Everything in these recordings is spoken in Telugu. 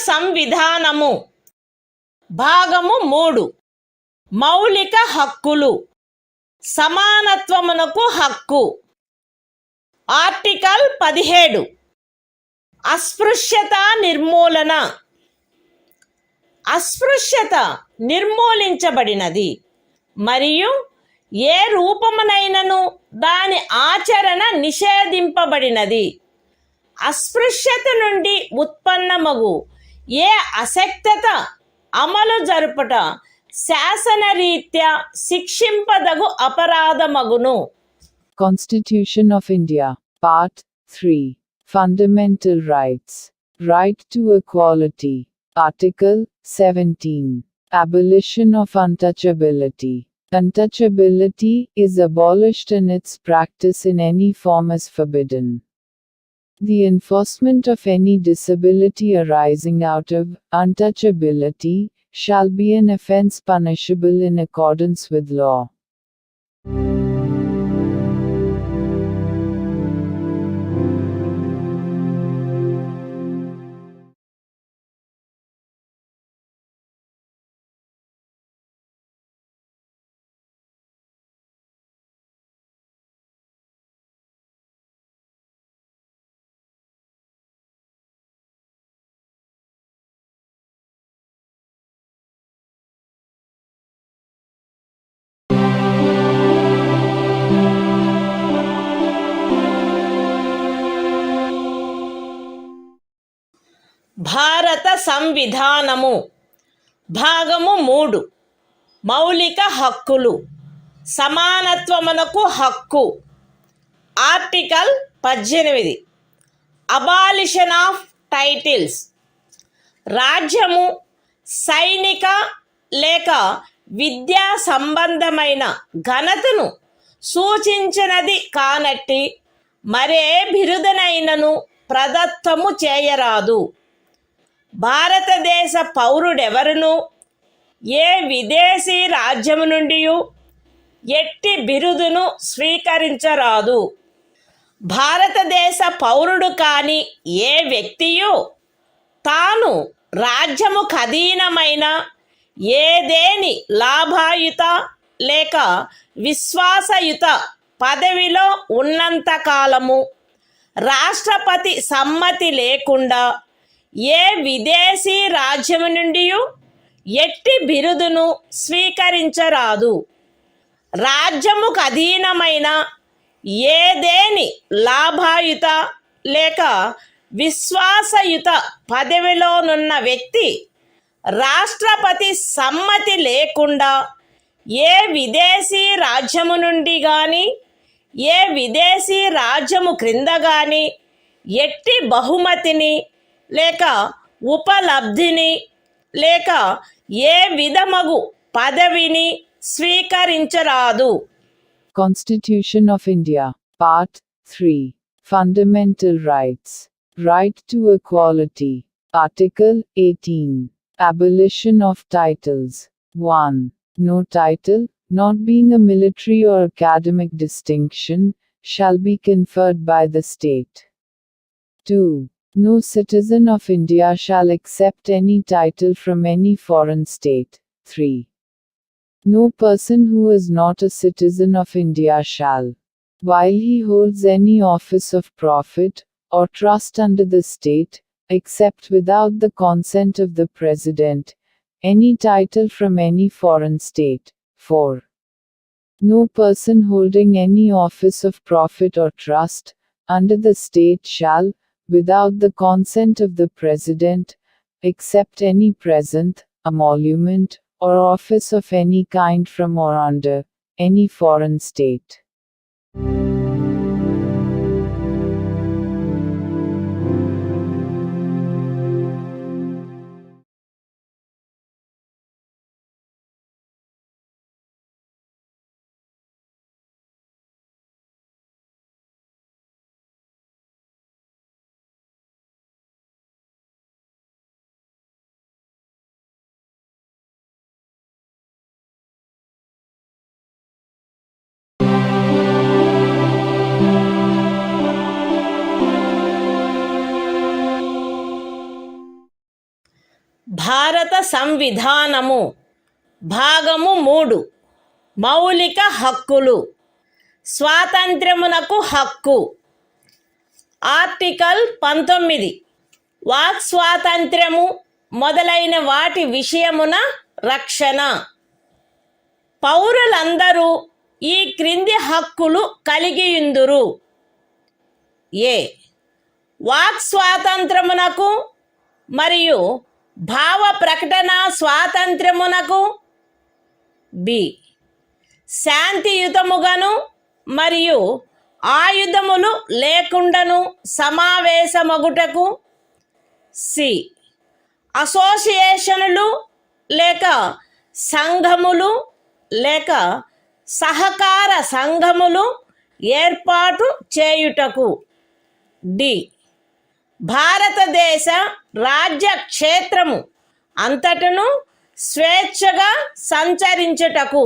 సంవిధానము భాగము 3 మౌలిక హక్కులు సమానత్వమునకు హక్కు ఆర్టికల్ 17 అస్పృశ్యత నిర్మూలన అస్పృశ్యత నిర్మూలించబడినది మరియు ఏ రూపమునైనను దాని ఆచరణ నిషేధింపబడినది. అస్పృశ్యత నుండి ఉత్పన్నమగు ఏ అశక్తత అమలు జరుపుట శాసనరీత్యా శిక్షింపదగు అపరాధమగును. Constitution of India, Part 3, Fundamental Rights, Right to Equality, Article 17, Abolition of Untouchability. Untouchability is abolished and its practice in any form is forbidden. The enforcement of any disability arising out of untouchability shall be an offence punishable in accordance with law. భారత సంవిధానము భాగము 3 మౌలిక హక్కులు సమానత్వమునకు హక్కు ఆర్టికల్ 18 అబాలిషన్ ఆఫ్ టైటిల్స్ రాజ్యము సైనిక లేక విద్యా సంబంధమైన ఘనతను సూచించినది కానట్టి మరే బిరుదనైనను ప్రదత్తము చేయరాదు. భారతదేశ పౌరుడెవరును ఏ విదేశీ రాజ్యము నుండి ఎట్టి బిరుదును స్వీకరించరాదు. భారతదేశ పౌరుడు కాని ఏ వ్యక్తియు తాను రాజ్యము ఖదీనమైన ఏదేని లాభాయుత లేక విశ్వాసయుత పదవిలో ఉన్నంతకాలము రాష్ట్రపతి సమ్మతి లేకుండా ఏ విదేశీ రాజ్యము నుండి ఎట్టి బిరుదును స్వీకరించరాదు. రాజ్యముకు అధీనమైన ఏదేని లాభాయుత లేక విశ్వాసయుత పదవిలోనున్న వ్యక్తి రాష్ట్రపతి సమ్మతి లేకుండా ఏ విదేశీ రాజ్యము నుండి కానీ ఏ విదేశీ రాజ్యము క్రింద కానీ ఎట్టి బహుమతిని లేక ఉపలబ్ధిని లేక ఏ విధమగు పదవిని స్వీకరించరాదు. Constitution of India, Part 3, Fundamental Rights, Right to Equality, Article 18, Abolition of Titles. 1. No title, not being a military or academic distinction, shall be conferred by the state. 2. No citizen of India shall accept any title from any foreign state. 3. No person who is not a citizen of India shall, while he holds any office of profit or trust under the state, accept without the consent of the President, any title from any foreign state. 4. No person holding any office of profit or trust under the state shall, without the consent of the President, accept any present, emolument, or office of any kind from or under any foreign state. భారత సంవిధానము భాగము 3 మౌలిక హక్కులు. స్వాతంత్ర్యమునకు హక్కు. ఆర్టికల్ 19 వాక్ స్వాతంత్ర్యము మొదలైన వాటి విషయమున రక్షణ. పౌరులందరూ ఈ క్రింది హక్కులు కలిగియుందురు. ఏ వాక్ స్వాతంత్రమునకు మరియు భావ ప్రకటన స్వాతంత్ర్యమునకు. బి శాంతియుతముగాను మరియు ఆయుధములు లేకుండాను సమావేశమగుటకు. సి అసోసియేషనులు లేక సంఘములు లేక సహకార సంఘములు ఏర్పాటు చేయుటకు. డి భారతదేశ రాజ్య క్షేత్రము అంతటను స్వేచ్ఛగా సంచరించుటకు.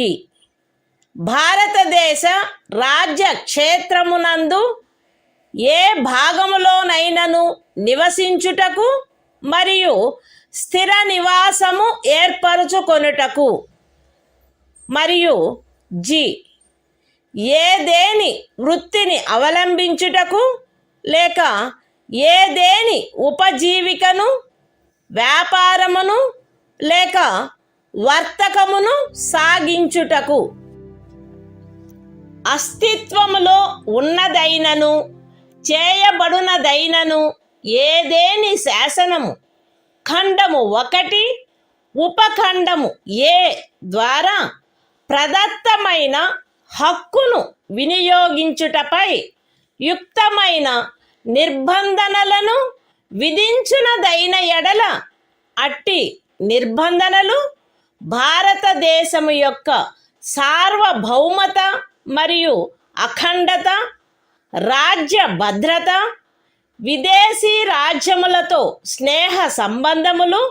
ఈ భారతదేశ రాజ్య క్షేత్రమునందు ఏ భాగములోనైనను నివసించుటకు మరియు స్థిర నివాసము ఏర్పరచుకొనుటకు. మరియు జి ఏదేని వృత్తిని అవలంబించుటకు లేక ఏదేని ఉపజీవికను వ్యాపారమును లేక వర్తకమును సాగించుటకు. అస్తిత్వములో ఉన్నదైనను చేయబడునదైనను ఏదేని శాసనము ఖండము 1 ఉపఖండము ఏ ద్వారా ప్రదత్తమైన హక్కును వినియోగించుటపై యుక్తమైన నిర్బంధనలను విధించునదైన ఎడల అట్టి నిర్బంధనలు భారతదేశము యొక్క సార్వభౌమత మరియు అఖండత, రాజ్య భద్రత, విదేశీ రాజ్యములతో స్నేహ సంబంధములు,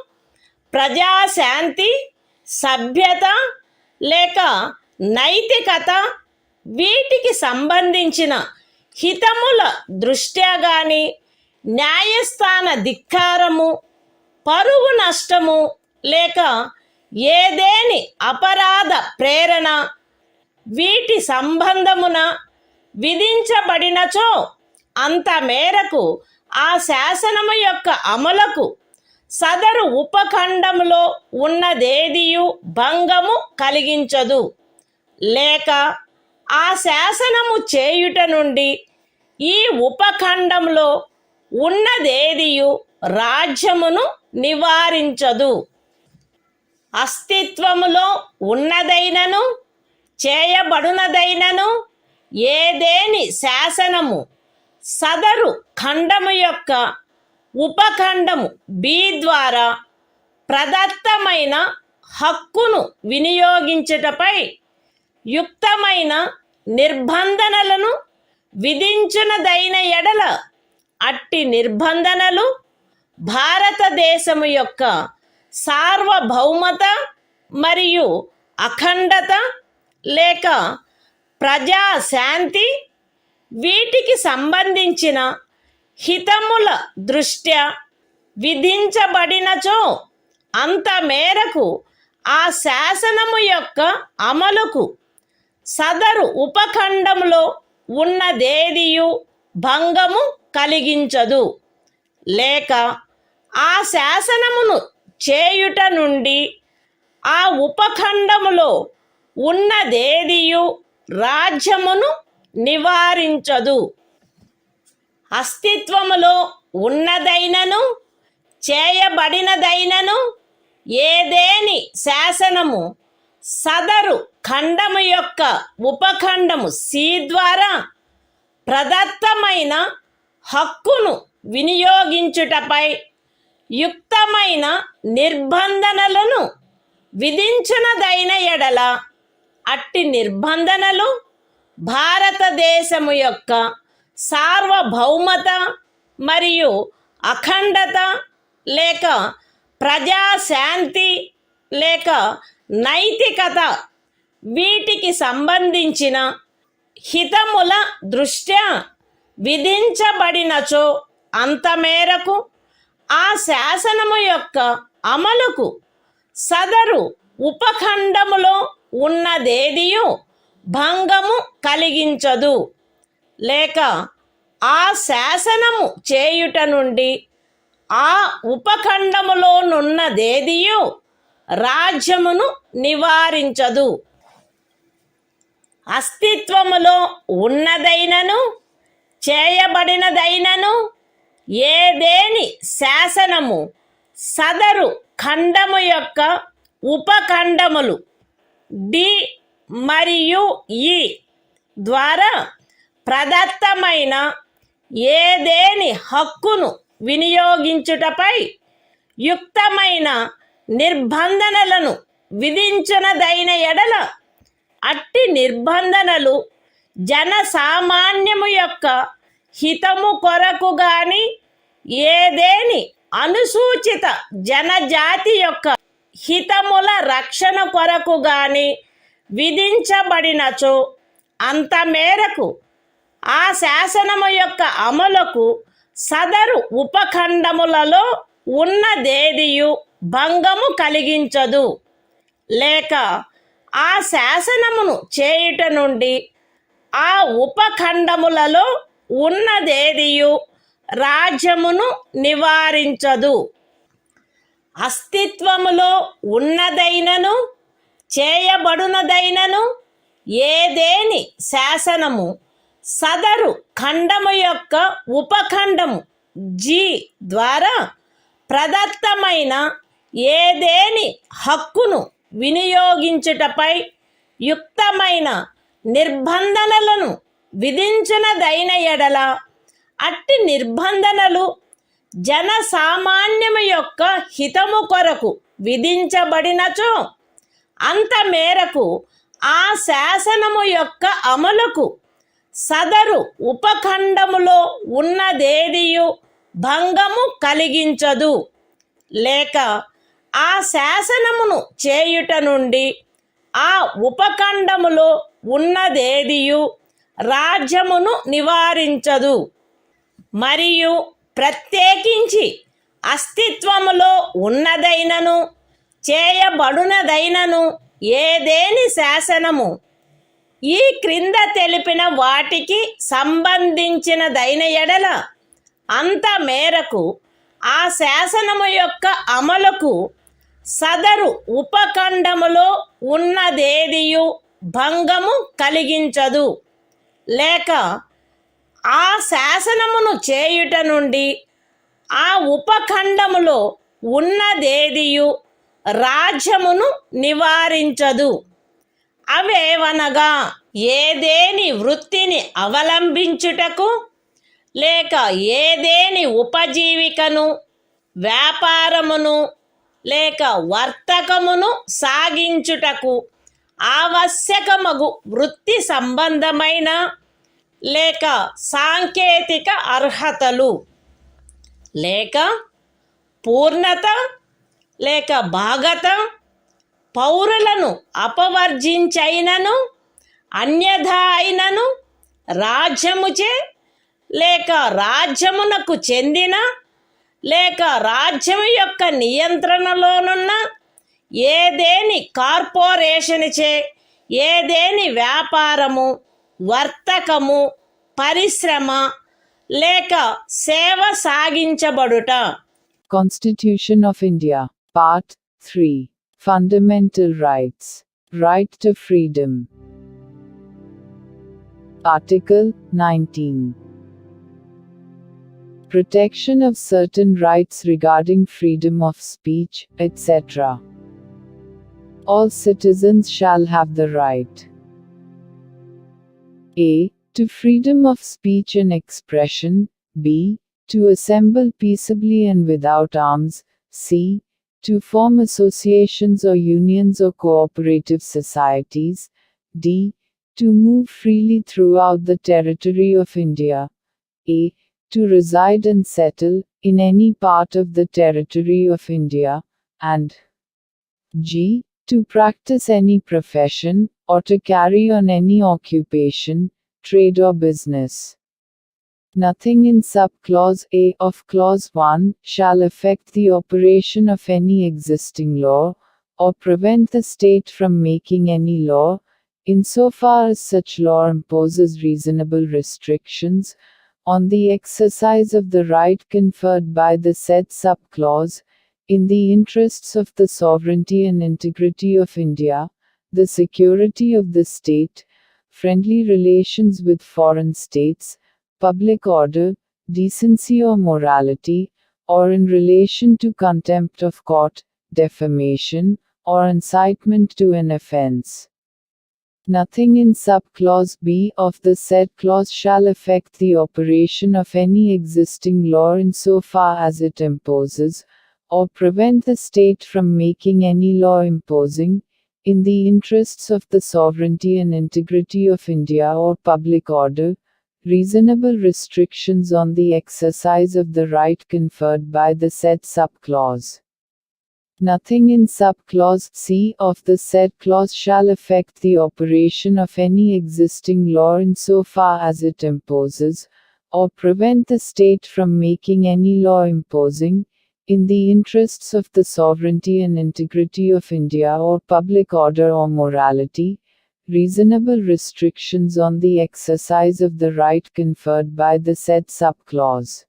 ప్రజాశాంతి, సభ్యత లేక నైతికత వీటికి సంబంధించిన హితముల దృష్ట్యా గాని న్యాయస్థాన ధిక్కారము, పరువు నష్టము లేక ఏదేని అపరాధ ప్రేరణ వీటి సంబంధమున విధించబడినచో అంత మేరకు ఆ శాసనము యొక్క అమలుకు సదరు ఉపఖండములో ఉన్నదేదియు భంగము కలిగించదు. లేక ఆ శాసనము చేయుట నుండి ఈ ఉపఖండంలో ఉన్నదేదియు రాజ్యమును నివారించదు. అస్తిత్వములో ఉన్నదైనను చేయబడునదైనను ఏదేని శాసనము సదరు ఖండము యొక్క ఉపఖండము బి ద్వారా ప్రదత్తమైన హక్కును వినియోగించుటపై యుక్తమైన నిర్బంధనలను విధించునదైన ఎడల అట్టి నిర్బంధనలు భారతదేశము యొక్క సార్వభౌమత మరియు అఖండత లేక ప్రజాశాంతి వీటికి సంబంధించిన హితముల దృష్ట్యా విధించబడినచో అంత మేరకు ఆ శాసనము యొక్క అమలుకు సదరు ఉపఖండంలో ఉన్నదేదియు భంగము కలిగించదు. లేక ఆ శాసనమును చేయుట నుండి ఆ ఉపఖండములో ఉన్నదేదియు రాజ్యమును నివారించదు. అస్తిత్వములో ఉన్నదైనను చేయబడినదైనను ఏదేని శాసనము సదరు ఖండము యొక్క ఉపఖండము సి ద్వారా ప్రదత్తమైన హక్కును వినియోగించుటపై యుక్తమైన నిర్బంధనలను విధించునదైన ఎడల అట్టి నిర్బంధనలు భారతదేశము యొక్క సార్వభౌమత మరియు అఖండత లేక ప్రజాశాంతి లేక నైతికత వీటికి సంబంధించిన హితముల దృష్ట్యా విధించబడినచో అంత మేరకు ఆ శాసనము యొక్క అమలుకు సదరు ఉపఖండములో ఉన్నదేదియు భంగము కలిగించదు, లేక ఆ శాసనము చేయుట నుండి ఆ ఉపఖండములోనున్నదేదియు రాజ్యమును నివారించదు. అస్తిత్వములో ఉన్నదైనను చేయబడినదైనను ఏదేని శాసనము సదరు ఖండము యొక్క ఉపఖండములు డి మరియు ఈ ద్వారా ప్రదత్తమైన ఏదేని హక్కును వినియోగించుటపై యుక్తమైన నిర్బంధనలను విధించునదైన ఎడల అట్టి నిర్బంధనలు జనసామాన్యము యొక్క హితము కొరకు గాని ఏదేని అనుసూచిత జనజాతి యొక్క హితముల రక్షణ కొరకు గాని విధించబడినచో అంత మేరకు ఆ శాసనము యొక్క అమలుకు సదరు ఉపఖండములలో ఉన్నదేదియు భంగము కలిగించదు, లేక ఆ శాసనమును చేయుట నుండి ఆ ఉపఖండములలో ఉన్నదేదియు రాజ్యమును నివారించదు. అస్తిత్వములో ఉన్నదైనను చేయబడునదైనను ఏదేని శాసనము సదరు ఖండము యొక్క ఉపఖండము జి ద్వారా ప్రదత్తమైన ఏదేని హక్కును వినియోగించుటపై యుక్తమైన నిర్బంధనలను విధించునదైన ఎడల అట్టి నిర్బంధనలు జనసామాన్యము యొక్క హితము కొరకు విధించబడినచో అంత మేరకు ఆ శాసనము యొక్క అమలుకు సదరు ఉపఖండములో ఉన్నదేదియు భంగము కలిగించదు, లేక ఆ శాసనమును చేయుట నుండి ఆ ఉపఖండములో ఉన్నదేదియు రాజ్యమును నివారించదు. మరియు ప్రత్యేకించి అస్తిత్వములో ఉన్నదైనను చేయబడునదైనను ఏదేని శాసనము ఈ క్రింద తెలిపిన వాటికి సంబంధించినదైన ఎడల అంత మేరకు ఆ శాసనము యొక్క అమలుకు సదరు ఉపఖండములో ఉన్నదేదియు భంగము కలిగించదు, లేక ఆ శాసనమును చేయుట నుండి ఆ ఉపఖండములో ఉన్నదేదియు రాజ్యమును నివారించదు. అవేవనగా ఏదేని వృత్తిని అవలంబించుటకు లేక ఏదేని ఉపజీవికను వ్యాపారమును లేక వర్తకమును సాగించుటకు ఆవశ్యకమగు వృత్తి సంబంధమైన లేక సాంకేతిక అర్హతలు లేక పూర్ణత లేక భాగత పౌరులను అపవర్జించైనను అన్యథా అయినను రాజ్యముచే లేక రాజ్యమునకు చెందిన లేక రాజ్యము యొక్క నియంత్రణలోనున్న ఏదేని కార్పొరేషన్చే ఏదేని వ్యాపారము వర్తకము పరిశ్రమ లేక సేవ సాగించబడుట. Constitution of India, Part 3. Fundamental Rights. Right to Freedom. Article 19. Protection of certain rights regarding freedom of speech, etc. All citizens shall have the right a. to freedom of speech and expression, b. to assemble peaceably and without arms, c. to form associations or unions or cooperative societies, d. to move freely throughout the territory of India, a. to reside and settle in any part of the territory of India, and g. to practice any profession, or to carry on any occupation, trade or business. Nothing in subclause A of clause 1 shall affect the operation of any existing law, or prevent the state from making any law, insofar as such law imposes reasonable restrictions on the exercise of the right conferred by the said subclause, in the interests of the sovereignty and integrity of India, the security of the state, friendly relations with foreign states, public order, decency or morality, or in relation to contempt of court, defamation, or incitement to an offense. Nothing in subclause B of the said clause shall affect the operation of any existing law insofar as it imposes, or prevent the state from making any law imposing, in the interests of the sovereignty and integrity of India or public order, reasonable restrictions on the exercise of the right conferred by the said subclause. Nothing in subclause C of the said clause shall affect the operation of any existing law insofar as it imposes, or prevent the state from making any law imposing, in the interests of the sovereignty and integrity of India or public order or morality, reasonable restrictions on the exercise of the right conferred by the said subclause.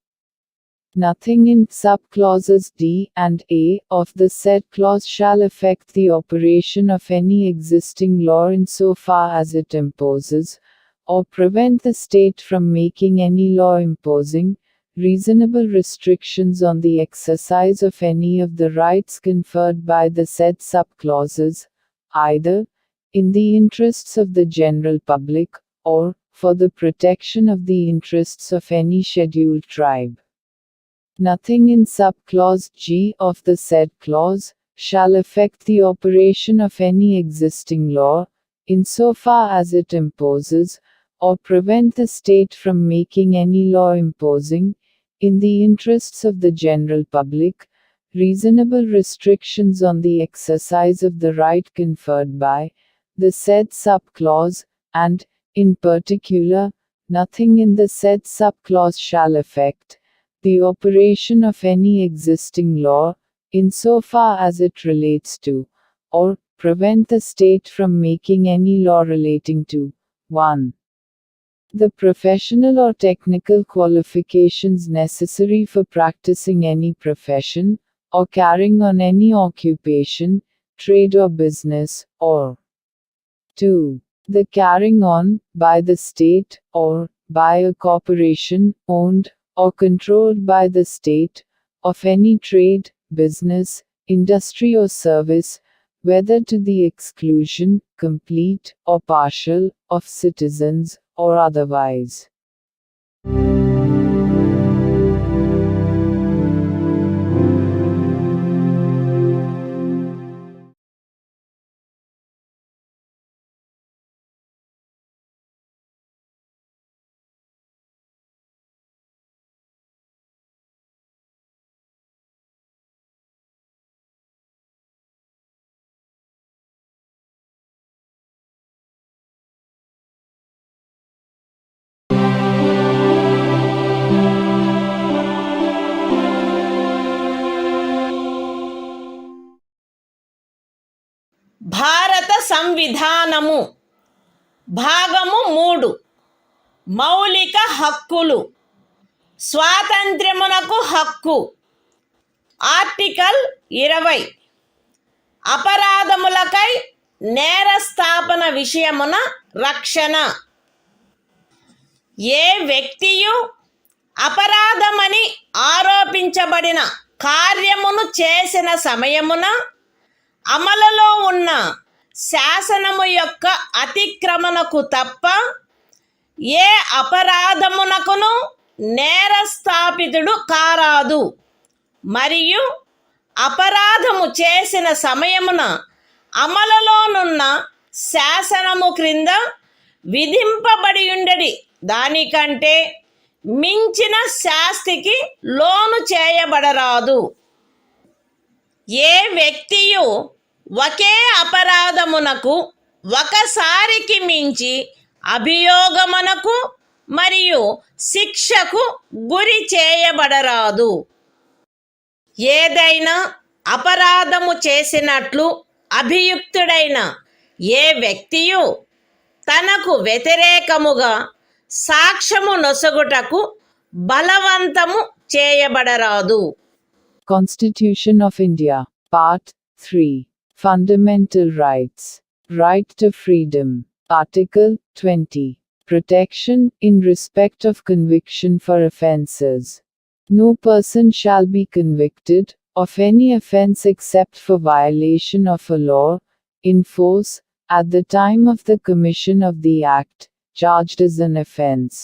Nothing in subclauses D and A of the said clause shall affect the operation of any existing law insofar as it imposes, or prevent the state from making any law imposing, reasonable restrictions on the exercise of any of the rights conferred by the said subclauses, either in the interests of the general public, or for the protection of the interests of any scheduled tribe. Nothing in subclause G of the said clause shall affect the operation of any existing law, insofar as it imposes, or prevent the state from making any law imposing, in the interests of the general public, reasonable restrictions on the exercise of the right conferred by the said subclause, and, in particular, nothing in the said subclause shall affect the operation of any existing law, insofar as it relates to, or prevent the state from making any law relating to 1. The professional or technical qualifications necessary for practicing any profession, or carrying on any occupation, trade or business, or 2. The carrying on, by the state, or by a corporation, owned or controlled by the state, of any trade, business, industry or service, whether to the exclusion, complete or partial, of citizens, or otherwise. భారత సంవిధానము భాగము 3 మౌలిక హక్కులు స్వాతంత్ర్యమునకు హక్కు ఆర్టికల్ 20 అపరాధములకై నేరస్థాపన విషయమున రక్షణ ఏ వ్యక్తియు అపరాధమని ఆరోపించబడిన కార్యమును చేసిన సమయమున అమలులో ఉన్న శాసనము యొక్క అతిక్రమణకు తప్ప ఏ అపరాధమునకును నేరస్థాపితుడు కారాదు మరియు అపరాధము చేసిన సమయమున అమలులోనున్న శాసనము క్రింద విధింపబడియుండడి దానికంటే మించిన శాస్తికి లోను చేయబడరాదు. ఏ వ్యక్తియు ఒకే అపరాధమునకు ఒకసారికి మించి అభియోగమునకు మరియు శిక్షకు గురి చేయబడరాదు. ఏదైనా అపరాధము చేసినట్లు అభియుక్తుడైన ఏ వ్యక్తియు తనకు వ్యతిరేకముగా సాక్ష్యము నొసగుటకు బలవంతము చేయబడరాదు. Constitution of India, Part 3. Fundamental Rights. Right to Freedom. Article 20. Protection in respect of conviction for offences. No person shall be convicted of any offence except for violation of a law, in force, at the time of the commission of the act, charged as an offence,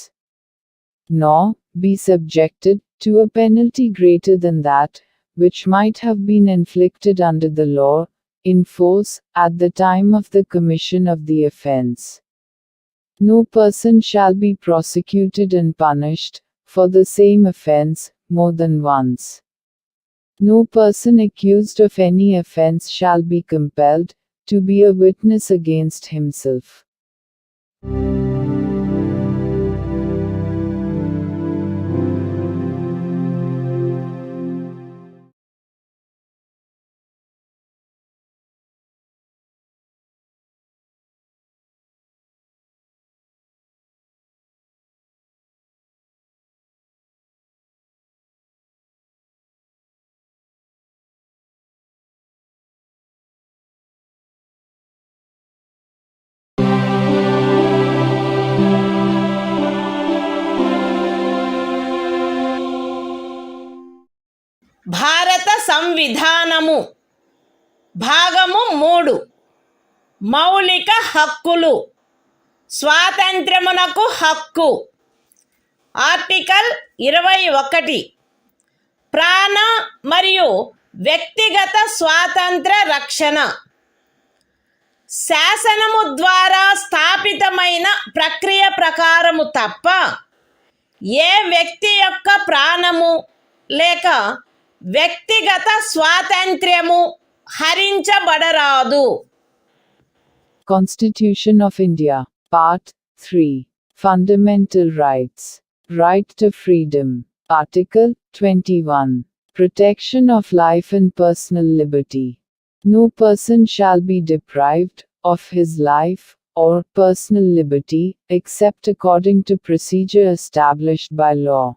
nor be subjected to a penalty greater than that, which might have been inflicted under the law, in force, at the time of the commission of the offence. No person shall be prosecuted and punished, for the same offence, more than once. No person accused of any offence shall be compelled to be a witness against himself. భారత సంవిధానము భాగము 3. మౌలిక హక్కులు. స్వాతంత్ర్యమునకు హక్కు. ఆర్టికల్ 21. ప్రాణ మరియు వ్యక్తిగత స్వాతంత్ర రక్షణ. శాసనము ద్వారా స్థాపితమైన ప్రక్రియ ప్రకారము తప్ప ఏ వ్యక్తి యొక్క ప్రాణము లేక వ్యక్తిగత స్వాతంత్ర్యము హరించబడరాదు. Constitution of India, Part 3. Fundamental Rights. Right to Freedom. Article 21. Protection of life and personal liberty. No person shall be deprived of his life or personal liberty, except according to procedure established by law.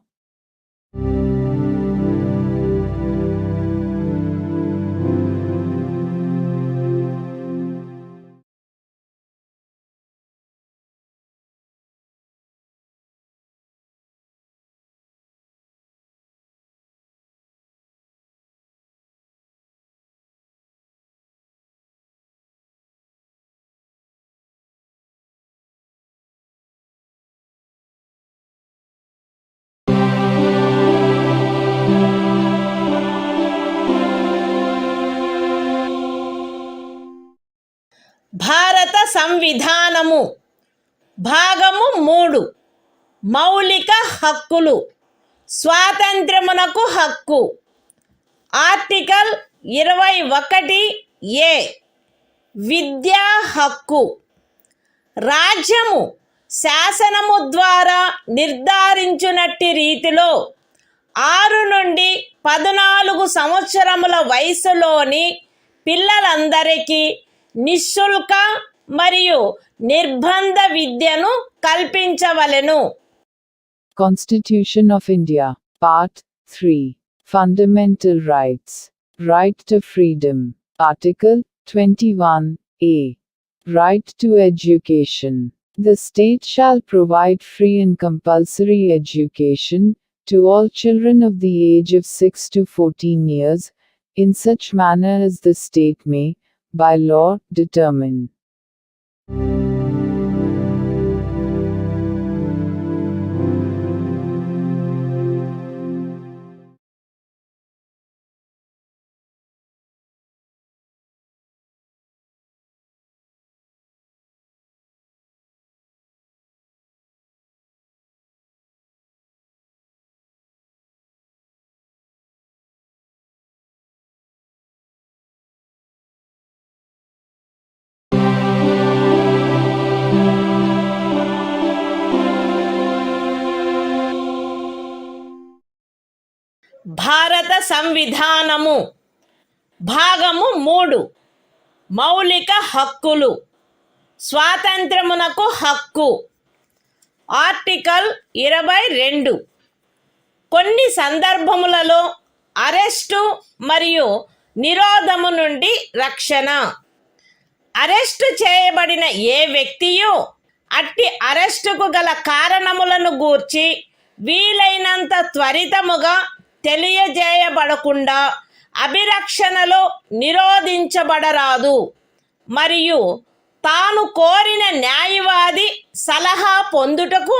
భారత సంవిధానము భాగము 3. మౌలిక హక్కులు. స్వాతంత్ర్యమునకు హక్కు. Article 21A. విద్యా హక్కు. రాజ్యము శాసనము ద్వారా నిర్ధారించునట్టి రీతిలో 6 నుండి 14 సంవత్సరముల వయసులోని పిల్లలందరికీ నిశుల్క మరియు నిర్బంధ విద్యను కల్పించవలెను. Constitution of India, Part 3. Fundamental Rights. Right to Freedom. Article 21A. Right to Education. The state shall provide free and compulsory education to all children of the age of 6 to 14 years, in such manner as the state may, by law, determine. భారత సంవిధానము భాగము 3 మౌలిక హక్కులు స్వాతంత్రమునకు హక్కు ఆర్టికల్ 22 కొన్ని సందర్భములలో అరెస్టు మరియు నిరోధము నుండి రక్షణ. అరెస్టు చేయబడిన ఏ వ్యక్తియు అట్టి అరెస్టుకు గల కారణములను గూర్చి వీలైనంత త్వరితముగా తెలియజేయబడకుండా అభిరక్షణలో నిరోధించబడరాదు మరియు తాను కోరిన న్యాయవాది సలహా పొందుటకు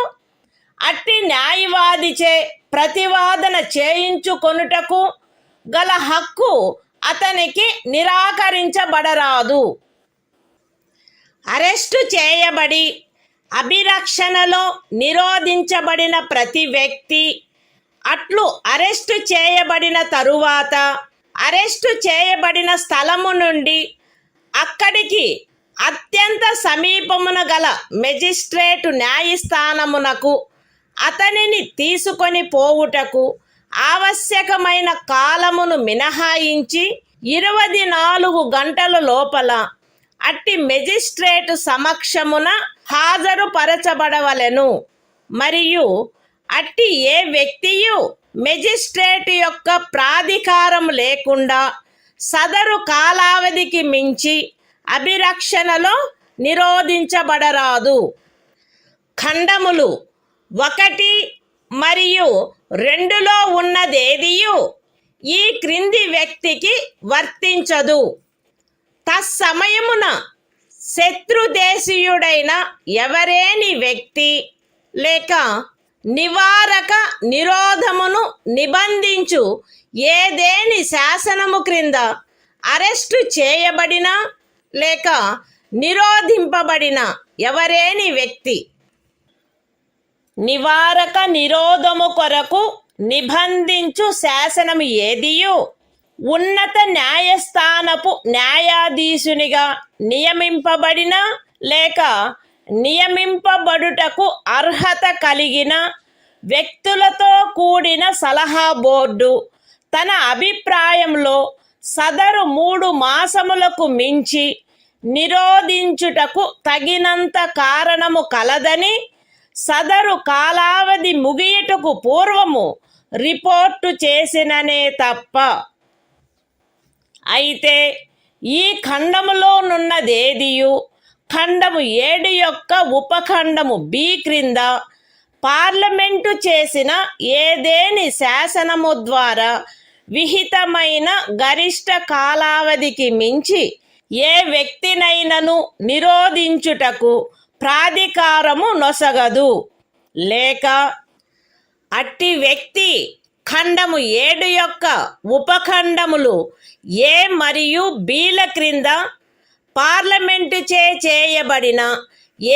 అట్టి న్యాయవాదిచే ప్రతివాదన చేయించుకొనుటకు గల హక్కు అతనికి నిరాకరించబడరాదు. అరెస్టు చేయబడి అభిరక్షణలో నిరోధించబడిన ప్రతి వ్యక్తి అట్లు అరెస్టు చేయబడిన తరువాత అరెస్టు చేయబడిన స్థలము నుండి అక్కడికి అత్యంత సమీపమున గల మెజిస్ట్రేటు న్యాయస్థానమునకు అతనిని తీసుకొని పోవుటకు ఆవశ్యకమైన కాలమును మినహాయించి 24 గంటల లోపల అట్టి మెజిస్ట్రేటు సమక్షమున హాజరుపరచబడవలెను మరియు అట్టి ఏ వ్యక్తియు మెజిస్ట్రేటు యొక్క ప్రాధికారం లేకుండా సదరు కాలావధికి మించి అభిరక్షణలో నిరోధించబడరాదు. ఖండములు 1 మరియు 2లో ఉన్నదేదియు ఈ క్రింది వ్యక్తికి వర్తించదు. తత్సమయమున శత్రుదేశీయుడైన ఎవరేని వ్యక్తి లేక నివారక నిరోధమును నిబంధించు ఏదేని శాసనము క్రింద అరెస్టు చేయబడిన లేక నిరోధింపబడిన ఎవరేని వ్యక్తి నివారక నిరోధము కొరకు నిబంధించు శాసనము ఏదియు ఉన్నత న్యాయస్థానపు న్యాయాధీశునిగా నియమింపబడిన లేక నియమింపబడుటకు అర్హత కలిగిన వ్యక్తులతో కూడిన సలహా బోర్డు తన అభిప్రాయంలో సదరు 3 మాసములకు మించి నిరోధించుటకు తగినంత కారణము కలదని సదరు కాలావధి ముగియుటకు పూర్వము రిపోర్టు చేసిననే తప్ప. అయితే ఈ ఖండములోనున్నదేదియు ఖండము 7 యొక్క ఉపఖండము బి క్రింద పార్లమెంటు చేసిన ఏదేని శాసనము ద్వారా విహితమైన గరిష్ట కాలావధికి మించి ఏ వ్యక్తినైనను నిరోధించుటకు ప్రాధికారము నొసగదు లేక అట్టి వ్యక్తి ఖండము 7 యొక్క ఉపఖండములు ఏ మరియు బిల క్రింద పార్లమెంటు చేయబడిన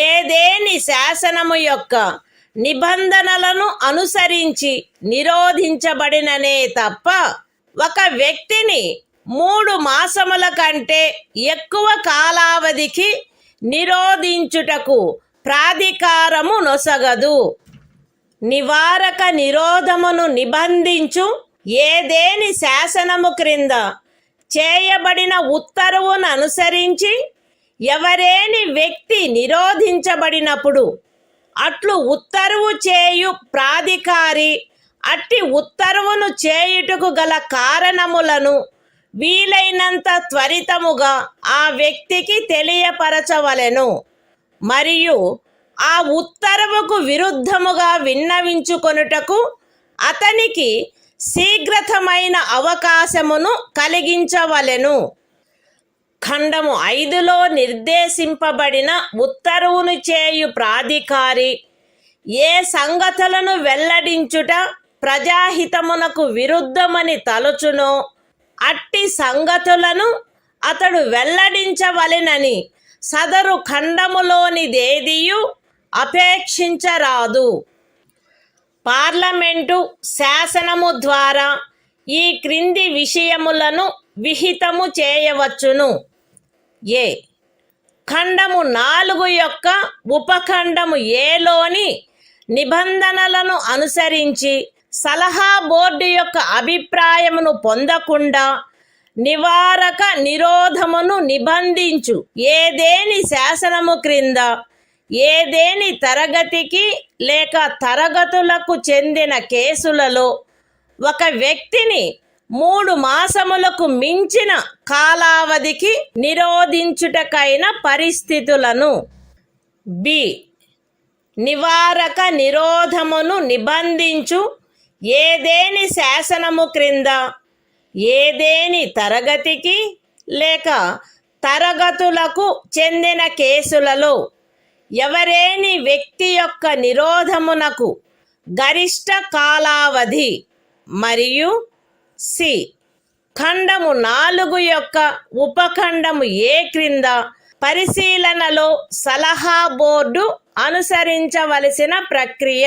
ఏదేని శాసనము యొక్క నిబంధనలను అనుసరించి నిరోధించబడిననే తప్ప ఒక వ్యక్తిని 3 మాసముల కంటే ఎక్కువ కాలావధికి నిరోధించుటకు ప్రాధికారము నొసగదు. నివారక నిరోధమును నిబంధించు ఏదేని శాసనము క్రింద చేయబడిన ఉత్తర్వును అనుసరించి ఎవరేని వ్యక్తి నిరోధించబడినప్పుడు అట్లు ఉత్తర్వు చేయు ప్రాధికారి అట్టి ఉత్తర్వును చేయుటకు గల కారణములను వీలైనంత త్వరితముగా ఆ వ్యక్తికి తెలియపరచవలెను మరియు ఆ ఉత్తర్వుకు విరుద్ధముగా విన్నవించుకొనుటకు అతనికి శీఘ్రతమైన అవకాశమును కలిగించవలెను. ఖండము 5లో నిర్దేశింపబడిన ఉత్తర్వును చేయు ప్రాధికారి ఏ సంగతులను వెల్లడించుట ప్రజాహితమునకు విరుద్ధమని తలచునో అట్టి సంగతులను అతడు వెల్లడించవలెనని సదరు ఖండములోనిదేదియు అపేక్షించరాదు. పార్లమెంటు శాసనము ద్వారా ఈ క్రింది విషయములను విహితము చేయవచ్చును. ఏ ఖండము 4 యొక్క ఉపఖండము ఏలోని నిబంధనలను అనుసరించి సలహా బోర్డు యొక్క అభిప్రాయమును పొందకుండా నివారక నిరోధమును నిబంధించు ఏదేని శాసనము క్రింద ఏదేని తరగతికి లేక తరగతులకు చెందిన కేసులలో ఒక వ్యక్తిని 3 మాసములకు మించిన కాలావధికి నిరోధించుటకైన పరిస్థితులను. బి. నివారక నిరోధమును నిబంధించు ఏదేని శాసనము క్రింద ఏదేని తరగతికి లేక తరగతులకు చెందిన కేసులలో ఎవరేని వ్యక్తి యొక్క నిరోధమునకు గరిష్ట కాలావధి మరియు సి. ఖండము 4 యొక్క ఉపఖండము ఏ క్రింద పరిశీలనలో సలహా బోర్డు అనుసరించవలసిన ప్రక్రియ.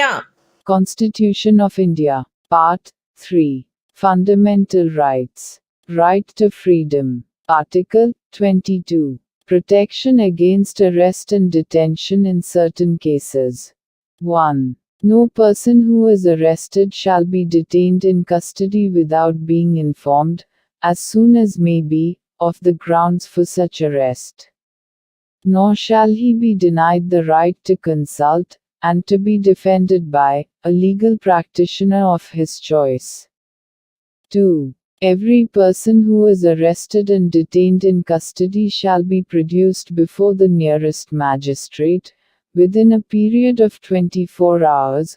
Constitution of India, Part 3. Fundamental Rights. Right to Freedom. Article 22. Protection against arrest and detention in certain cases. 1. No person who is arrested shall be detained in custody without being informed, as soon as may be, of the grounds for such arrest. Nor shall he be denied the right to consult, and to be defended by, a legal practitioner of his choice. 2. Every person who is arrested and detained in custody shall be produced before the nearest magistrate, within a period of 24 hours,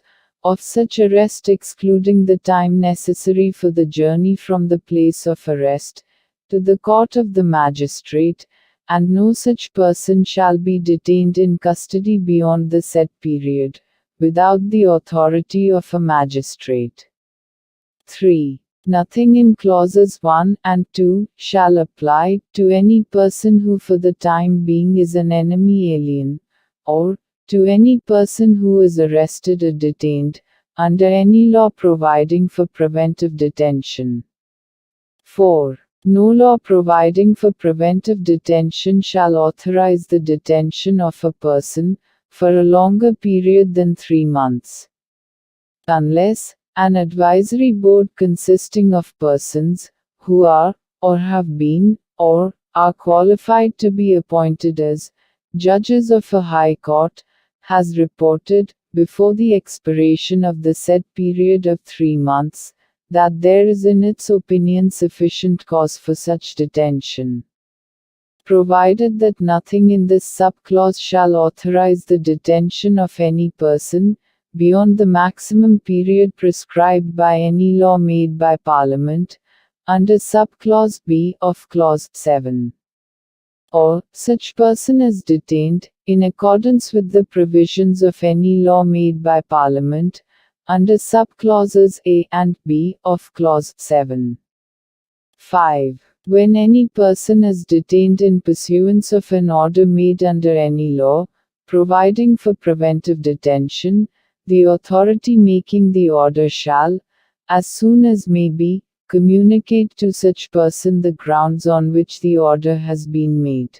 of such arrest excluding the time necessary for the journey from the place of arrest, to the court of the magistrate, and no such person shall be detained in custody beyond the said period, without the authority of a magistrate. 3. Nothing in clauses 1 and 2 shall apply to any person who for the time being is an enemy alien, or to any person who is arrested or detained, under any law providing for preventive detention. 4. No law providing for preventive detention shall authorize the detention of a person, for a longer period than 3 months. Unless, an advisory board consisting of persons, who are, or have been, or are qualified to be appointed as, judges of a high court, has reported, before the expiration of the said period of 3 months, that there is in its opinion sufficient cause for such detention. Provided that nothing in this subclause shall authorize the detention of any person, beyond the maximum period prescribed by any law made by Parliament, under subclause B of clause 7. Or, such person is detained, in accordance with the provisions of any law made by Parliament, under subclauses A and B of clause 7. 5. When any person is detained in pursuance of an order made under any law, providing for preventive detention, the authority making the order shall, as soon as may be, communicate to such person the grounds on which the order has been made,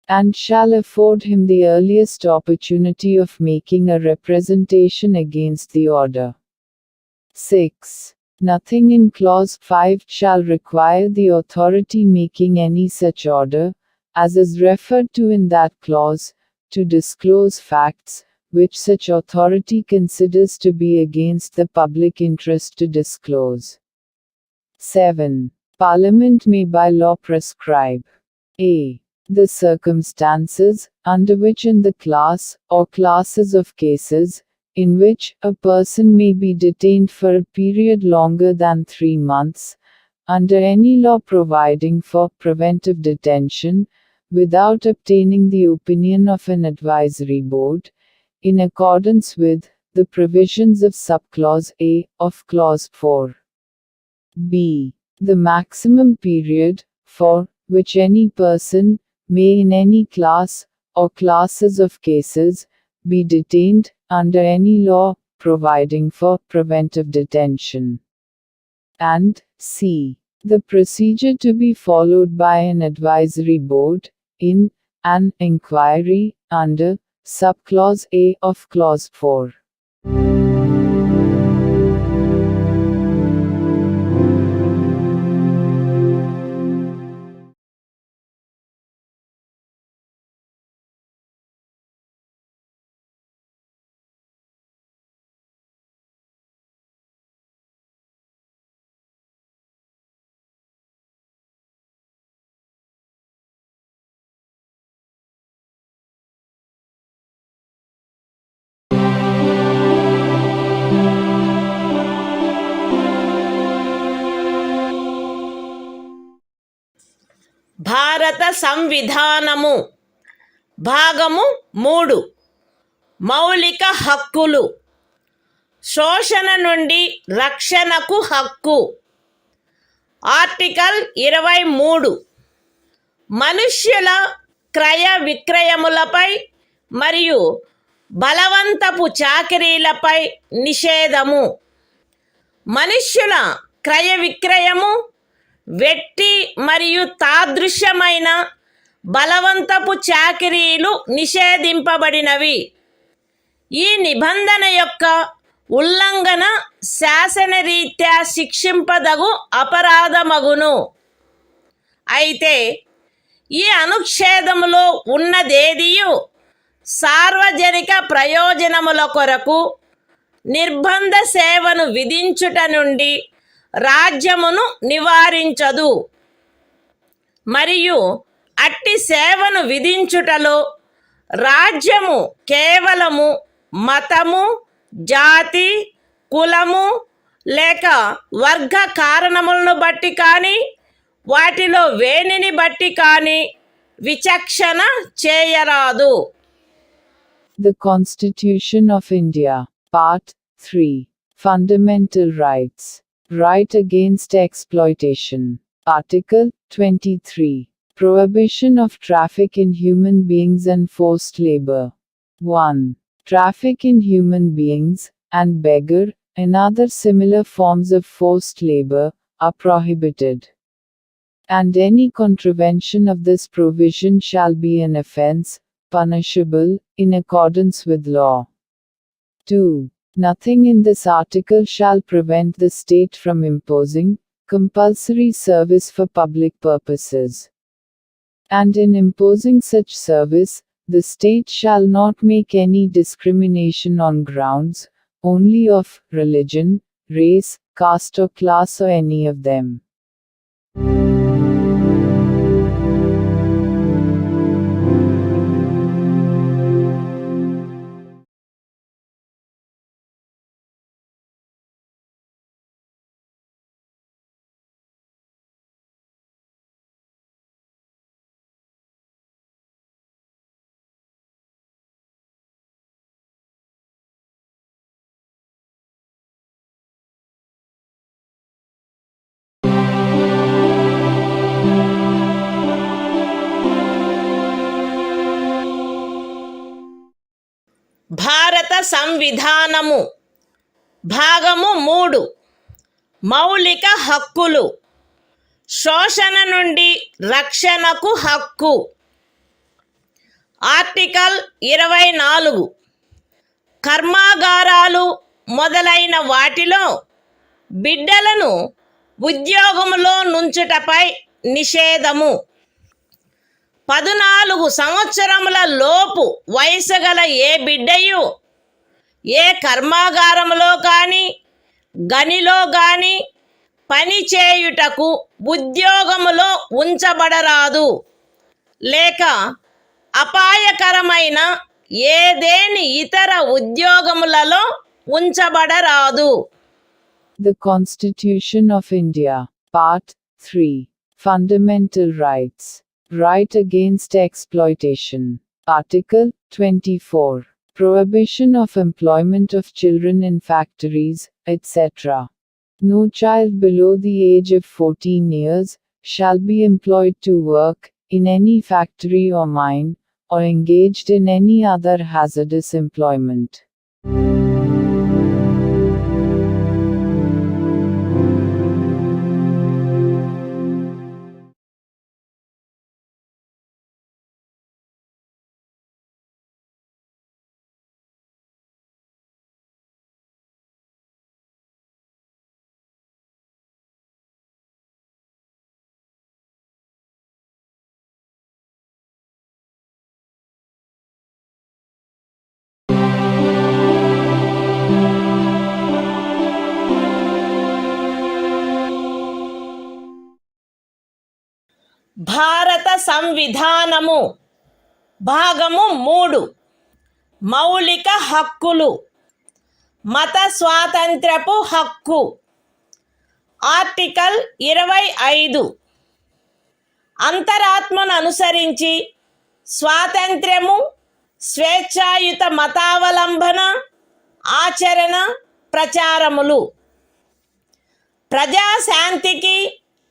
and shall afford him the earliest opportunity of making a representation against the order. 6. Nothing in clause 5 shall require the authority making any such order, as is referred to in that clause, to disclose facts, which such authority considers to be against the public interest to disclose. 7. Parliament may by law prescribe a. The circumstances, under which in the class, or classes of cases, in which a person may be detained for a period longer than 3 months, under any law providing for preventive detention, without obtaining the opinion of an advisory board, in accordance with the provisions of subclause A of clause 4. B. The maximum period, for which any person may in any class, or classes of cases, be detained, under any law, providing for preventive detention. And C. The procedure to be followed by an advisory board, in an inquiry, under subclause A of clause 4. భారత సంవిధానము భాగము 3 మౌలిక హక్కులు శోషణ నుండి రక్షణకు హక్కు ఆర్టికల్ 23 మనుష్యుల క్రయ విక్రయములపై మరియు బలవంతపు చాకిరీలపై నిషేధము మనుష్యుల క్రయ విక్రయము వెట్టి మరియు తాదృశ్యమైన బలవంతపు చాకిరీలు నిషేధింపబడినవి. ఈ నిబంధన యొక్క ఉల్లంఘన శాసనరీత్యా శిక్షింపదగు అపరాధమగును. అయితే ఈ అనుచ్ఛేదములో ఉన్నదేదియు సార్వజనిక ప్రయోజనముల కొరకు నిర్బంధ సేవను విధించుట నుండి రాజ్యమును నివారించదు మరియు అట్టి సేవను విధించుటలో రాజ్యము కేవలము మతము, జాతి, కులము లేక వర్గ కారణములను బట్టి కానీ వాటిలో వేనిని బట్టి కానీ విచక్షణ చేయరాదు. The Constitution of India, Part 3, Fundamental Rights, Right Against Exploitation, Article 23, Prohibition of Traffic in Human Beings and Forced Labor. 1. Traffic in human beings, and beggar, and other similar forms of forced labor, are prohibited. And any contravention of this provision shall be an offense, punishable, in accordance with law. 2. Nothing in this article shall prevent the state from imposing compulsory service for public purposes. And in imposing such service, the state shall not make any discrimination on grounds only of religion, race, caste or class or any of them. భారత సంవిధానము భాగము 3 మౌలిక హక్కులు శోషణ నుండి రక్షణకు హక్కు ఆర్టికల్ 24 కర్మాగారాలు మొదలైన వాటిలో బిడ్డలను ఉద్యోగములో నుంచుటపై నిషేధము 14 సంవత్సరముల లోపు వయసు గల ఏ బిడ్డయు ఏ కర్మాగారములో కానీ గనిలో కానీ పని చేయుటకు ఉద్యోగములో ఉంచబడరాదు లేక అపాయకరమైన ఏదేని ఇతర ఉద్యోగములలో ఉంచబడరాదు. The Constitution of India, Part 3, Fundamental Rights, Right Against Exploitation, Article 24, Prohibition of employment of children in factories, etc. No child below the age of 14 years shall be employed to work in any factory or mine, or engaged in any other hazardous employment. భారత సంవిధానము భాగము 3 మౌలిక హక్కులు మత స్వాతంత్ర్యపు హక్కు ఆర్టికల్ 25 అంతరాత్మను అనుసరించి స్వాతంత్ర్యము, స్వేచ్ఛాయుత మతావలంబన, ఆచరణ, ప్రచారములు ప్రజాశాంతికి,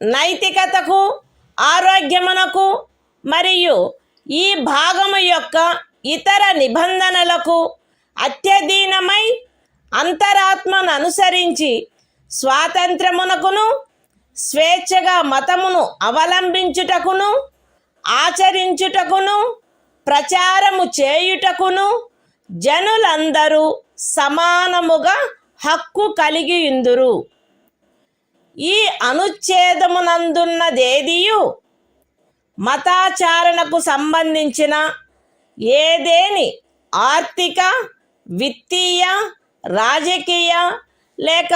నైతికతకు, ఆరోగ్యమునకు మరియు ఈ భాగము యొక్క ఇతర నిబంధనలకు అత్యధీనమై అంతరాత్మను అనుసరించి స్వాతంత్రమునకును, స్వేచ్ఛగా మతమును అవలంబించుటకును, ఆచరించుటకును, ప్రచారము చేయుటకును జనులందరూ సమానముగా హక్కు కలిగియుందురు. ఈ అనుచ్ఛేదమునందున్నదేదియు మతాచారణకు సంబంధించిన ఏదేని ఆర్థిక, విత్తీయ, రాజకీయ లేక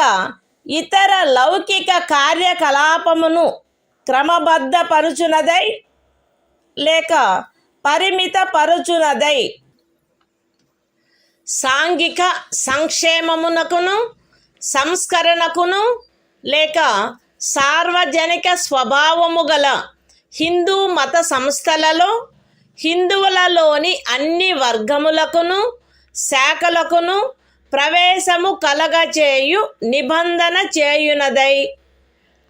ఇతర లౌకిక కార్యకలాపమును క్రమబద్ధపరుచునదై లేక పరిమితపరుచునదై సాంఘిక సంక్షేమమునకును, సంస్కరణకును లేక సార్వజనిక స్వభావము గల హిందూ మత సంస్థలలో హిందువులలోని అన్ని వర్గములకును, శాఖలకును ప్రవేశము కలగచేయు నిబంధన చేయునదై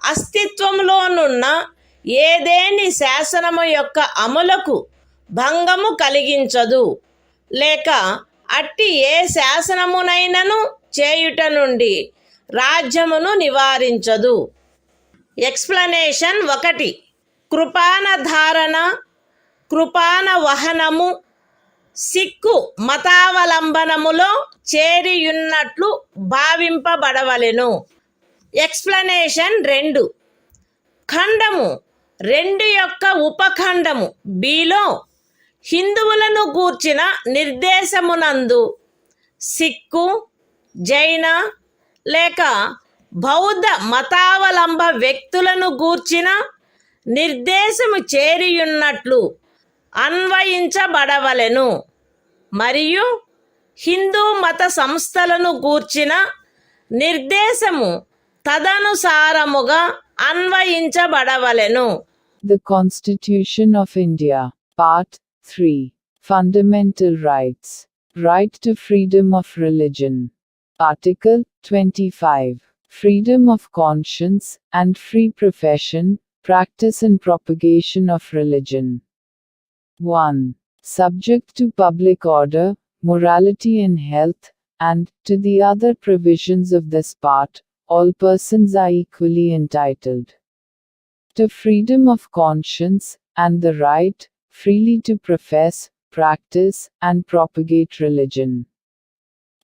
అస్తిత్వములోనున్న ఏదేని శాసనము యొక్క అమలుకు భంగము కలిగించదు లేక అట్టి ఏ శాసనమునైనను చేయుట నుండి రాజ్యమును నివారించదు. ఎక్స్ప్లనేషన్ 1. కృపాన ధారణ, కృపాన వహనము సిక్కు మతావలంబనములో చేరియున్నట్లు భావింపబడవలెను. ఎక్స్ప్లనేషన్ 2. ఖండము 2 యొక్క ఉపఖండము బిలో హిందువులను గూర్చిన నిర్దేశమునందు సిక్కు, జైన లేక బౌద్ధ మతావలంబ వ్యక్తులను గూర్చిన నిర్దేశము చేరియున్నట్లు అన్వయించబడవలెను మరియు హిందూ మత సంస్థలను గూర్చిన నిర్దేశము తదనుసారముగా అన్వయించబడవలెను. The Constitution of India, Part 3. Fundamental Rights. Right to freedom of religion. Article 25. Freedom of conscience and free profession, practice and propagation of religion. 1. Subject to public order, morality and health, and, to the other provisions of this part, all persons are equally entitled to freedom of conscience, and the right, freely to profess, practice, and propagate religion.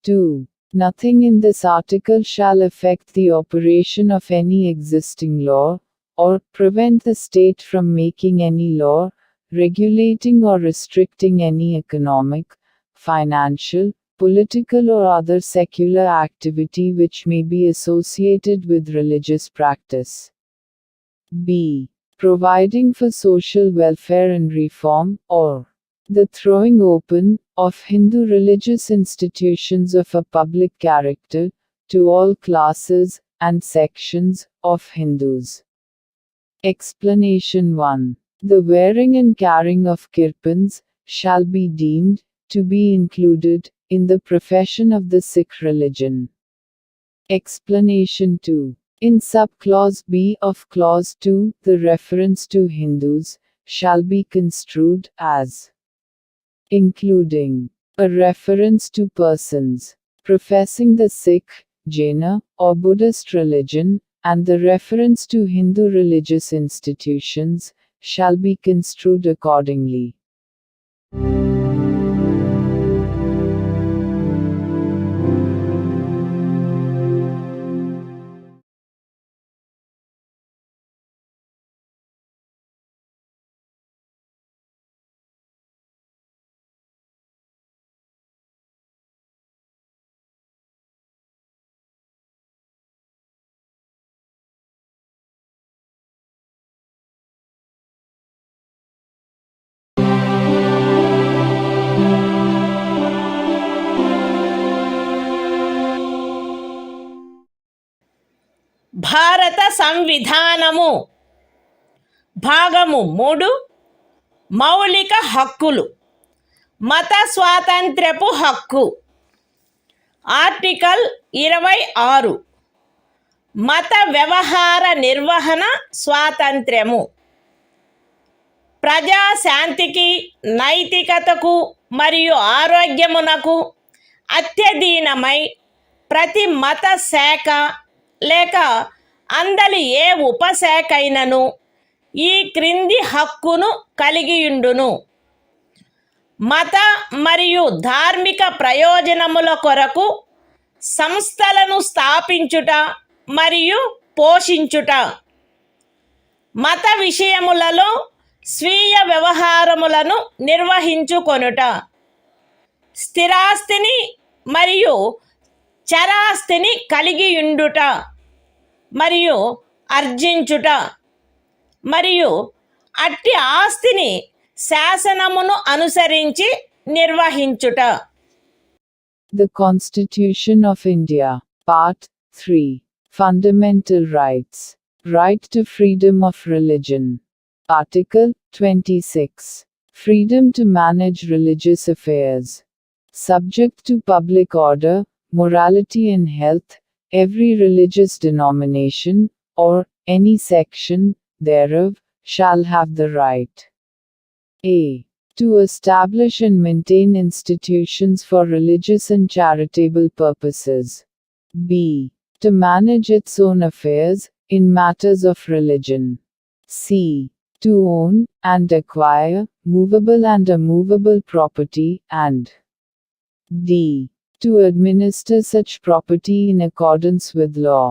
2. Nothing in this article shall affect the operation of any existing law, or prevent the state from making any law, regulating or restricting any economic, financial, political or other secular activity which may be associated with religious practice. B. Providing for social welfare and reform, or the throwing open of Hindu religious institutions of a public character to all classes and sections of Hindus. Explanation 1. The wearing and carrying of kirpans shall be deemed to be included in the profession of the Sikh religion. Explanation 2. In subclause B of clause 2, the reference to Hindus shall be construed as including a reference to persons professing the Sikh, Jaina, or Buddhist religion, and the reference to Hindu religious institutions shall be construed accordingly. భారత సంవిధానము భాగము 3 మౌలిక హక్కులు. మత స్వాతంత్ర్యపు హక్కు. ఆర్టికల్ 26 మత వ్యవహార నిర్వహణ స్వాతంత్ర్యము. ప్రజాశాంతికి, నైతికతకు మరియు ఆరోగ్యమునకు అత్యధీనమై ప్రతి మత శాఖ లేక అందలి ఏ ఉపశాఖైనను ఈ క్రింది హక్కును కలిగియుండును: మత మరియు ధార్మిక ప్రయోజనముల కొరకు సంస్థలను స్థాపించుట మరియు పోషించుట, మత విషయములలో స్వీయ వ్యవహారములను నిర్వహించుకొనుట, స్థిరాస్తిని మరియు చరాస్తిని కలిగియుండుట మరియు ఆర్జించుట, మరియు అట్టి ఆస్తిని శాసనమును అనుసరించి నిర్వహించుట. The Constitution of India, Part 3. Fundamental Rights. Right to freedom of religion. Article 26. Freedom to manage religious affairs. Subject to public order, morality and health, every religious denomination, or any section thereof, shall have the right a. to establish and maintain institutions for religious and charitable purposes. b. to manage its own affairs, in matters of religion. c. to own, and acquire, movable and immovable property, and d. to administer such property in accordance with law.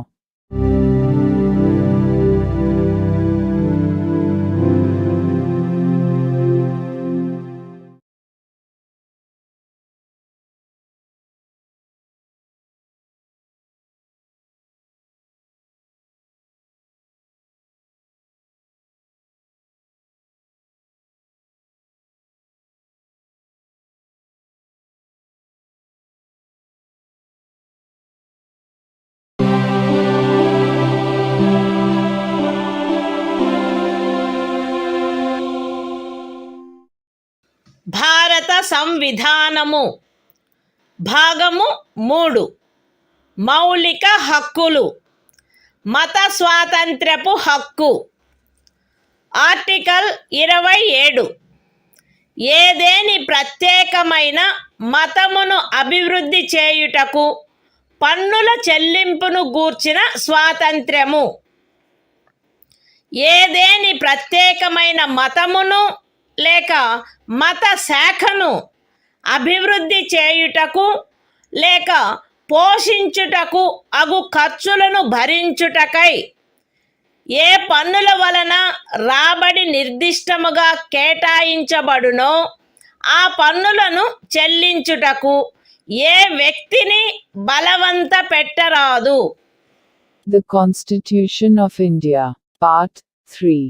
భారత సంవిధానము. భాగము 3 మౌలిక హక్కులు. మత స్వాతంత్ర్యపు హక్కు. ఆర్టికల్ 27 ఏదేని ప్రత్యేకమైన మతమును అభివృద్ధి చేయుటకు పన్నుల చెల్లింపును గూర్చిన స్వాతంత్ర్యము. ఏదేని ప్రత్యేకమైన మతమును లేక మత శాఖను అభివృద్ధి చేయుటకు లేక పోషించుటకు అగు ఖర్చులను భరించుటకై ఏ పన్నుల వలన రాబడి నిర్దిష్టముగా కేటాయించబడునో ఆ పన్నులను చెల్లించుటకు ఏ వ్యక్తిని బలవంత పెట్టరాదు. The Constitution of India, Part 3.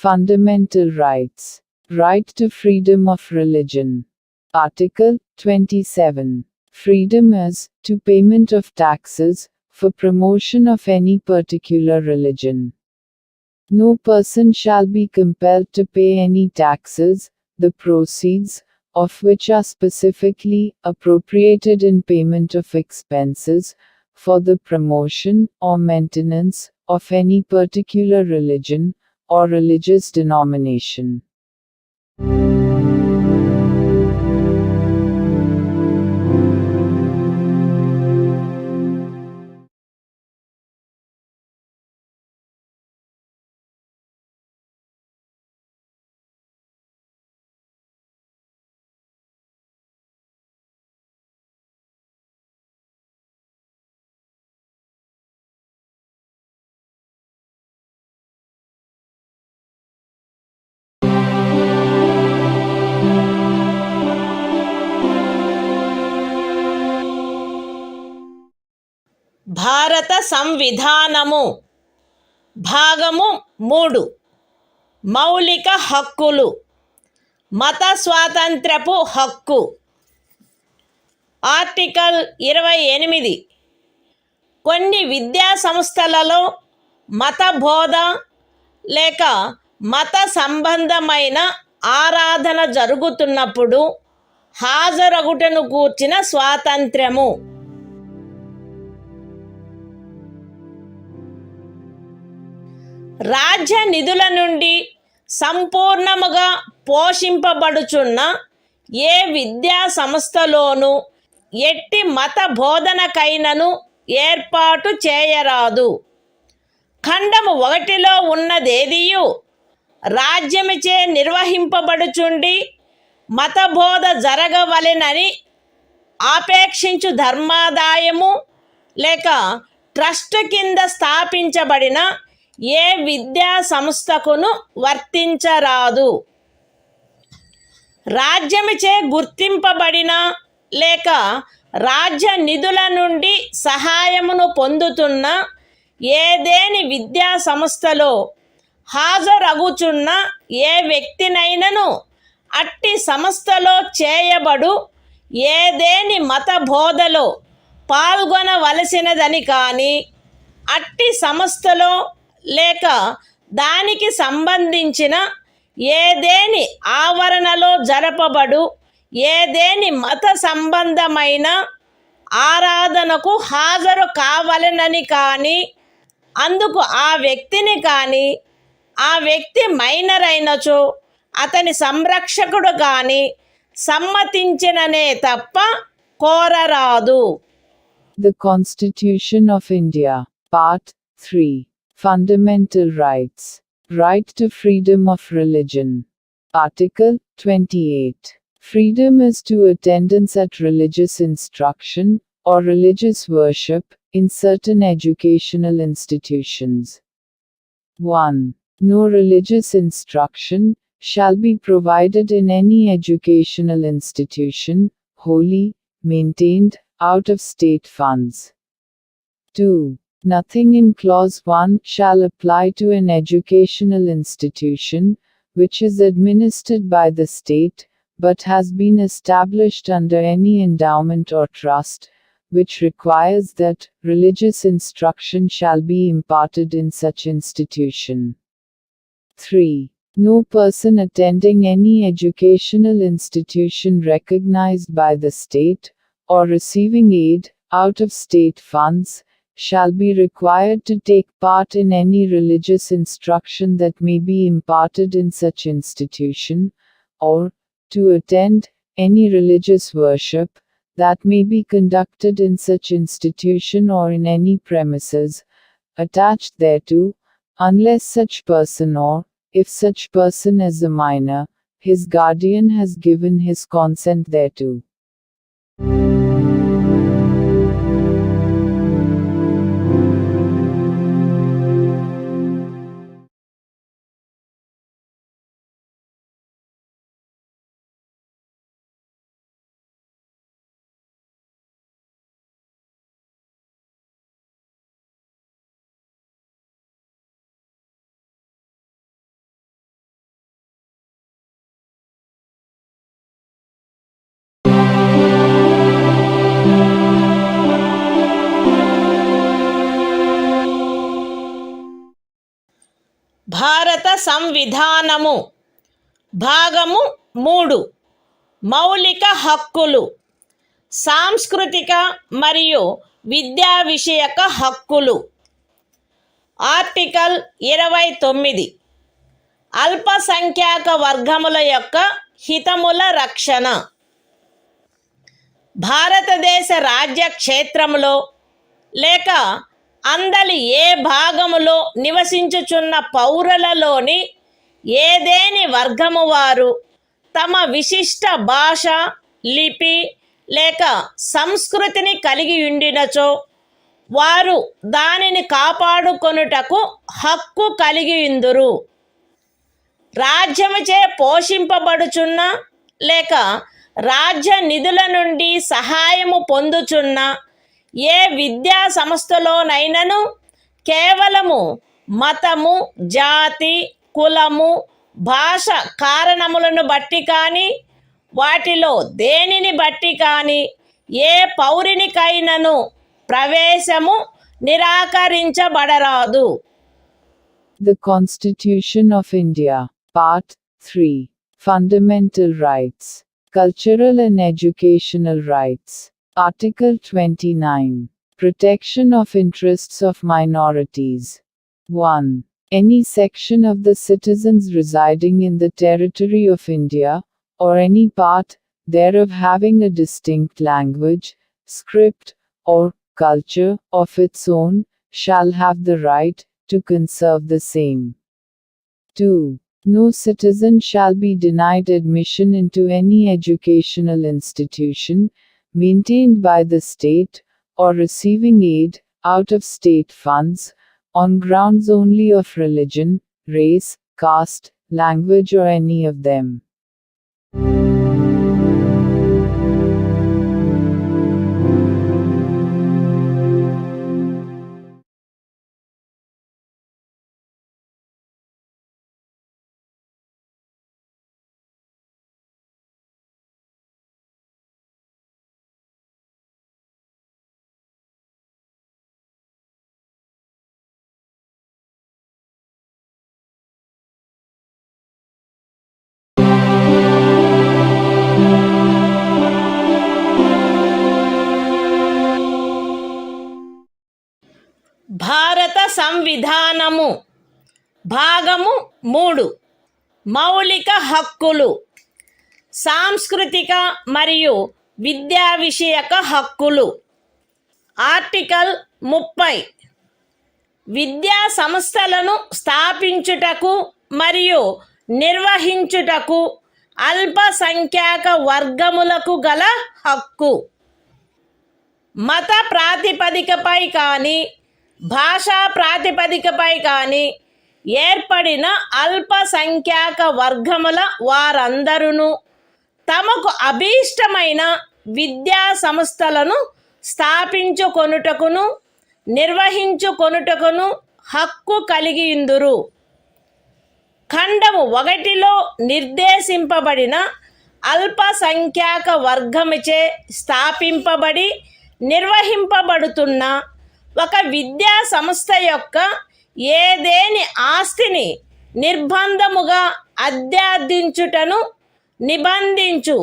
Fundamental Rights. Right to freedom of religion. Article 27. Freedom as to payment of taxes for promotion of any particular religion. No person shall be compelled to pay any taxes, the proceeds of which are specifically appropriated in payment of expenses for the promotion or maintenance of any particular religion or religious denomination. భారత సంవిధానము. భాగము 3 మౌలిక హక్కులు. మత స్వాతంత్ర్యపు హక్కు. ఆర్టికల్ 28 కొన్ని విద్యా సంస్థలలో మత బోధ లేక మత సంబంధమైన ఆరాధన జరుగుతున్నప్పుడు హాజరగుటను గూర్చిన స్వాతంత్ర్యము. రాజ్య నిధుల నుండి సంపూర్ణముగా పోషింపబడుచున్న ఏ విద్యా సంస్థలోనూ ఎట్టి మత బోధనకైనను ఏర్పాటు చేయరాదు. ఖండము 1లో ఉన్నదేదియు రాజ్యముచే నిర్వహింపబడుచుండి మతబోధ జరగవలెనని ఆపేక్షించు ధర్మాదాయము లేక ట్రస్ట్ కింద స్థాపించబడిన ఏ విద్యా సంస్థకును వర్తించరాదు. రాజ్యముచే గుర్తింపబడిన లేక రాజ్య నిధుల నుండి సహాయమును పొందుతున్న ఏదేని విద్యా సంస్థలో హాజరగుచున్న ఏ వ్యక్తినైనను అట్టి సంస్థలో చేయబడు ఏదేని మత బోధలో పాల్గొనవలసినదని కానీ, అట్టి సంస్థలో లేక దానికి సంబంధించిన ఏదేని ఆవరణలో జరపబడు ఏదేని మత సంబంధమైన ఆరాధనకు హాజరు కావలెనని కానీ, అందుకు ఆ వ్యక్తిని కానీ, ఆ వ్యక్తి మైనర్ అయినచో అతని సంరక్షకుడు కానీ సమ్మతించిననే తప్ప కోరరాదు. The Constitution of India, Part 3. Fundamental Rights. Right to freedom of religion. Article 28. Freedom is to attendance at religious instruction, or religious worship, in certain educational institutions. 1. No religious instruction shall be provided in any educational institution, wholly maintained out of state funds. 2. Nothing in Clause 1 shall apply to an educational institution, which is administered by the state, but has been established under any endowment or trust, which requires that religious instruction shall be imparted in such institution. 3. No person attending any educational institution recognized by the state, or receiving aid out of state funds, shall be required to take part in any religious instruction that may be imparted in such institution, or to attend any religious worship that may be conducted in such institution or in any premises attached thereto, unless such person, or, if such person is a minor, his guardian has given his consent thereto. భారత సంవిధానము భాగము 3 మౌలిక హక్కులు. సాంస్కృతిక మరియు విద్యా విషయక హక్కులు. ఆర్టికల్ 29 అల్పసంఖ్యాక వర్గముల యొక్క హితముల రక్షణ. భారతదేశ రాజ్య క్షేత్రములో లేక అందలి ఏ భాగములో నివసించుచున్న పౌరులలోని ఏదేని వర్గము వారు తమ విశిష్ట భాష, లిపి లేక సంస్కృతిని కలిగి ఉండినచో వారు దానిని కాపాడుకొనుటకు హక్కు కలిగి ఉందురు. రాజ్యముచే పోషింపబడుచున్న లేక రాజ్య నిధుల నుండి సహాయము పొందుచున్న ఏ విద్యా సంస్థలోనైనను కేవలము మతము, జాతి, కులము, భాష కారణములను బట్టి కానీ, వాటిలో దేనిని బట్టి కానీ ఏ పౌరునికైనను ప్రవేశము నిరాకరించబడరాదు. The Constitution of India. Part 3. Fundamental Rights. Cultural and Educational Rights. Article 29. Protection of Interests of Minorities. 1. Any section of the citizens residing in the territory of India, or any part thereof having a distinct language, script, or culture of its own, shall have the right to conserve the same. 2. No citizen shall be denied admission into any educational institution maintained by the state, or receiving aid out of state funds, on grounds only of religion, race, caste, language, or any of them. భారత సంవిధానము భాగము 3 మౌలిక హక్కులు సాంస్కృతిక మరియు విద్యా విషయక హక్కులు. ఆర్టికల్ 30 విద్యా సంస్థలను స్థాపించుటకు మరియు నిర్వహించుటకు అల్పసంఖ్యాక వర్గములకు గల హక్కు. మత ప్రాతిపదికపై కానీ భాషా ప్రాతిపదికపై కానీ ఏర్పడిన అల్పసంఖ్యాక వర్గముల వారందరూ తమకు అభీష్టమైన విద్యా సంస్థలను స్థాపించుకొనుటకును నిర్వహించుకొనుటకును హక్కు కలిగియుందురు. ఖండము 1లో నిర్దేశింపబడిన అల్పసంఖ్యాక వర్గముచే స్థాపింపబడి నిర్వహింపబడుతున్న ఒక విద్యా సంస్థ యొక్క ఏదేని ఆస్తిని నిర్బంధముగా అధ్యార్థించుటను నిబంధించు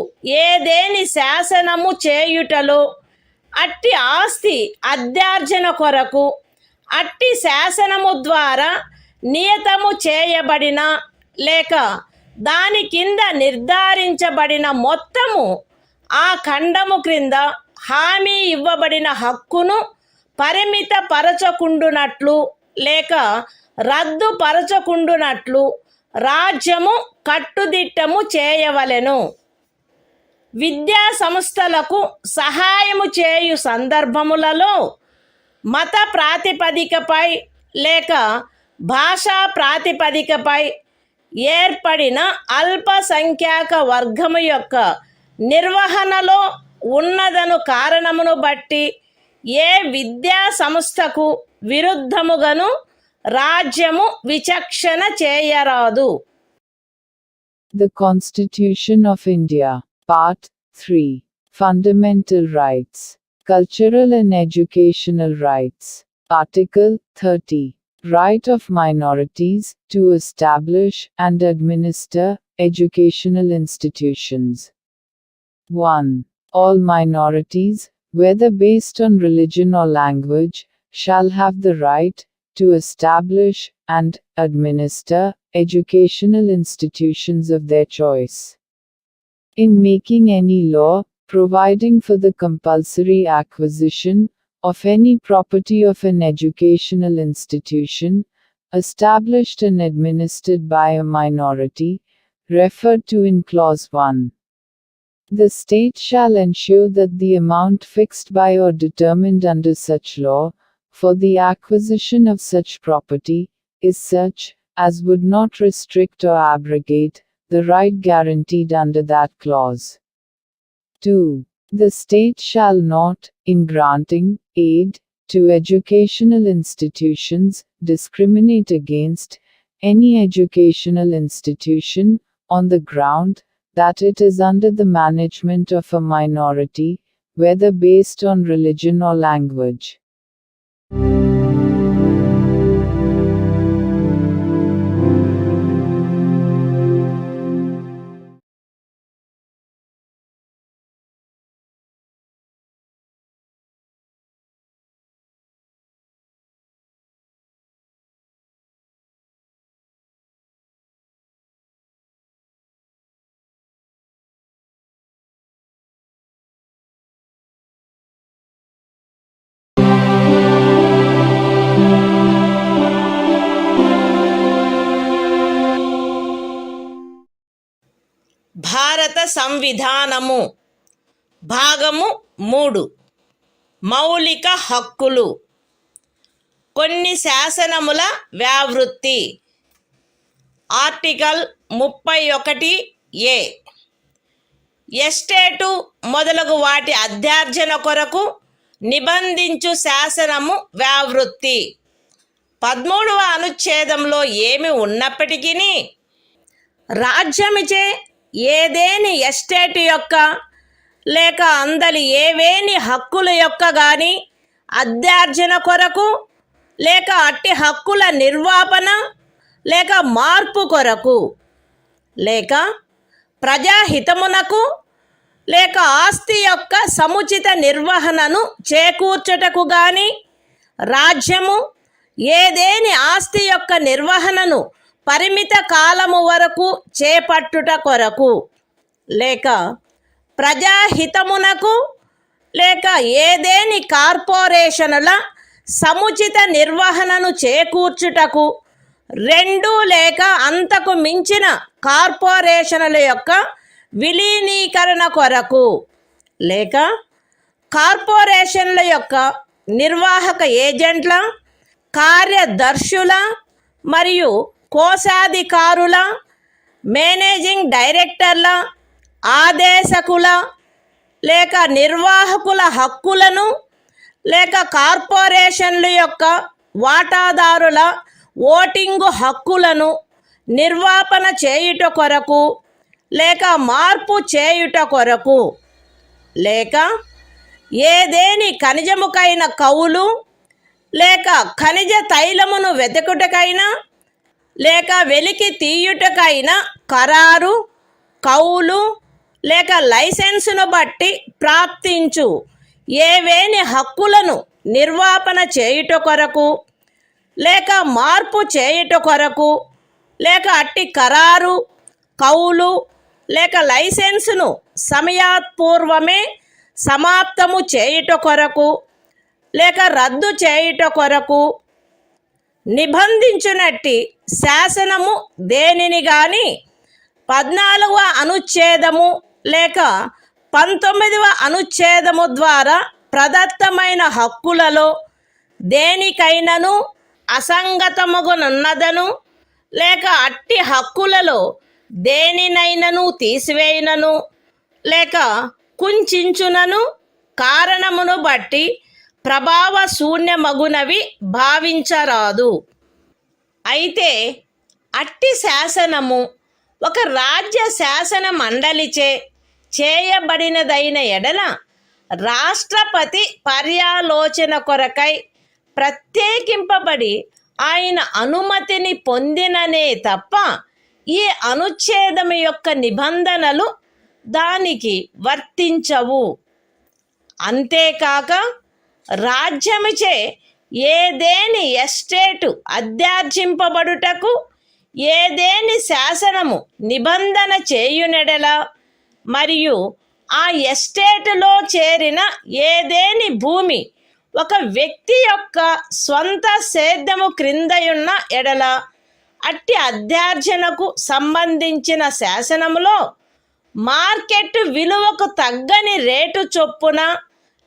ఏదేని శాసనము చేయుటలో అట్టి ఆస్తి అధ్యార్జన కొరకు అట్టి శాసనము ద్వారా నియతము చేయబడిన లేక దాని కింద నిర్ధారించబడిన మొత్తము ఆ ఖండము క్రింద హామీ ఇవ్వబడిన హక్కును పరిమితపరచకుండునట్లు లేక రద్దుపరచకుండునట్లు రాజ్యము కట్టుదిట్టము చేయవలెను. విద్యా సంస్థలకు సహాయము చేయు సందర్భములలో మత ప్రాతిపదికపై లేక భాషా ప్రాతిపదికపై ఏర్పడిన అల్పసంఖ్యాక వర్గము యొక్క నిర్వహణలో ఉన్నదను కారణమును బట్టి ఏ విద్యా సంస్థకు విరుద్ధముగాను రాజ్యము విచక్షణ చేయరాదు. The Constitution of India. Part 3. Fundamental Rights. Cultural and Educational Rights. Article 30. Right of minorities to establish and administer educational institutions. 1. All minorities, whether based on religion or language, shall have the right to establish and administer educational institutions of their choice. In making any law providing for the compulsory acquisition of any property of an educational institution established and administered by a minority, referred to in Clause 1. The state shall ensure that the amount fixed by or determined under such law, for the acquisition of such property, is such, as would not restrict or abrogate, the right guaranteed under that clause. 2. The state shall not, in granting aid to educational institutions, discriminate against any educational institution, on the ground that it is under the management of a minority, whether based on religion or language. సంవిధానము. భాగము 3. మౌలిక హక్కులు. కొన్ని శాసనముల వ్యావృత్తి. Article 31A. ఎస్టేటు మొదలగు వాటి అధ్యార్జన కొరకు నిబంధించు శాసనము వ్యావృత్తి. 13వ అనుచ్ఛేదంలో ఏమి ఉన్నప్పటికీ రాజ్యమిచే ఏదేని ఎస్టేటు యొక్క లేక అందలి ఏవేని హక్కుల యొక్క గాని అధ్యార్జన కొరకు లేక అట్టి హక్కుల నిర్వాపన లేక మార్పు కొరకు లేక ప్రజాహితమునకు లేక ఆస్తి యొక్క సముచిత నిర్వహణను చేకూర్చుటకు గాని రాజ్యము ఏదేని ఆస్తి యొక్క నిర్వహణను పరిమిత కాలము వరకు చేపట్టుట కొరకు లేక ప్రజాహితమునకు లేక ఏదేని కార్పొరేషనుల సముచిత నిర్వహణను చేకూర్చుటకు 2 లేక అంతకు మించిన కార్పొరేషనుల యొక్క విలీనీకరణ కొరకు లేక కార్పొరేషన్ల యొక్క నిర్వాహక ఏజెంట్ల, కార్యదర్శుల మరియు కోశాధికారుల, మేనేజింగ్ డైరెక్టర్ల, ఆదేశకుల లేక నిర్వాహకుల హక్కులను లేక కార్పొరేషన్ల యొక్క వాటాదారుల ఓటింగు హక్కులను నిర్వాపన చేయుట కొరకు లేక మార్పు చేయుట కొరకు లేక ఏదేని ఖనిజముకైన కౌలు లేక ఖనిజ తైలమును వెతుకుటకైనా లేక వెలికి తీయుటకైనా ఖరారు, కౌలు లేక లైసెన్సును బట్టి ప్రాప్తించు ఏవేని హక్కులను నిర్వాపన చేయుట కొరకు లేక మార్పు చేయుట కొరకు లేక అట్టి ఖరారు, కౌలు లేక లైసెన్సును సమయాత్పూర్వమే సమాప్తము చేయుట కొరకు లేక రద్దు చేయుట కొరకు నిబంధించునట్టి శాసనము దేనిని గాని 14వ అనుచ్ఛేదము లేక 19వ అనుచ్ఛేదము ద్వారా ప్రదత్తమైన హక్కులలో దేనికైనను అసంగతమగునున్నదను లేక అట్టి హక్కులలో దేనినైనను తీసివేయునను లేక కుంచించునను కారణమును బట్టి ప్రభావ శూన్యమగునవి భావించరాదు. అయితే అట్టి శాసనము ఒక రాజ్య శాసన మండలిచే చేయబడినదైన ఎడల రాష్ట్రపతి పర్యాలోచన కొరకై ప్రత్యేకింపబడి ఆయన అనుమతిని పొందిననే తప్ప ఈ అనుచ్ఛేదము యొక్క నిబంధనలు దానికి వర్తించవు. అంతేకాక రాజ్యముచే ఏదేని ఎస్టేటు అధ్యార్జింపబడుటకు ఏదేని శాసనము నిబంధన చేయునెడల మరియు ఆ ఎస్టేటులో చేరిన ఏదేని భూమి ఒక వ్యక్తి యొక్క స్వంత సేద్యము క్రిందయున్న ఎడల అట్టి అధ్యార్జనకు సంబంధించిన శాసనములో మార్కెట్ విలువకు తగ్గని రేటు చొప్పున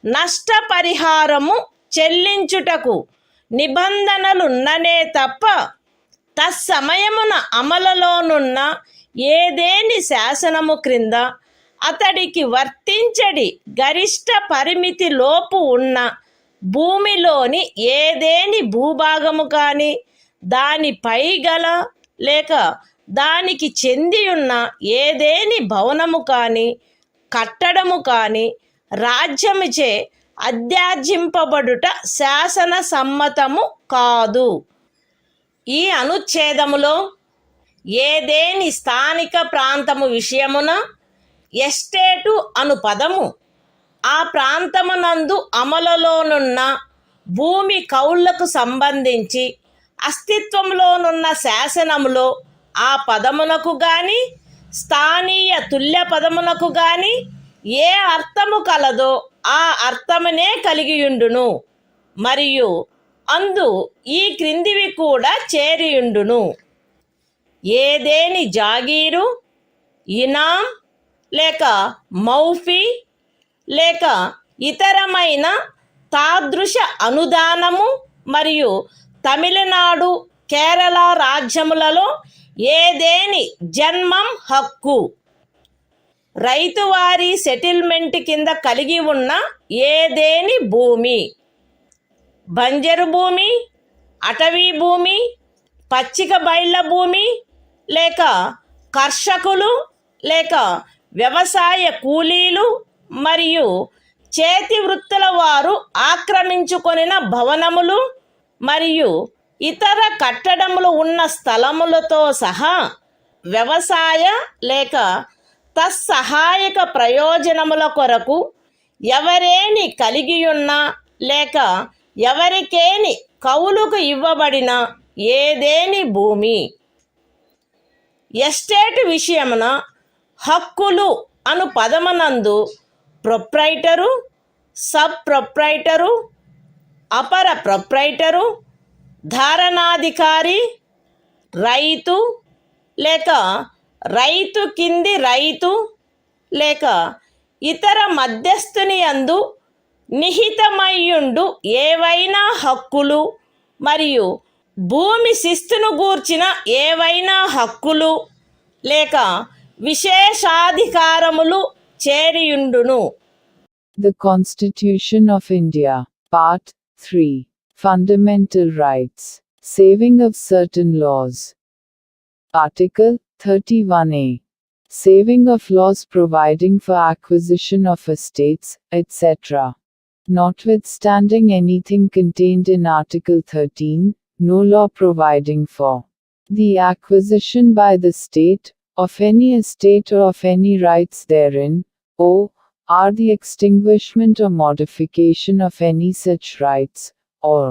నష్టపరిహారము చెల్లించుటకు నిబంధనలున్ననే తప్ప తత్సమయమున అమలులోనున్న ఏదేని శాసనము క్రింద అతడికి వర్తించడి గరిష్ట పరిమితి లోపు ఉన్న భూమిలోని ఏదేని భూభాగము కానీ దానిపై గల లేక దానికి చెందియున్న ఏదేని భవనము కానీ కట్టడము కానీ రాజ్యముచే అధ్యార్జింపబడుట శాసన సమ్మతము కాదు. ఈ అనుచ్ఛేదములో ఏదేని స్థానిక ప్రాంతము విషయమున ఎస్టేటు అను పదము ఆ ప్రాంతమునందు అమలులోనున్న భూమి కౌళ్లకు సంబంధించి అస్తిత్వంలోనున్న శాసనములో ఆ పదమునకు గాని స్థానీయ తుల్య పదమునకు గాని ఏ అర్థము కలదో ఆ అర్థమునే కలిగియుండును మరియు అందు ఈ క్రిందివి కూడా చేరియుండును. ఏదేని జాగీరు, ఇనాం లేక మౌఫీ లేక ఇతరమైన తాదృశ అనుదానము మరియు తమిళనాడు కేరళ రాజ్యములలో ఏదేని జన్మం హక్కు రైతువారీ సెటిల్మెంట్ కింద కలిగి ఉన్న ఏదేని భూమి బంజరు భూమి అటవీ భూమి పచ్చిక బయళ్ళ భూమి లేక కర్షకులు లేక వ్యవసాయ కూలీలు మరియు చేతి వృత్తుల వారు ఆక్రమించుకొనిన భవనములు మరియు ఇతర కట్టడములు ఉన్న స్థలములతో సహా వ్యవసాయ లేక తత్సహాయక ప్రయోజనముల కొరకు ఎవరేని కలిగియున్నా లేక ఎవరికేని కౌలుకు ఇవ్వబడిన ఏదేని భూమి. ఎస్టేట్ విషయమున హక్కులు అను పదమునందు ప్రొప్రైటరు, సబ్ ప్రొప్రైటరు, అపర ప్రొప్రైటరు, ధారణాధికారి, రైతు లేక రైతు కింది రైతు లేక ఇతర మధ్యస్థుని యందు నిహితమయ్యుండు ఏవైనా హక్కులు మరియు భూమి శిస్తును గూర్చిన ఏవైనా హక్కులు లేక విశేషాధికారములు చేరియుండును. The Constitution of India, Part 3. Fundamental Rights. Saving of certain laws. Article 31A. Saving of laws providing for acquisition of estates, etc. Notwithstanding anything contained in Article 13, no law providing for the acquisition by the state of any estate or of any rights therein, or the extinguishment or modification of any such rights, or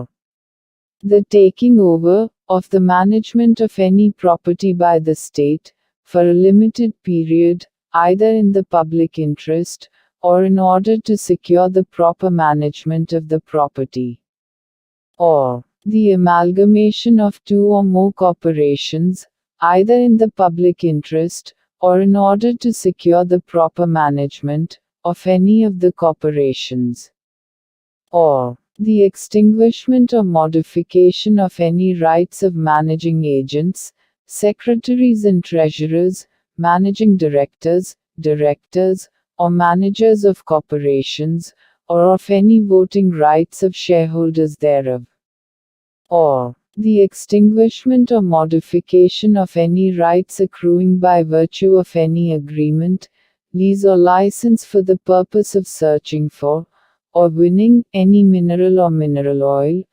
the taking over of the management of any property by the state, for a limited period, either in the public interest, or in order to secure the proper management of the property, or the amalgamation of two or more corporations, either in the public interest, or in order to secure the proper management of any of the corporations, or the extinguishment or modification of any rights of managing agents, secretaries and treasurers, managing directors, or managers of corporations, or of any voting rights of shareholders thereof, or the extinguishment or modification of any rights accruing by virtue of any agreement, lease or license for the purpose of searching for, or winning, any mineral or mineral oil,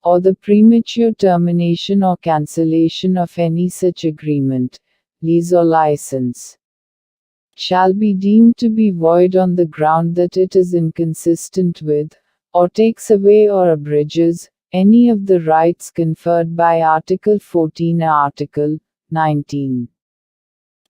or the premature termination or cancellation of any such agreement, lease or license, shall be deemed to be void on the ground that it is inconsistent with, or takes away or abridges, any of the rights conferred by Article 14 or Article 19.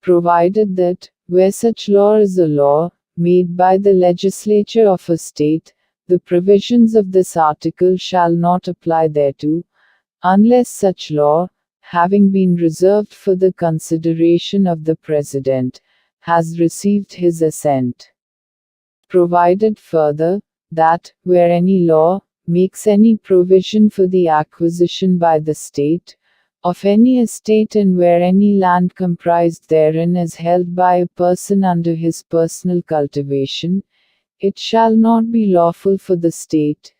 Provided that, where such law is a law, made by the legislature of a state, the provisions of this article shall not apply thereto, unless such law, having been reserved for the consideration of the President, has received his assent. Provided further, that, where any law makes any provision for the acquisition by the state of any estate and where any land comprised therein is held by a person under his personal cultivation, it shall not be lawful for the state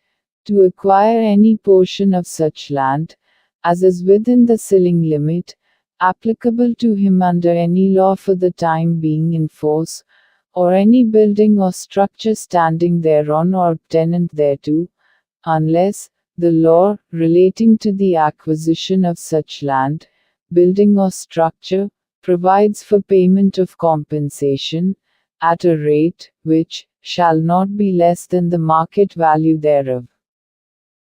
to acquire any portion of such land, as is within the ceiling limit, applicable to him under any law for the time being in force, or any building or structure standing thereon or tenant thereto, unless the law relating to the acquisition of such land, building or structure, provides for payment of compensation, at a rate, which shall not be less than the market value thereof.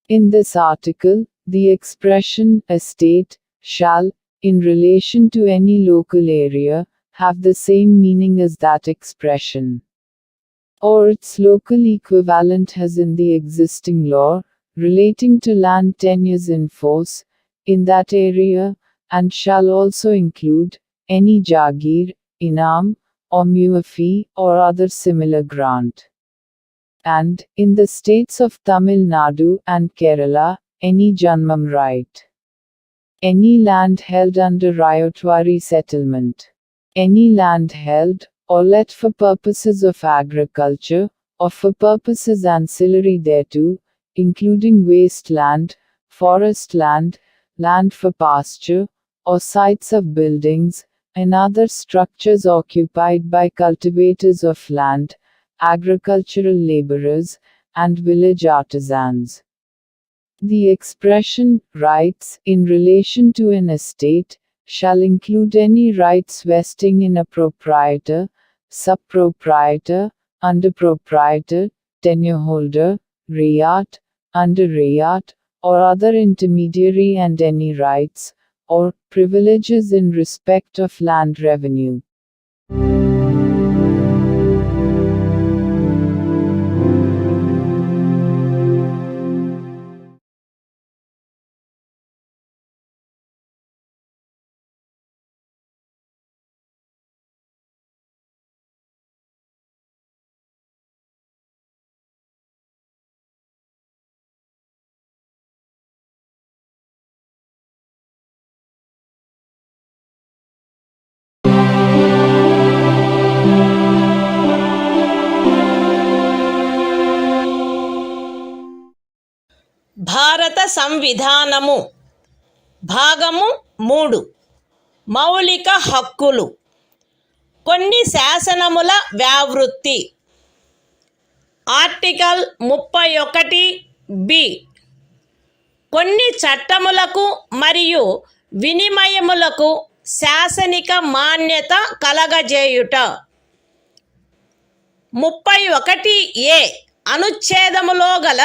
In this article, the expression estate shall, in relation to any local area, have the same meaning as that expression, or its local equivalent has in the existing law, relating to land tenures in force, in that area, and shall also include any jagir, inam, or mu fee, or other similar grant. And, in the states of Tamil Nadu and Kerala, any Janmam right. Any land held under Ryotwari settlement. Any land held, or let for purposes of agriculture, or for purposes ancillary thereto, including waste land, forest land, land for pasture, or sites of buildings, and other structures occupied by cultivators of land, agricultural laborers, and village artisans. The expression, rights, in relation to an estate, shall include any rights vesting in a proprietor, sub-proprietor, under-proprietor, tenure-holder, rayat, under-rayat, or other intermediary, and any rights, or privileges in respect of land revenue. భారత సంవిధానము భాగము 3 మౌలిక హక్కులు. కొన్ని శాసనముల వ్యావృత్తి. Article 31 B. కొన్ని చట్టములకు మరియు వినిమయములకు శాసనిక మాన్యత కలగజేయుట. 31 ఏ అనుచ్ఛేదములో గల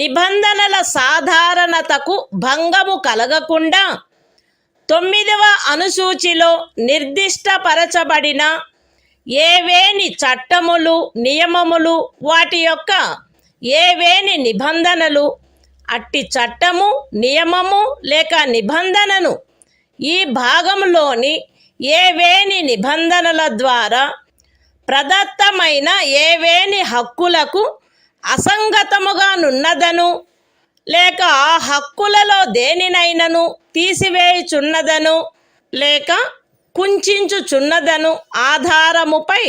నిబంధనల సాధారణతకు భంగము కలగకుండా 9వ అనుసూచిలో నిర్దిష్టపరచబడిన ఏవేని చట్టములు, నియమములు, వాటి యొక్క ఏవేని నిబంధనలు, అట్టి చట్టము, నియమము లేక నిబంధనను ఈ భాగంలోని ఏవేని నిబంధనల ద్వారా ప్రదత్తమైన ఏవేని హక్కులకు అసంగతముగా నున్నదను, లేక ఆ హక్కులలో దేనినైనను తీసివేయుచున్నదను, లేక కుంచుచున్నదను ఆధారముపై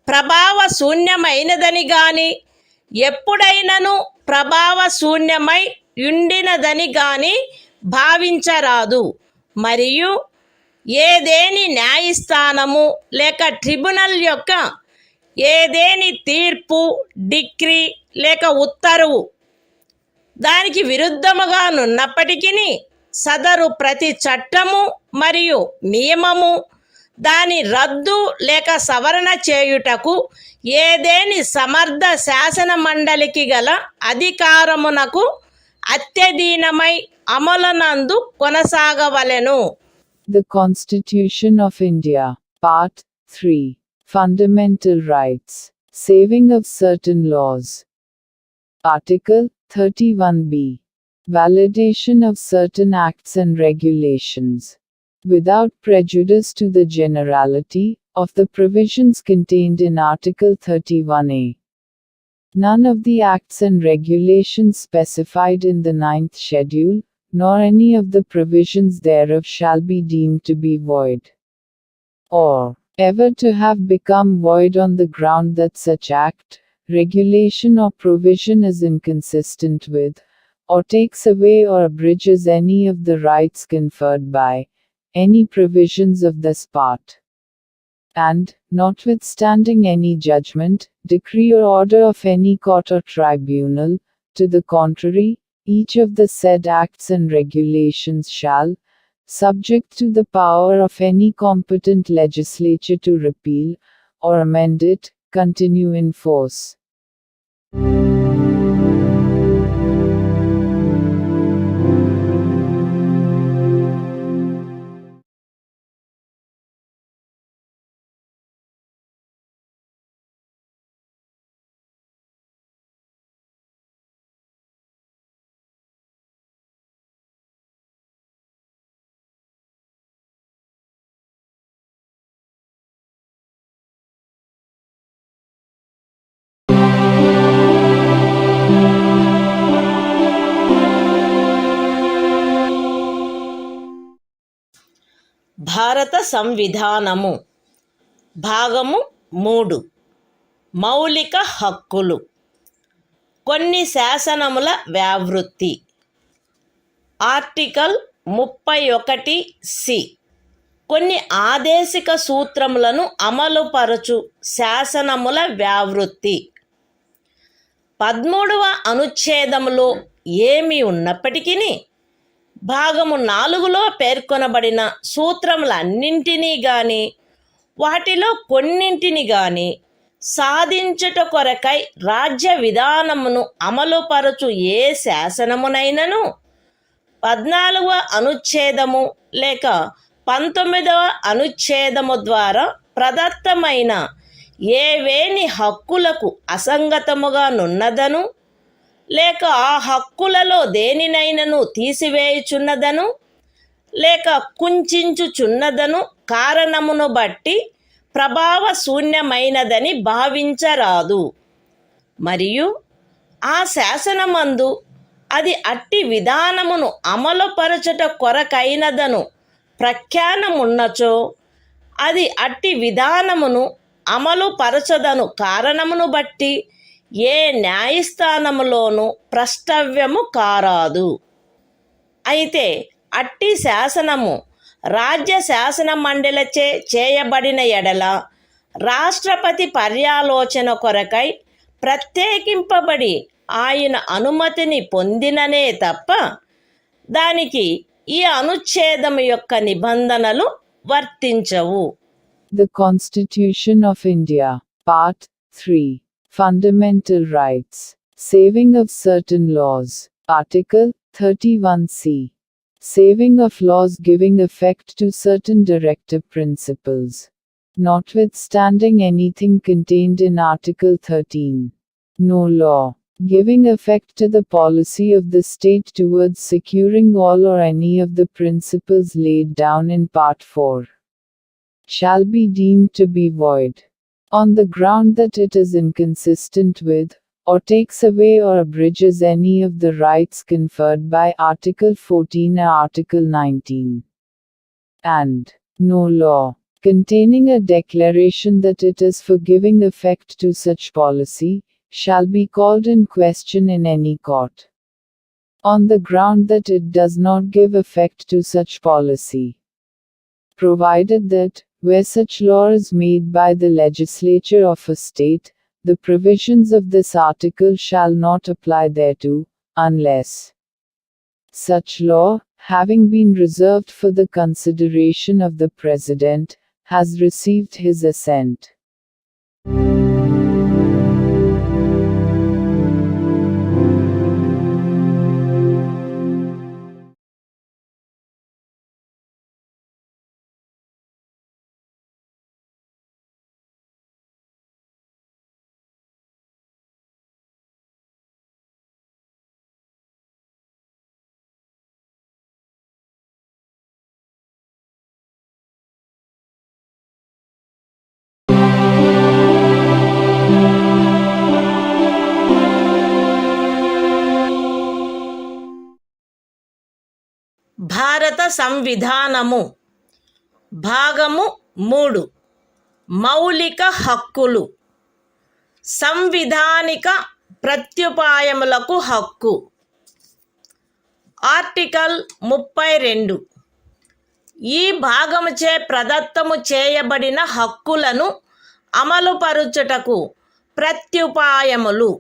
ప్రభావశూన్యమైనదని గాని, ఎప్పుడైనను ప్రభావశూన్యమై యుండినదని గాని భావించరాదు. మరియు ఏదేని న్యాయస్థానము లేక ట్రిబ్యునల్ యొక్క ఏదేని తీర్పు, డిక్రీ లేక ఉత్తర్వు దానికి విరుద్ధముగా నున్నప్పటికీ సదరు ప్రతి చట్టము మరియు నియమము దాని రద్దు లేక సవరణ చేయుటకు ఏదేని సమర్థ శాసన మండలికి గల అధికారమునకు అత్యధీనమై అమలునందు కొనసాగవలెను. The Constitution of India, Part 3, Fundamental Rights, Saving of Certain Laws. Article 31b. Validation of certain acts and regulations. Without prejudice to the generality of the provisions contained in Article 31a. None of the acts and regulations specified in the 9th schedule, nor any of the provisions thereof shall be deemed to be void, or ever to have become void on the ground that such act, regulation or provision is inconsistent with, or takes away or abridges any of the rights conferred by, any provisions of this part. And, notwithstanding any judgment, decree or order of any court or tribunal, to the contrary, each of the said acts and regulations shall, subject to the power of any competent legislature to repeal, or amend it, continue in force. భారత సంవిధానము భాగము 3 మౌలిక హక్కులు. కొన్ని శాసనముల వ్యావృత్తి. ఆర్టికల్ 31(c) కొన్ని ఆదేశిక సూత్రములను అమలుపరచు శాసనముల వ్యావృత్తి. 13వ అనుచ్ఛేదములో ఏమి ఉన్నప్పటికీ భాగము 4లో పేర్కొనబడిన సూత్రములన్నింటినీ గాని వాటిలో కొన్నింటిని గాని సాధించుట కొరకై రాజ్య విధానమును అమలుపరచు ఏ శాసనమునైనను 14వ అనుచ్ఛేదము లేక 19వ అనుచ్ఛేదము ద్వారా ప్రదత్తమైన ఏవేని హక్కులకు అసంగతముగా నున్నదను లేక ఆ హక్కులలో దేనినైనను తీసివేయుచున్నదను లేక కుంచుచున్నదను కారణమును బట్టి ప్రభావశూన్యమైనదని భావించరాదు. మరియు ఆ శాసనమందు అది అట్టి విధానమును అమలుపరచుట కొరకైనదను ప్రఖ్యానమున్నచో అది అట్టి విధానమును అమలుపరచదను కారణమును బట్టి ఏ న్యాయస్థానములోనూ ప్రష్టవ్యము కారాదు. అయితే అట్టి శాసనము రాజ్య శాసన మండలిచే చేయబడిన ఎడల రాష్ట్రపతి పర్యాలోచన కొరకై ప్రత్యేకింపబడి ఆయన అనుమతిని పొందిననే తప్ప దానికి ఈ అనుచ్ఛేదము యొక్క నిబంధనలు వర్తించవు. The Constitution of India, Part 3. Fundamental Rights. Saving of certain laws. Article 31(c). Saving of laws giving effect to certain directive principles. Notwithstanding anything contained in Article 13. No law giving effect to the policy of the state towards securing all or any of the principles laid down in Part 4 shall be deemed to be void, on the ground that it is inconsistent with, or takes away or abridges any of the rights conferred by Article 14 or Article 19. And no law containing a declaration that it is for giving effect to such policy shall be called in question in any court, on the ground that it does not give effect to such policy, provided that, where such law is made by the legislature of a state, the provisions of this article shall not apply thereto, unless such law, having been reserved for the consideration of the President, has received his assent. భారత సంవిధానము భాగము 3 మౌలిక హక్కులు. సంవిధానిక ప్రత్యుపాయములకు హక్కు. ఆర్టికల్ 32 ఈ భాగముచే ప్రదత్తము చేయబడిన హక్కులను అమలుపరుచుటకు ప్రత్యుపాయములు.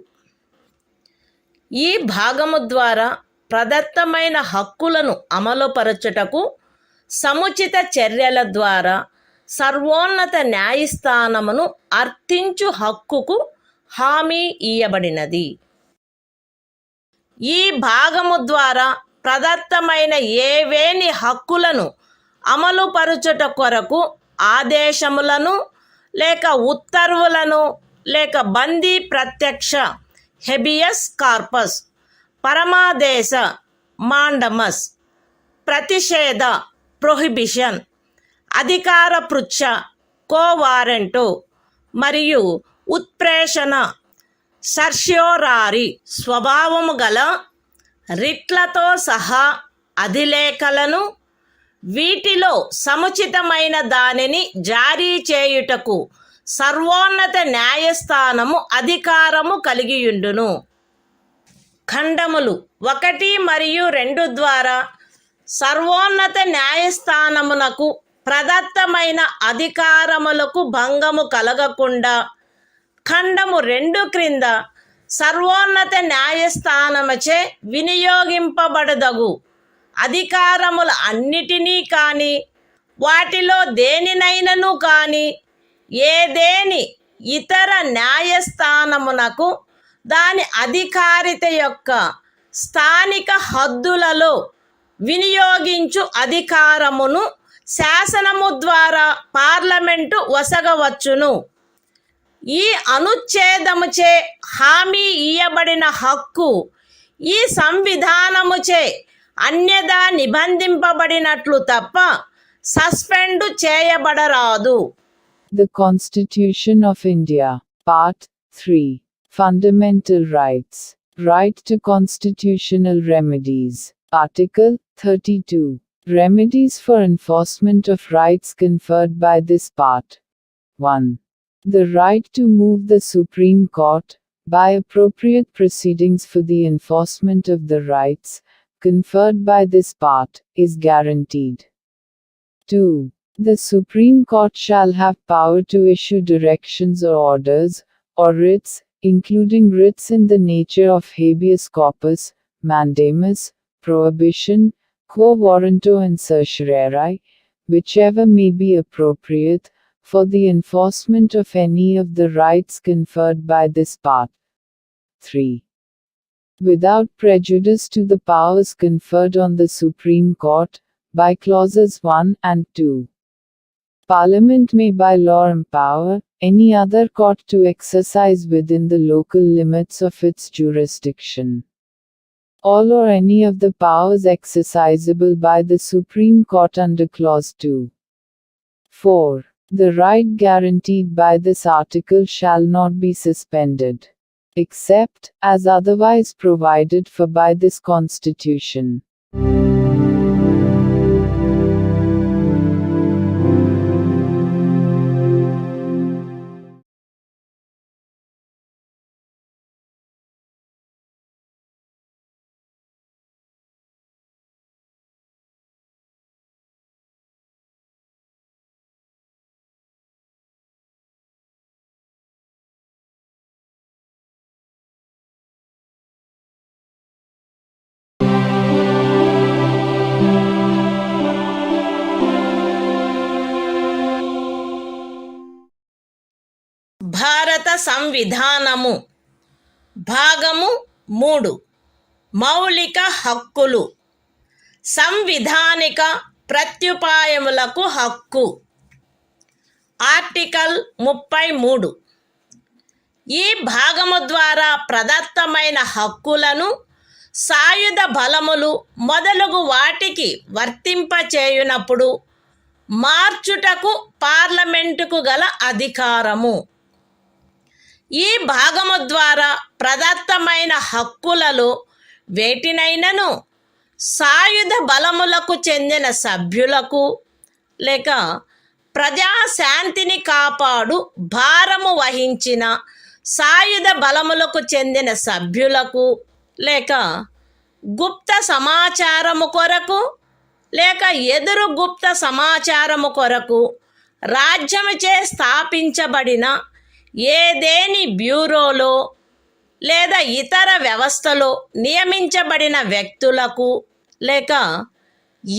ఈ భాగము ద్వారా ప్రదత్తమైన హక్కులను అమలుపరచుటకు సముచిత చర్యల ద్వారా సర్వోన్నత న్యాయస్థానమును అర్థించు హక్కుకు హామీ ఇయ్యబడినది. ఈ భాగము ద్వారా ప్రదత్తమైన ఏవేని హక్కులను అమలుపరచుట కొరకు ఆదేశములను లేక ఉత్తర్వులను లేక బందీ ప్రత్యక్ష హెబియస్ కార్పస్, పరమాదేశ మాండమస్, ప్రతిషేధ ప్రొహిబిషన్, అధికార పృచ్ఛ కోవారెంటు మరియు ఉత్ప్రేషణ సర్ష్యోరారి స్వభావము గల రిట్లతో సహా అధిలేఖలను వీటిలో సముచితమైన దానిని జారీ చేయుటకు సర్వోన్నత న్యాయస్థానము అధికారము కలిగియుండును. ఖండములు 1 మరియు 2 ద్వారా సర్వోన్నత న్యాయస్థానమునకు ప్రదత్తమైన అధికారములకు భంగము కలగకుండా ఖండము 2 క్రింద సర్వోన్నత న్యాయస్థానముచే వినియోగింపబడదగు అధికారముల అన్నిటినీ కానీ వాటిలో దేనినైనను కానీ ఏదేని ఇతర న్యాయస్థానమునకు దాని అధికారిత యొక్క స్థానిక హద్దులలో వినియోగించు అధికారమును శాసనము ద్వారా పార్లమెంటు వసగవచ్చును. ఈ అనుచ్ఛేదముచే హామీ ఇయ్యబడిన హక్కు ఈ సంవిధానముచే అన్యదా నిబంధింపబడినట్లు తప్ప suspend చేయబడరాదు. The Constitution of India, Part 3. Fundamental Rights. Right to constitutional remedies. Article 32. Remedies for enforcement of rights conferred by this part. 1. The right to move the Supreme Court, by appropriate proceedings for the enforcement of the rights conferred by this part, is guaranteed. 2. The Supreme Court shall have power to issue directions or orders, or writs, including writs in the nature of habeas corpus, mandamus, prohibition, quo warranto and certiorari, whichever may be appropriate, for the enforcement of any of the rights conferred by this part. 3. Without prejudice to the powers conferred on the Supreme Court, by clauses 1 and 2. Parliament may by law empower any other court to exercise within the local limits of its jurisdiction all or any of the powers exercisable by the Supreme Court under clause 2. 4. The right guaranteed by this article shall not be suspended, except as otherwise provided for by this Constitution. భారత సంవిధానము భాగము 3 మౌలిక హక్కులు సంవిధానిక ప్రత్యుపాయములకు హక్కు. ఆర్టికల్ 33. ఈ భాగము ద్వారా ప్రదత్తమైన హక్కులను సాయుధ బలములు మొదలగు వాటికి వర్తింపచేయునప్పుడు మార్చుటకు పార్లమెంటుకు గల అధికారము. ఈ భాగము ద్వారా ప్రదత్తమైన హక్కులలో వేటినైనను సాయుధ బలములకు చెందిన సభ్యులకు లేక ప్రజాశాంతిని కాపాడు భారము వహించిన సాయుధ బలములకు చెందిన సభ్యులకు లేక గుప్త సమాచారము కొరకు లేక ఎదురు గుప్త సమాచారము కొరకు రాజ్యముచే స్థాపించబడిన ఏదేని బ్యూరోలో లేదా ఇతర వ్యవస్థలో నియమించబడిన వ్యక్తులకు లేక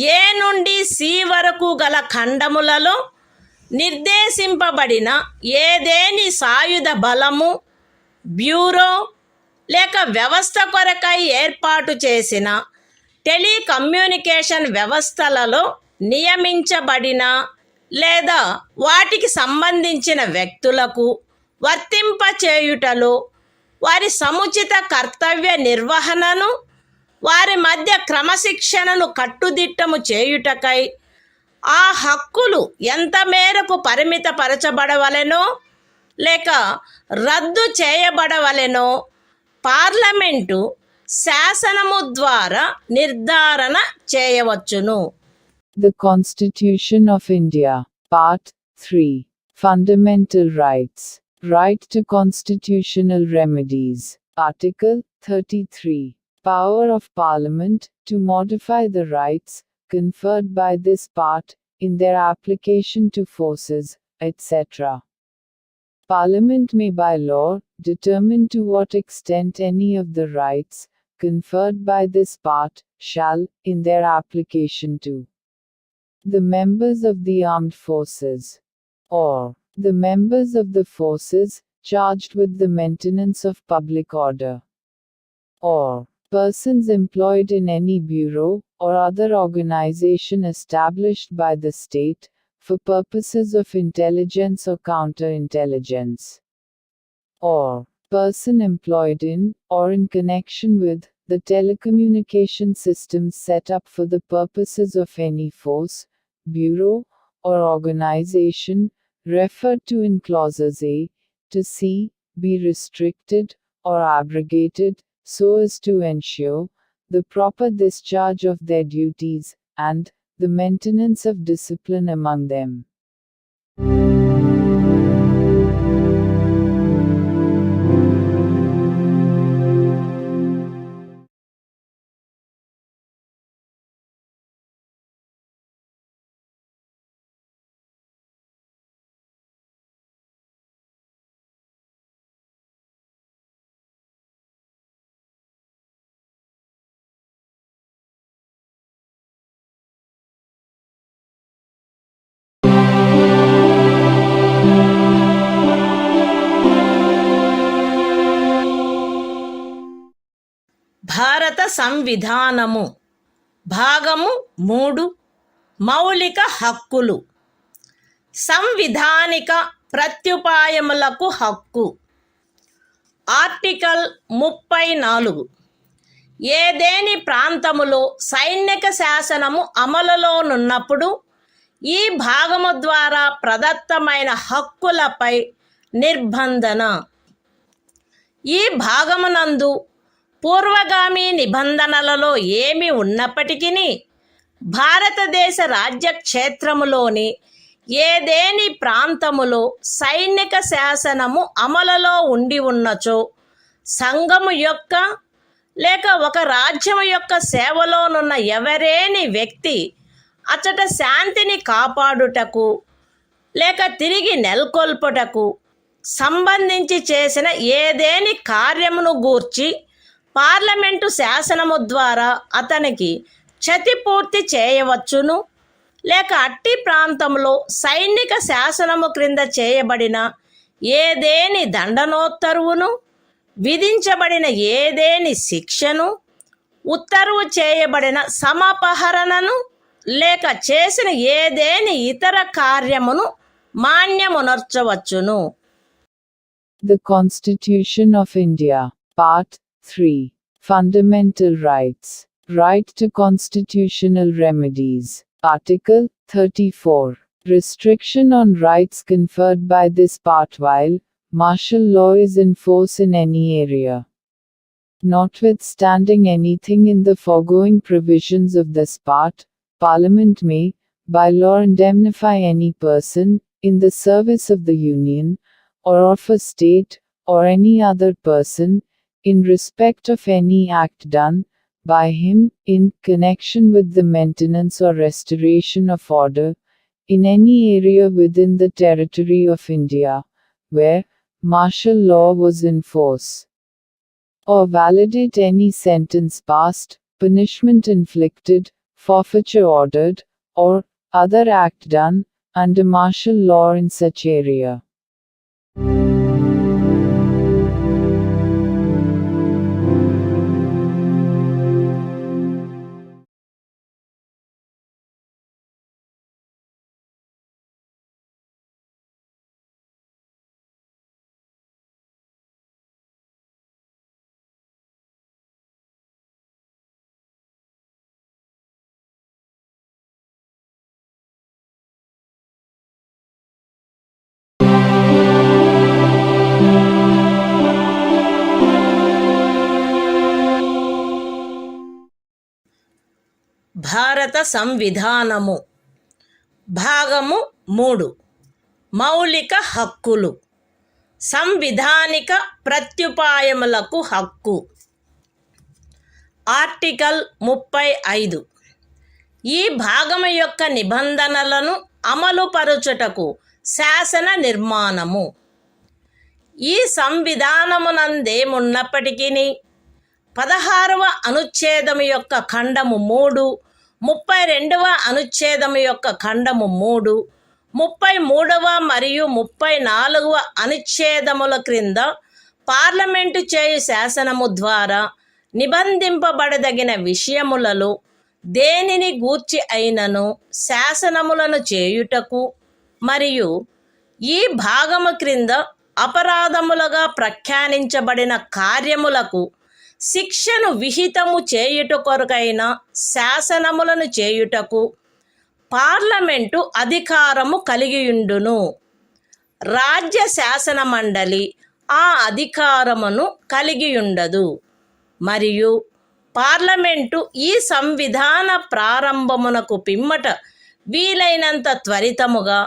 ఏ నుండి సి వరకు గల ఖండములలో నిర్దేశింపబడిన ఏదేని సాయుధ బలము బ్యూరో లేక వ్యవస్థ కొరకై ఏర్పాటు చేసిన టెలికమ్యూనికేషన్ వ్యవస్థలలో నియమించబడిన లేదా వాటికి సంబంధించిన వ్యక్తులకు వర్తింపచేయుటలో వారి సముచిత కర్తవ్య నిర్వహణను వారి మధ్య క్రమశిక్షణను కట్టుదిట్టము చేయుటకై ఆ హక్కులు ఎంత మేరకు పరిమితపరచబడవలెనో లేక రద్దు చేయబడవలెనో పార్లమెంటు శాసనము ద్వారా నిర్ధారణ చేయవచ్చును. The Constitution of India, Part 3. Fundamental Rights. Right to constitutional remedies. Article 33. Power of Parliament to modify the rights conferred by this part in their application to forces, etc. Parliament may by law determine to what extent any of the rights conferred by this part shall, in their application to the members of the armed forces, or the members of the forces charged with the maintenance of public order, or persons employed in any bureau or other organization established by the state for purposes of intelligence or counterintelligence, or person employed in or in connection with the telecommunication systems set up for the purposes of any force, bureau, or organization referred to in clauses A to C be restricted or abrogated so as to ensure the proper discharge of their duties and the maintenance of discipline among them. భారత సంవిధానము భాగము 3 మౌలిక హక్కులు. సంవిధానిక ప్రత్యుపాయములకు హక్కు. ఆర్టికల్ 34. ఏదేని ప్రాంతములో సైనిక శాసనము అమలులోనున్నప్పుడు ఈ భాగము ద్వారా ప్రదత్తమైన హక్కులపై నిర్బంధన. ఈ భాగమునందు పూర్వగామి నిబంధనలలో ఏమి ఉన్నప్పటికీ భారతదేశ రాజ్యక్షేత్రములోని ఏదేని ప్రాంతములో సైనిక శాసనము అమలులో ఉండి ఉన్నచో సంఘము యొక్క లేక ఒక రాజ్యము యొక్క సేవలోనున్న ఎవరేని వ్యక్తి అచట శాంతిని కాపాడుటకు లేక తిరిగి నెలకొల్పుటకు సంబంధించి చేసిన ఏదేని కార్యమును గూర్చి పార్లమెంటు శాసనము ద్వారా అతనికి క్షతిపూర్తి చేయవచ్చును, లేక అట్టి ప్రాంతంలో సైనిక శాసనము క్రింద చేయబడిన ఏదేని దండనోత్తర్వును, విధించబడిన ఏదేని శిక్షను, ఉత్తర్వు చేయబడిన సమపహరణను, లేక చేసిన ఏదేని ఇతర కార్యమును మాన్యమునర్చవచ్చును. The Constitution of India, Part 3. Fundamental Rights. Right to constitutional remedies. Article 34. Restriction on rights conferred by this part while martial law is in force in any area. Notwithstanding anything in the foregoing provisions of this part, Parliament may, by law, indemnify any person, in the service of the Union, or of a state, or any other person, in respect of any act done by him, in connection with the maintenance or restoration of order, in any area within the territory of India, where martial law was in force, or validate any sentence passed, punishment inflicted, forfeiture ordered, or other act done under martial law in such area. భారత సంవిధానము భాగము 3 మౌలిక హక్కులు సంవిధానిక ప్రత్యుపాయములకు హక్కు. ఆర్టికల్ 35 ఈ భాగము యొక్క నిబంధనలను అమలుపరచుటకు శాసన నిర్మాణము. ఈ సంవిధానమునందేమున్నప్పటికీ 16వ అనుచ్ఛేదము యొక్క ఖండము 3, 32వ అనుచ్ఛేదము యొక్క ఖండము 3, 33వ మరియు 34వ అనుచ్ఛేదముల క్రింద పార్లమెంటు చేయు శాసనము ద్వారా నిబంధింపబడదగిన విషయములలో దేనిని గూర్చి అయినను శాసనములను చేయుటకు మరియు ఈ భాగము క్రింద అపరాధములుగా ప్రఖ్యానించబడిన కార్యములకు శిక్షను విహితము చేయుట కొరకైన శాసనములను చేయుటకు పార్లమెంటు అధికారము కలిగియుండును. రాజ్య శాసన మండలి ఆ అధికారమును కలిగియుండదు. మరియు పార్లమెంటు ఈ సంవిధాన ప్రారంభమునకు పిమ్మట వీలైనంత త్వరితముగా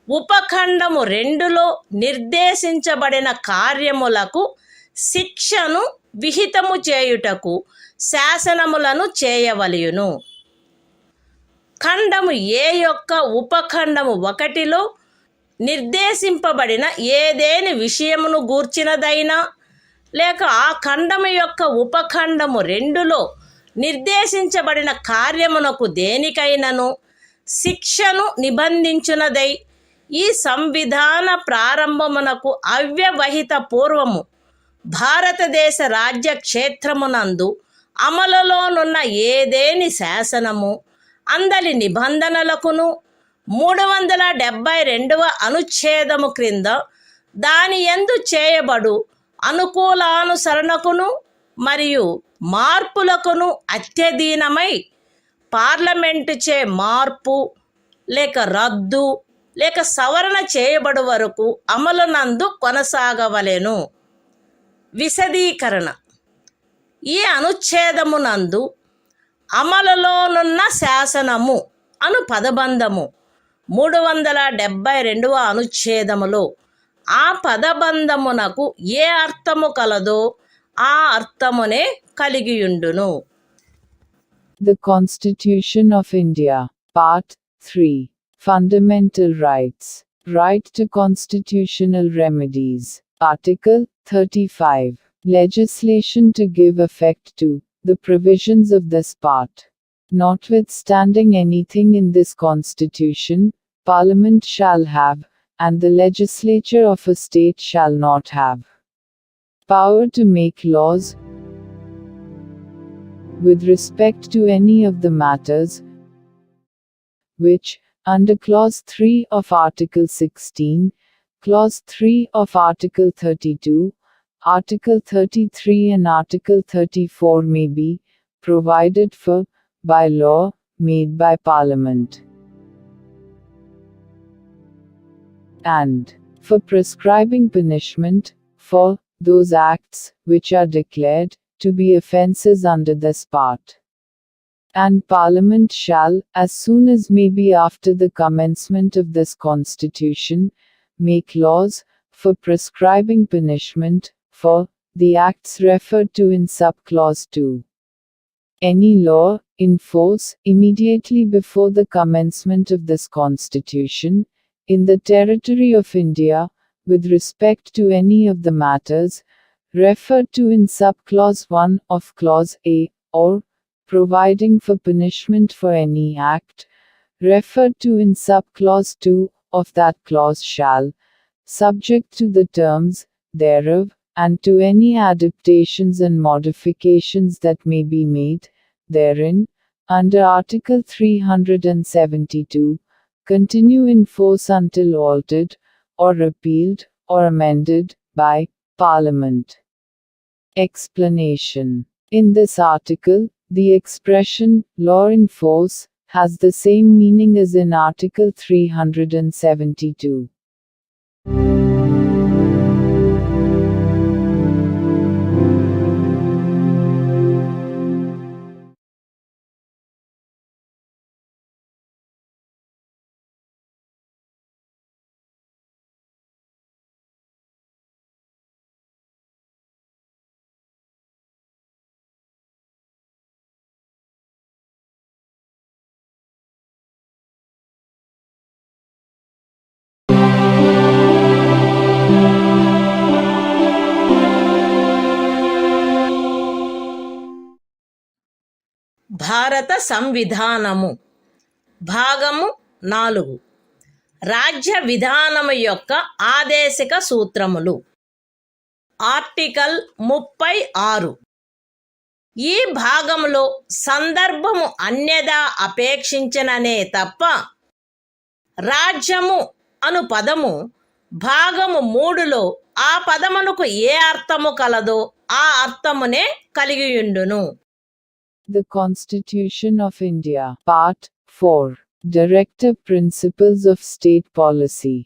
ఉపఖండము 2లో నిర్దేశించబడిన కార్యములకు శిక్షను విహితము చేయుటకు శాసనములను చేయవలయును. ఖండము ఏ యొక్క ఉపఖండము 1లో నిర్దేశింపబడిన ఏదేని విషయమును గూర్చినదైనా లేక ఆ ఖండము యొక్క ఉపఖండము 2లో నిర్దేశించబడిన కార్యమునకు దేనికైనను శిక్షను నిబంధించునదై ఈ సంవిధాన ప్రారంభమునకు అవ్యవహిత పూర్వము భారతదేశ రాజ్య క్షేత్రమునందు అమలులోనున్న ఏదేని శాసనము అందలి నిబంధనలకును 372వ అనుచ్ఛేదము క్రింద దాని యందు చేయబడు అనుకూలానుసరణకును మరియు మార్పులకును అత్యధీనమై పార్లమెంటుచే మార్పు లేక రద్దు లేక సవరణ చేయబడు వరకు అమలునందు కొనసాగవలెను. విశదీకరణ. ఈ అనుచ్ఛేదమునందు అమలులోనున్న శాసనము అను పదబంధము 372వ అనుచ్ఛేదములో ఆ పదబంధమునకు ఏ అర్థము కలదో ఆ అర్థమునే కలిగియుండును. The Constitution of India, Part 3. Fundamental Rights. Right to Constitutional Remedies. Article 35. Legislation to give effect to the provisions of this part. Notwithstanding anything in this Constitution, Parliament shall have, and the legislature of a state shall not have, power to make laws with respect to any of the matters which, under Clause 3 of Article 16, Clause 3 of Article 32, Article 33 and Article 34 may be provided for by law made by Parliament, and for prescribing punishment for those acts which are declared to be offences under this part. And Parliament shall, as soon as may be after the commencement of this Constitution, make laws for prescribing punishment for the acts referred to in subclause 2. Any law in force immediately before the commencement of this Constitution, in the territory of India, with respect to any of the matters referred to in subclause 1 of Clause A, or providing for punishment for any act referred to in subclause 2 of that clause shall, subject to the terms thereof, and to any adaptations and modifications that may be made therein, under Article 372, continue in force until altered, or repealed, or amended, by Parliament. Explanation. In this article, the expression, law in force, has the same meaning as in Article 372. భారత సంవిధానము భాగము 4 రాజ్య విధానము యొక్క ఆదేశిక సూత్రములు. ఆర్టికల్ 36. ఈ భాగములో సందర్భము అన్యదా అపేక్షించననే తప్ప రాజ్యము అను పదము భాగము 3లో ఆ పదమునకు ఏ అర్థము కలదో ఆ అర్థమునే కలిగియుండును. The Constitution of India, Part 4. Directive Principles of State Policy.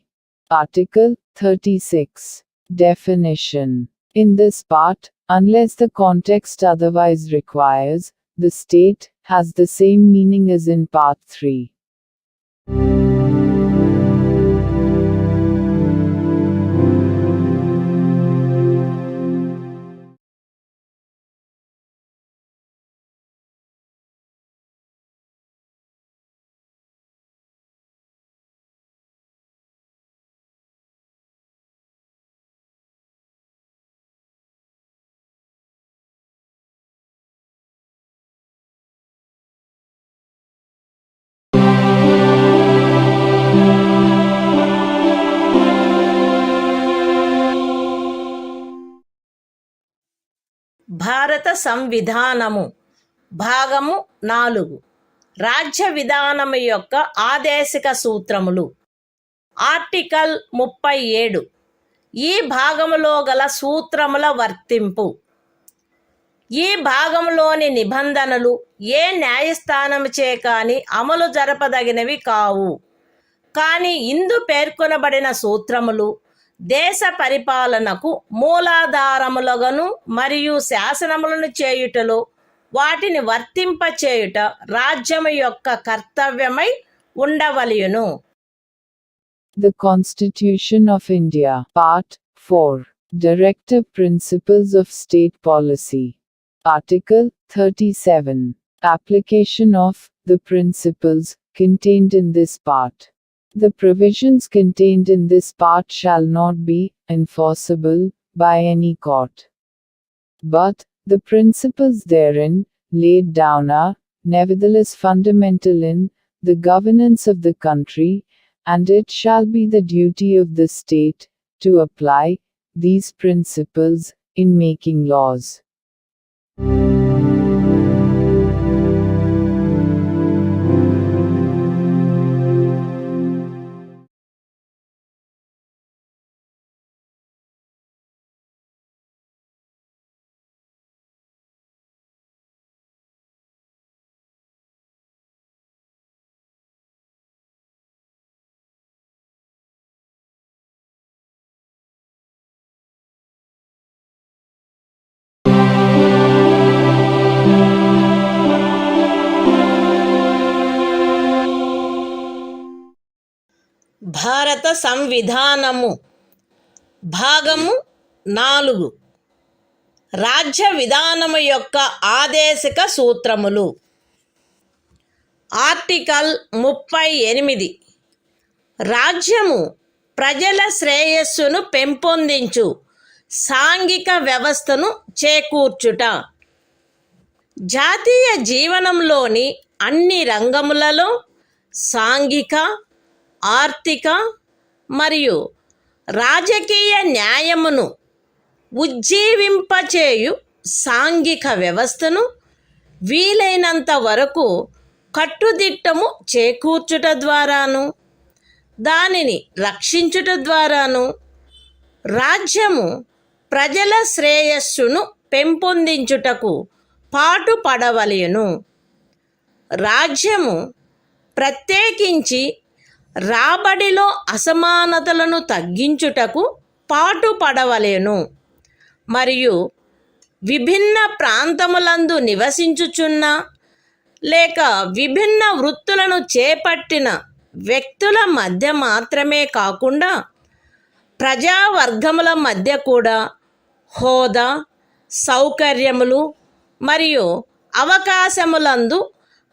Article 36. Definition. In this part, unless the context otherwise requires, the state has the same meaning as in Part 3. భారత సంవిధానము భాగము 4 రాజ్య విధానము యొక్క ఆదేశిక సూత్రములు. ఆర్టికల్ 37. ఈ భాగములో గల సూత్రముల వర్తింపు. ఈ భాగంలోని నిబంధనలు ఏ న్యాయస్థానముచే కాని అమలు జరపదగినవి కావు. కానీ ఇందు పేర్కొనబడిన సూత్రములు దేశ పరిపాలనకు మూలాధారములుగాను మరియు శాసనములను చేయుటలో వాటిని వర్తింపచేయుట రాజ్యము యొక్క కర్తవ్యమై ఉండవలెను. The Constitution of India, Part 4. Directive Principles of State Policy. Article 37. Application of the principles contained in this part. The provisions contained in this part shall not be enforceable by any court. But the principles therein laid down are, nevertheless, fundamental in the governance of the country, and it shall be the duty of the state to apply these principles in making laws. భారత సంవిధానము భాగము 4 రాజ్య విధానము యొక్క ఆదేశిక సూత్రములు. ఆర్టికల్ 38. రాజ్యము ప్రజల శ్రేయస్సును పెంపొందించు సాంఘిక వ్యవస్థను చేకూర్చుట. జాతీయ జీవనంలోని అన్ని రంగములలో సాంఘిక, ఆర్థిక మరియు రాజకీయ న్యాయమును ఉజ్జీవింపచేయు సాంఘిక వ్యవస్థను వీలైనంత వరకు కట్టుదిట్టము చేకూర్చుట ద్వారాను దానిని రక్షించుట ద్వారాను రాజ్యము ప్రజల శ్రేయస్సును పెంపొందించుటకు పాటుపడవలెను. రాజ్యము ప్రత్యేకించి రాబడిలో అసమానతలను తగ్గించుటకు పాటుపడవలెను మరియు విభిన్న ప్రాంతములందు నివసించుచున్న లేక విభిన్న వృత్తులను చేపట్టిన వ్యక్తుల మధ్య మాత్రమే కాకుండా ప్రజావర్గముల మధ్య కూడా హోదా, సౌకర్యములు మరియు అవకాశములందు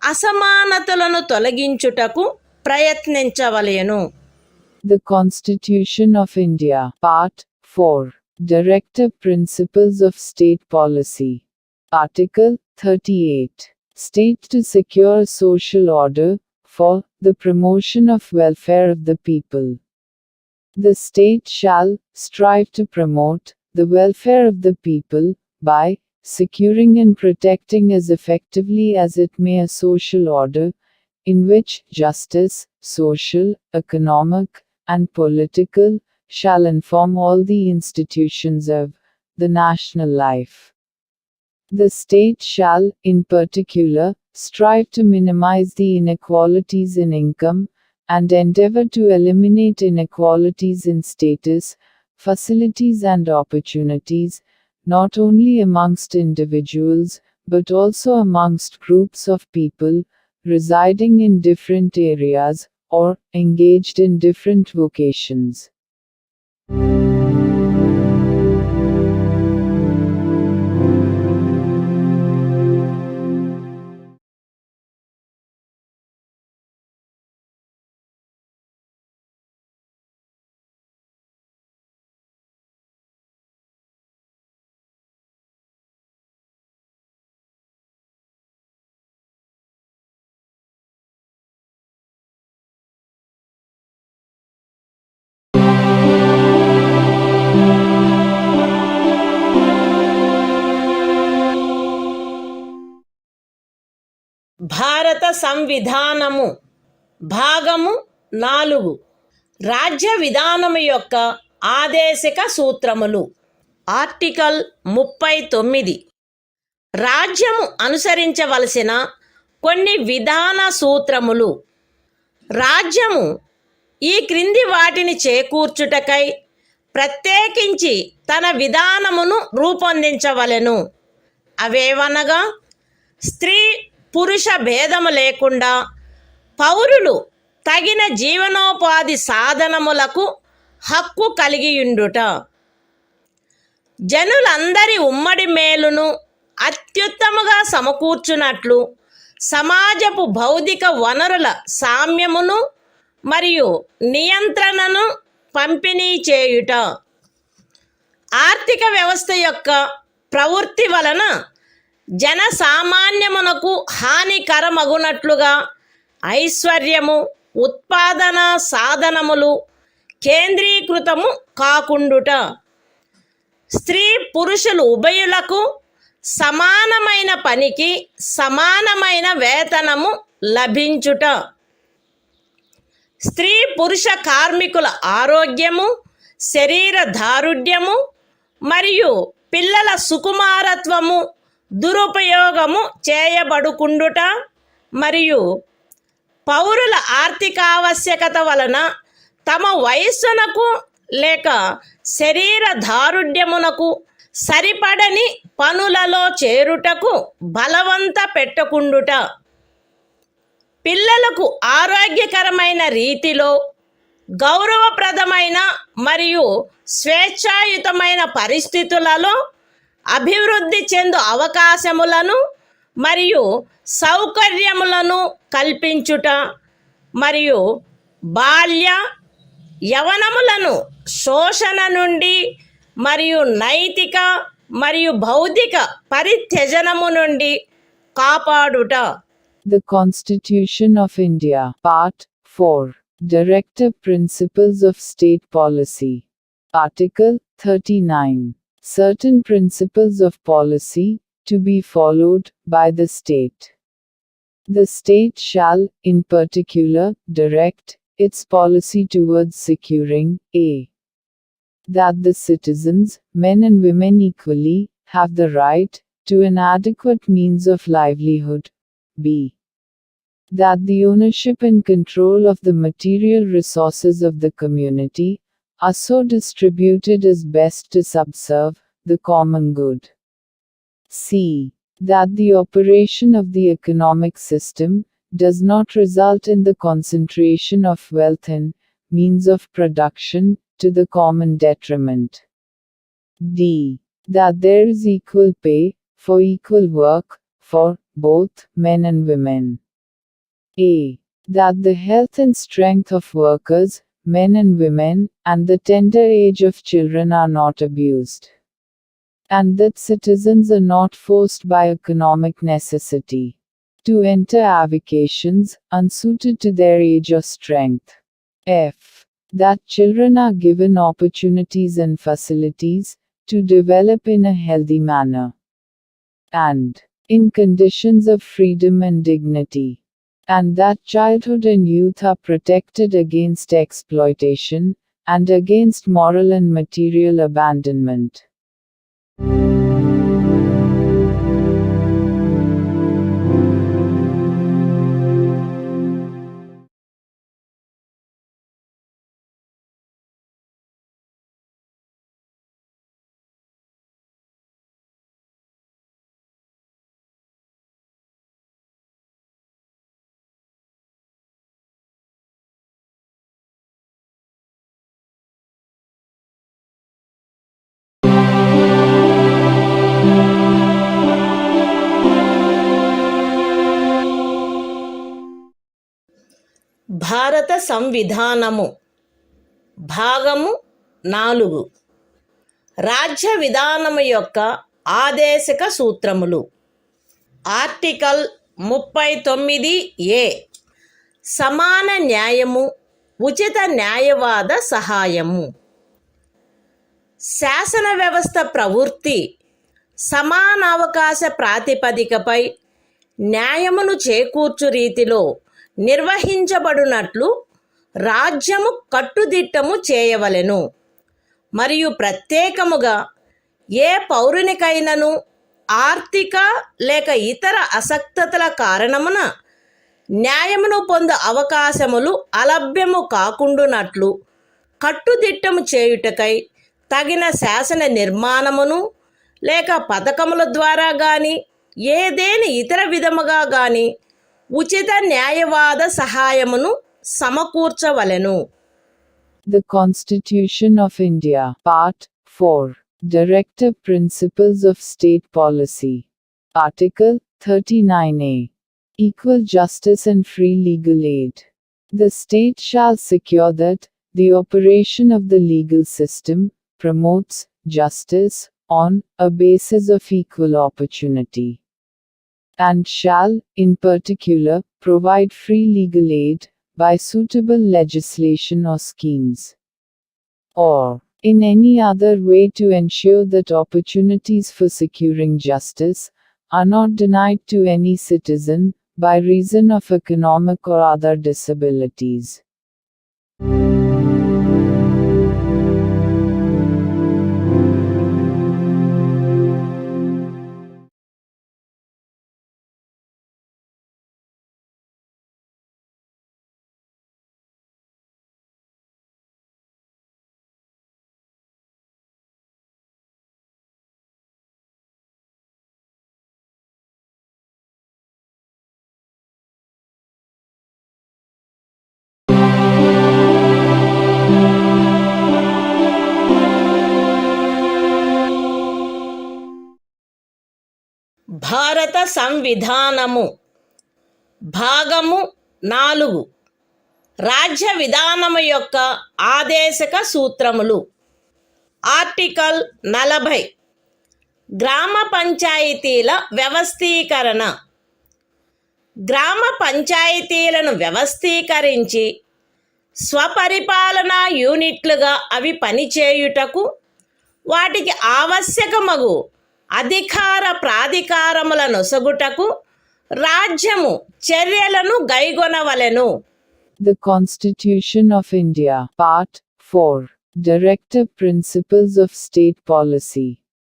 అసమానతలను తొలగించుటకు ప్రయత్నించవలెను. The Constitution of India, Part 4. Directive Principles of State Policy. Article 38. State to secure social order, for the promotion of welfare of the people. The state shall strive to promote the welfare of the people by securing and protecting as effectively as it may a social order in which justice, social, economic, and political shall inform all the institutions of the national life. The state shall, in particular, strive to minimize the inequalities in income, and endeavor to eliminate inequalities in status, facilities and opportunities, not only amongst individuals, but also amongst groups of people, residing in different areas, or engaged in different vocations. భారత సంవిధానము భాగము 4 రాజ్య విధానము యొక్క ఆదేశిక సూత్రములు. ఆర్టికల్ 39 రాజ్యము అనుసరించవలసిన కొన్ని విధాన సూత్రములు. రాజ్యము ఈ క్రింది వాటిని చేకూర్చుటకై ప్రత్యేకించి తన విధానమును రూపొందించవలెను. అవేవనగా స్త్రీ పురుష భేదము లేకుండా పౌరులు తగిన జీవనోపాధి సాధనములకు హక్కు కలిగియుండుట, జనులందరి ఉమ్మడి మేలును అత్యుత్తముగా సమకూర్చునట్లు సమాజపు భౌతిక వనరుల సామ్యమును మరియు నియంత్రణను పంపిణీ చేయుట, ఆర్థిక వ్యవస్థ యొక్క ప్రవృత్తి వలన జనసామాన్యమునకు హానికరమగునట్లుగా ఐశ్వర్యము, ఉత్పాదన సాధనములు కేంద్రీకృతము కాకుండుట, స్త్రీ పురుషులు ఉభయులకు సమానమైన పనికి సమానమైన వేతనము లభించుట, స్త్రీ పురుష కార్మికుల ఆరోగ్యము, శరీర దారుఢ్యము మరియు పిల్లల సుకుమారత్వము దురుపయోగము చేయబడుకుండుట మరియు పౌరుల ఆర్థికావశ్యకత వలన తమ వయస్సునకు లేక శరీర దారుఢ్యమునకు సరిపడని పనులలో చేరుటకు బలవంత పెట్టకుండుట, పిల్లలకు ఆరోగ్యకరమైన రీతిలో గౌరవప్రదమైన మరియు స్వేచ్ఛాయుతమైన పరిస్థితులలో అభివృద్ధి చెందు అవకాశములను మరియు సౌకర్యములను కల్పించుట మరియు బాల్య యవనములను శోషణ నుండి మరియు నైతిక మరియు భౌతిక పరిత్యజనము నుండి కాపాడుట. The Constitution of India, Part 4, Directive Principles of State Policy. Article 39. Certain principles of policy to be followed by the state. The state shall, in particular, direct its policy towards securing a. that the citizens, men and women equally, have the right to an adequate means of livelihood. b. that the ownership and control of the material resources of the community are so distributed as best to subserve the common good. c. that the operation of the economic system does not result in the concentration of wealth and means of production to the common detriment. d. that there is equal pay for equal work for both men and women. a. that the health and strength of workers, men and women, and the tender age of children are not abused, and that citizens are not forced by economic necessity to enter avocations unsuited to their age or strength. F. That children are given opportunities and facilities to develop in a healthy manner and in conditions of freedom and dignity, and that childhood and youth are protected against exploitation and against moral and material abandonment. భారత సంవిధానము భాగము 4 రాజ్య విధానము యొక్క ఆదేశక సూత్రములు. ఆర్టికల్ 39A సమాన న్యాయము, ఉచిత న్యాయవాద సహాయము. శాసన వ్యవస్థ ప్రవృత్తి సమానావకాశ ప్రాతిపదికపై న్యాయమును చేకూర్చు రీతిలో నిర్వహించబడునట్లు రాజ్యము కట్టుదిట్టము చేయవలెను. మరియు ప్రత్యేకముగా ఏ పౌరునికైనను ఆర్థిక లేక ఇతర అసక్తతల కారణమున న్యాయమును పొందు అవకాశములు అలభ్యము కాకుండునట్లు కట్టుదిట్టము చేయుటకై తగిన శాసన నిర్మాణమును లేక పథకముల ద్వారా గాని ఏదేని ఇతర విధముగా గాని ఉచిత న్యాయవాద సహాయమును సమకూర్చవలెను. The Constitution of India, Part 4, Directive Principles of State Policy. Article 39A. Equal justice and free legal aid. The state shall secure that the operation of the legal system promotes justice on a basis of equal opportunity, and shall, in particular, provide free legal aid by suitable legislation or schemes, or in any other way to ensure that opportunities for securing justice are not denied to any citizen by reason of economic or other disabilities. భారత సంవిధానము భాగము 4 రాజ్య విధానము యొక్క ఆదేశక సూత్రములు. ఆర్టికల్ 40 గ్రామ పంచాయతీల వ్యవస్థీకరణ. గ్రామ పంచాయతీలను వ్యవస్థీకరించి స్వపరిపాలనా యూనిట్లుగా అవి పనిచేయుటకు వాటికి ఆవశ్యకమగు అధికార ప్రాధికారముల నొసగుటకు రాజ్యము చర్యలను గైగొనవలెను. The Constitution of India, Part 4, Directive Principles of State Policy.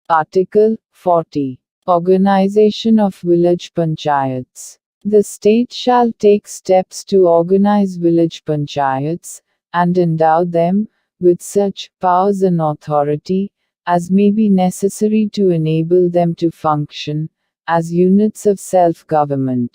Article 40. Organization of Village Panchayats. The state shall take steps to organize village panchayats, and endow them with such powers and authority as may be necessary to enable them to function as units of self-government.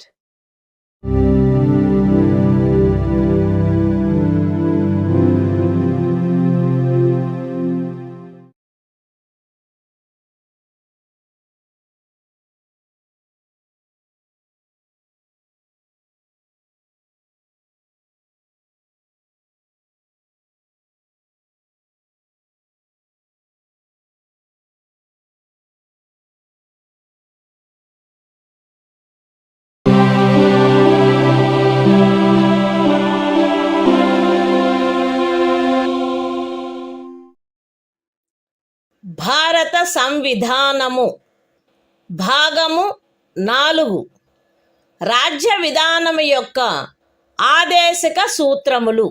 సంవిధానము భాగము 4 రాజ్య విధానము యొక్క ఆదేశక సూత్రములు.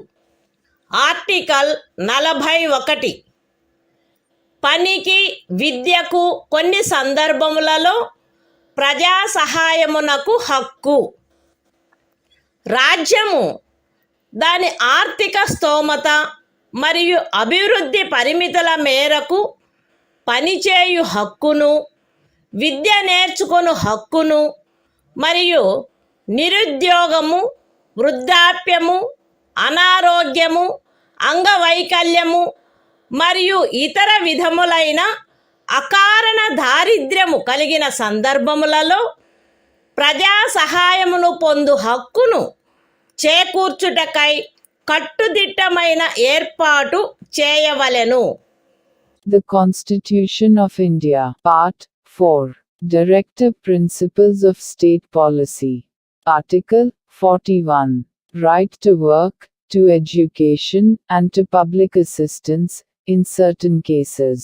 ఆర్టికల్ 41 పనికి విద్యకు కొన్ని సందర్భములలో ప్రజా సహాయమునకు హక్కు. రాజ్యము దాని ఆర్థిక స్తోమత మరియు అభివృద్ధి పరిమితుల మేరకు పనిచేయు హక్కును, విద్య నేర్చుకొను హక్కును మరియు నిరుద్యోగము, వృద్ధాప్యము, అనారోగ్యము, అంగవైకల్యము మరియు ఇతర విధములైన అకారణ దారిద్ర్యము కలిగిన సందర్భములలో ప్రజా సహాయమును పొందు హక్కును చేకూర్చుటకై కట్టుదిట్టమైన ఏర్పాటు చేయవలెను. The Constitution of India, Part 4, Directive Principles of State Policy. Article 41, Right to work, to education, and to public assistance, in certain cases.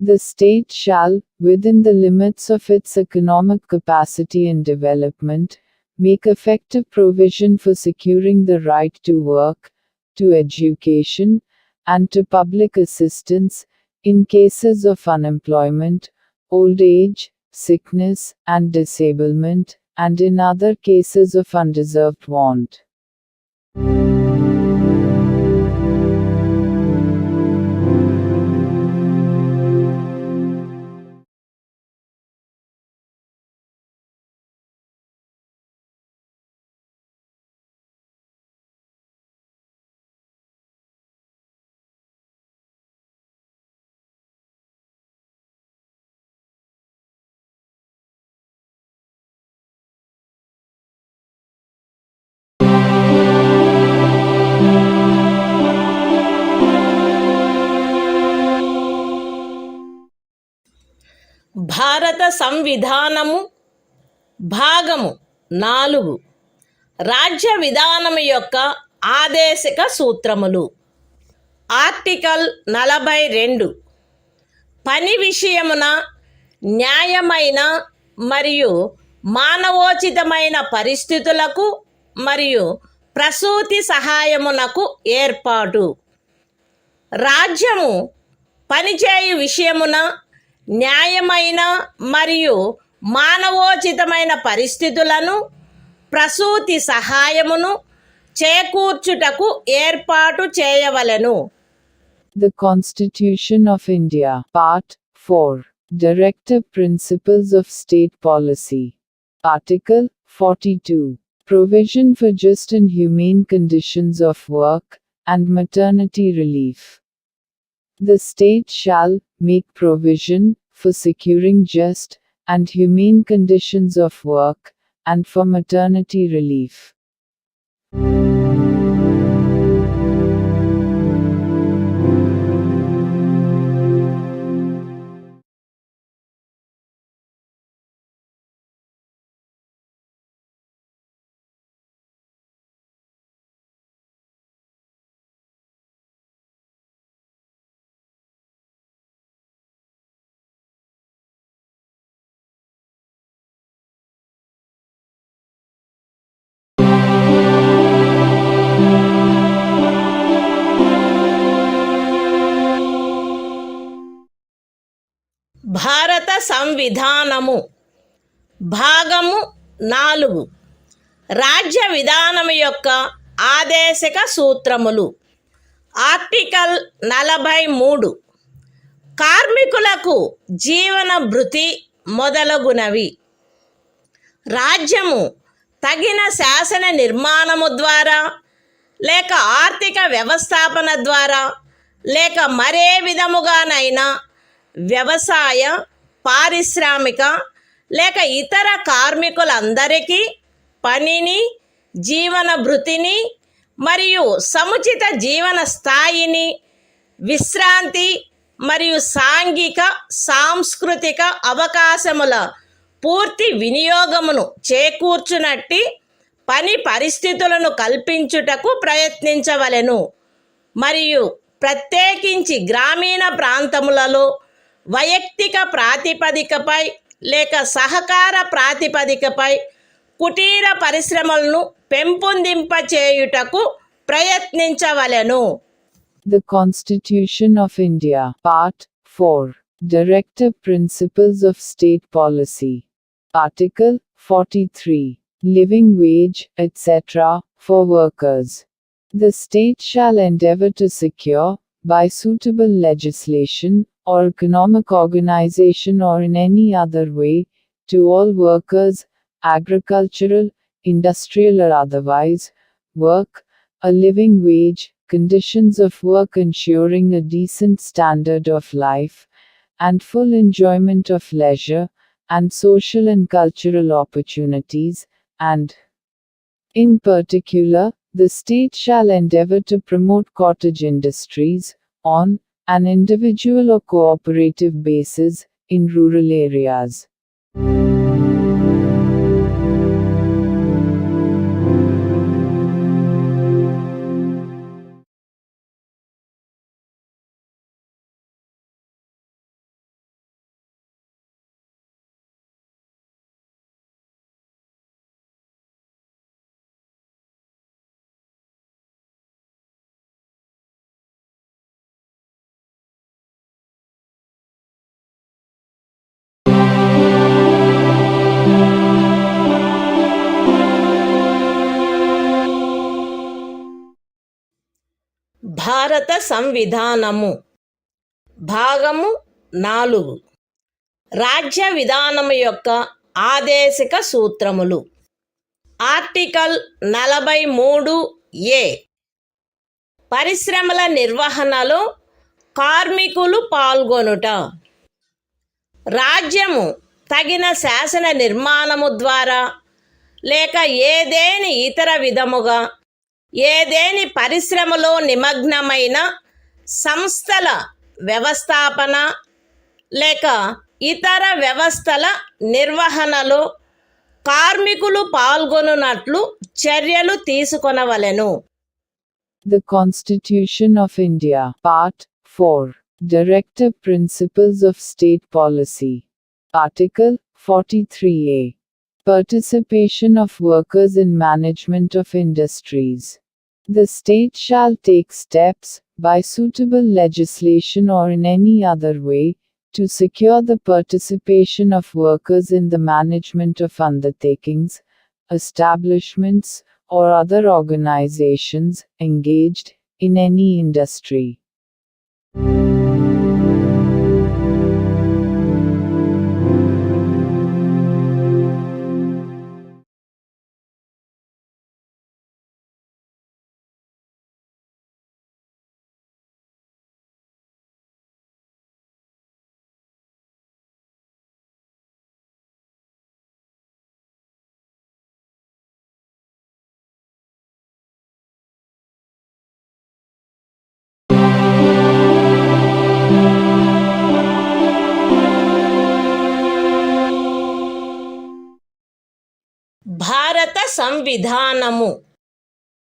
The state shall, within the limits of its economic capacity and development, make effective provision for securing the right to work, to education, and to public assistance, in cases of unemployment, old age, sickness, and disablement, and in other cases of undeserved want. భారత సంవిధానము భాగము 4 రాజ్య విధానము యొక్క ఆదేశక సూత్రములు. ఆర్టికల్ 42 పని విషయమున న్యాయమైన మరియు మానవోచితమైన పరిస్థితులకు మరియు ప్రసూతి సహాయమునకు ఏర్పాటు. రాజ్యము పనిచేయు విషయమున న్యాయమైన మరియు మానవోచితమైన పరిస్థితులను, ప్రసూతి సహాయమును చేకూర్చుటకు ఏర్పాటు చేయవలెను. The Constitution of India, Part 4, Directive Principles of State Policy. Article 42, Provision for just and humane conditions of work, and maternity relief. The state shall make provision for securing just and humane conditions of work, and for maternity relief. భారత సంవిధానము భాగము 4 రాజ్య విధానము యొక్క ఆదేశక సూత్రములు. ఆర్టికల్ 43 కార్మికులకు జీవన భృతి మొదలగునవి. రాజ్యము తగిన శాసన నిర్మాణము ద్వారా లేక ఆర్థిక వ్యవస్థాపన ద్వారా లేక మరే విధముగానైనా వ్యవసాయ, పారిశ్రామిక లేక ఇతర కార్మికులందరికీ పనిని, జీవన భృతిని మరియు సముచిత జీవన స్థాయిని, విశ్రాంతి మరియు సాంఘిక సాంస్కృతిక అవకాశముల పూర్తి వినియోగమును చేకూర్చునట్టి పని పరిస్థితులను కల్పించుటకు ప్రయత్నించవలెను. మరియు ప్రత్యేకించి గ్రామీణ ప్రాంతములలో వైయక్తిక ప్రాతిపదికపై లేక సహకార ప్రాతిపదికపై కుటీర పరిశ్రమలను పెంపొందింపచేయుటకు ప్రయత్నించవలెను. The Constitution of India, Part 4. Directive Principles of State Policy. Article 43. Living wage, etc., for workers. The state shall endeavor to secure, by suitable legislation, or economic organization or in any other way, to all workers, agricultural, industrial or otherwise, work, a living wage, conditions of work ensuring a decent standard of life, and full enjoyment of leisure, and social and cultural opportunities, and, in particular, the state shall endeavor to promote cottage industries, on an individual or cooperative basis, in rural areas. భారత సంవిధానము భాగము 4. రాజ్య విధానము యొక్క ఆదేశిక సూత్రములు. Article 43A. పరిశ్రమల నిర్వహణలో కార్మికులు పాల్గొనుట. రాజ్యము తగిన శాసన నిర్మాణము ద్వారా లేక ఏదేని ఇతర విధముగా ఏదేని పరిశ్రమలో నిమగ్నమైన సంస్థల వ్యవస్థాపన లేక ఇతర వ్యవస్థల నిర్వహణలో కార్మికులు పాల్గొనున్నట్లు చర్యలు తీసుకొనవలెను. The Constitution of India, Part 4. Directive Principles of State Policy. Article 43A. Participation of workers in management of industries. The state shall take steps, by suitable legislation or in any other way, to secure the participation of workers in the management of undertakings, establishments, or other organizations engaged in any industry. భారత సంవిధానము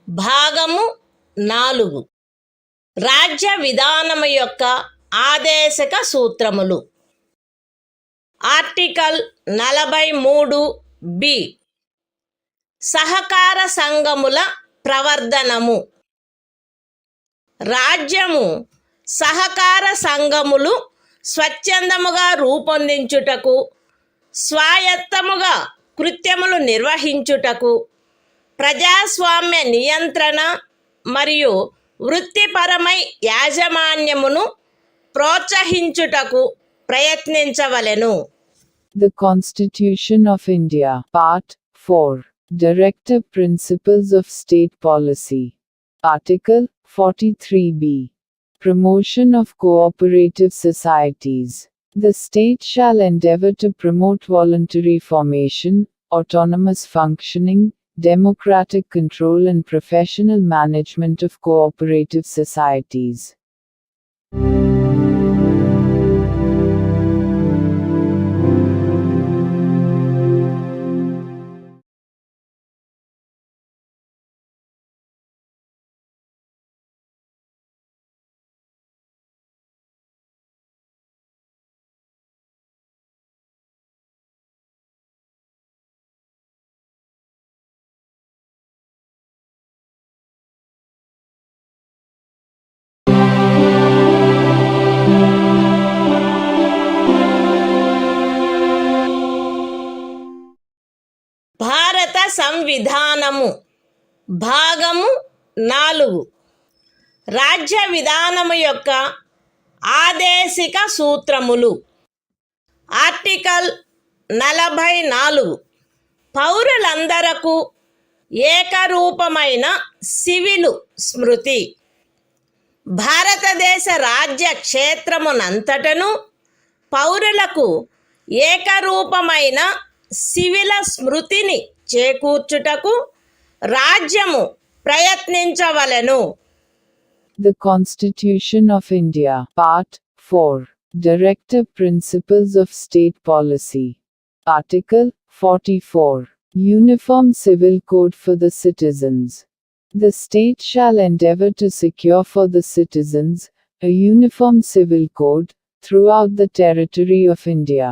భాగము 4. రాజ్య విధానము యొక్క ఆదేశక సూత్రములు. Article 43B. సహకార సంఘముల ప్రవర్ధనము. రాజ్యము సహకార సంఘములు స్వచ్ఛందముగా రూపొందించుటకు, స్వాయత్తముగా కృత్యములు నిర్వహించుటకు, ప్రజాస్వామ్య నియంత్రణ మరియు వృత్తిపరమై యాజమాన్యమును ప్రోత్సహించుటకు ప్రయత్నించవలెను. The Constitution of India, Part 4. Directive Principles of State Policy. Article 43B. Promotion of cooperative societies. The state shall endeavor to promote voluntary formation, autonomous functioning, democratic control and professional management of cooperative societies. సంవిధానము భాగము 4 రాజ్య విధానము యొక్క ఆదేశిక సూత్రములు. ఆర్టికల్ 44 పౌరులందరకు ఏకరూపమైన సివిలు స్మృతి. భారతదేశ రాజ్య క్షేత్రమునంతటను పౌరులకు ఏకరూపమైన సివిల స్మృతిని చేకూర్చుటకు రాజ్యము ప్రయత్నించవలెను. The Constitution of India, Part 4, Directive Principles of State Policy. Article 44. Uniform Civil Code for the Citizens. The state shall endeavor to secure for the citizens a uniform civil code throughout the territory of India.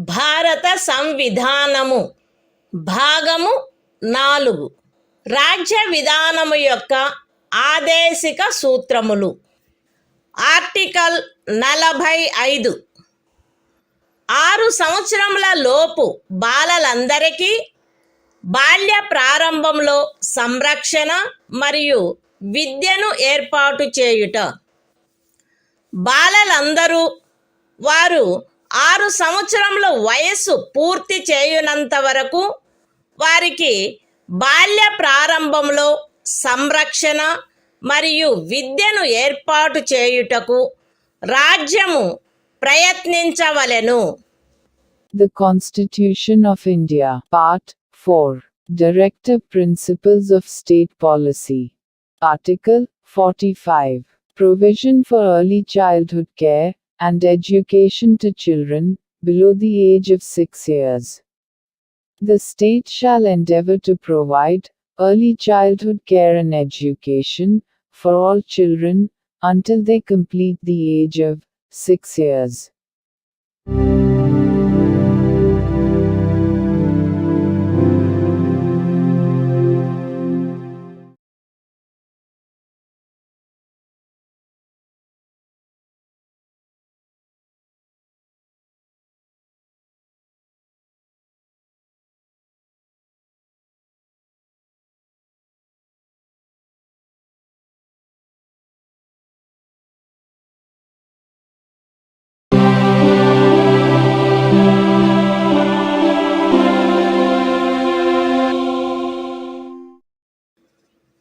భారత సంవిధానము భాగము 4 రాజ్య విధానము యొక్క ఆదేశిక సూత్రములు. ఆర్టికల్ 45 6 సంవత్సరముల లోపు బాలలందరికీ బాల్య ప్రారంభంలో సంరక్షణ మరియు విద్యను ఏర్పాటు చేయుట. బాలలందరూ వారు 6 సంవత్సరముల వయస్సు పూర్తి చేయునంత వరకు వారికి బాల్య ప్రారంభంలో సంరక్షణ మరియు విద్యను ఏర్పాటు చేయుటకు రాజ్యము ప్రయత్నించవలెను. The Constitution of India, Part 4, Directive Principles of State Policy. Article 45. Provision for early childhood care and education to children below the age of 6 years. The state shall endeavor to provide early childhood care and education for all children until they complete the age of 6 years.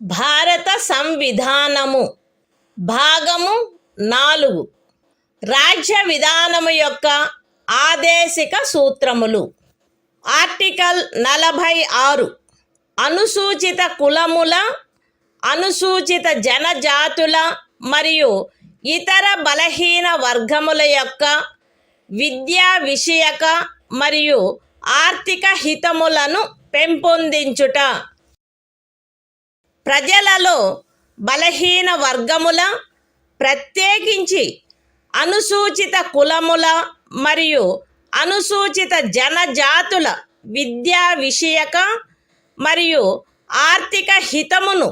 భారత సంవిధానము భాగము 4 రాజ్య విధానము యొక్క ఆదేశిక సూత్రములు. ఆర్టికల్ 46 అనుసూచిత కులముల, అనుసూచిత జనజాతుల మరియు ఇతర బలహీన వర్గముల యొక్క విద్యా విషయక మరియు ఆర్థిక హితములను పెంపొందించుట. ప్రజలలో బలహీన వర్గముల, ప్రత్యేకించి అనుసూచిత కులముల మరియు అనుసూచిత జనజాతుల విద్యా విషయక మరియు ఆర్థిక హితమును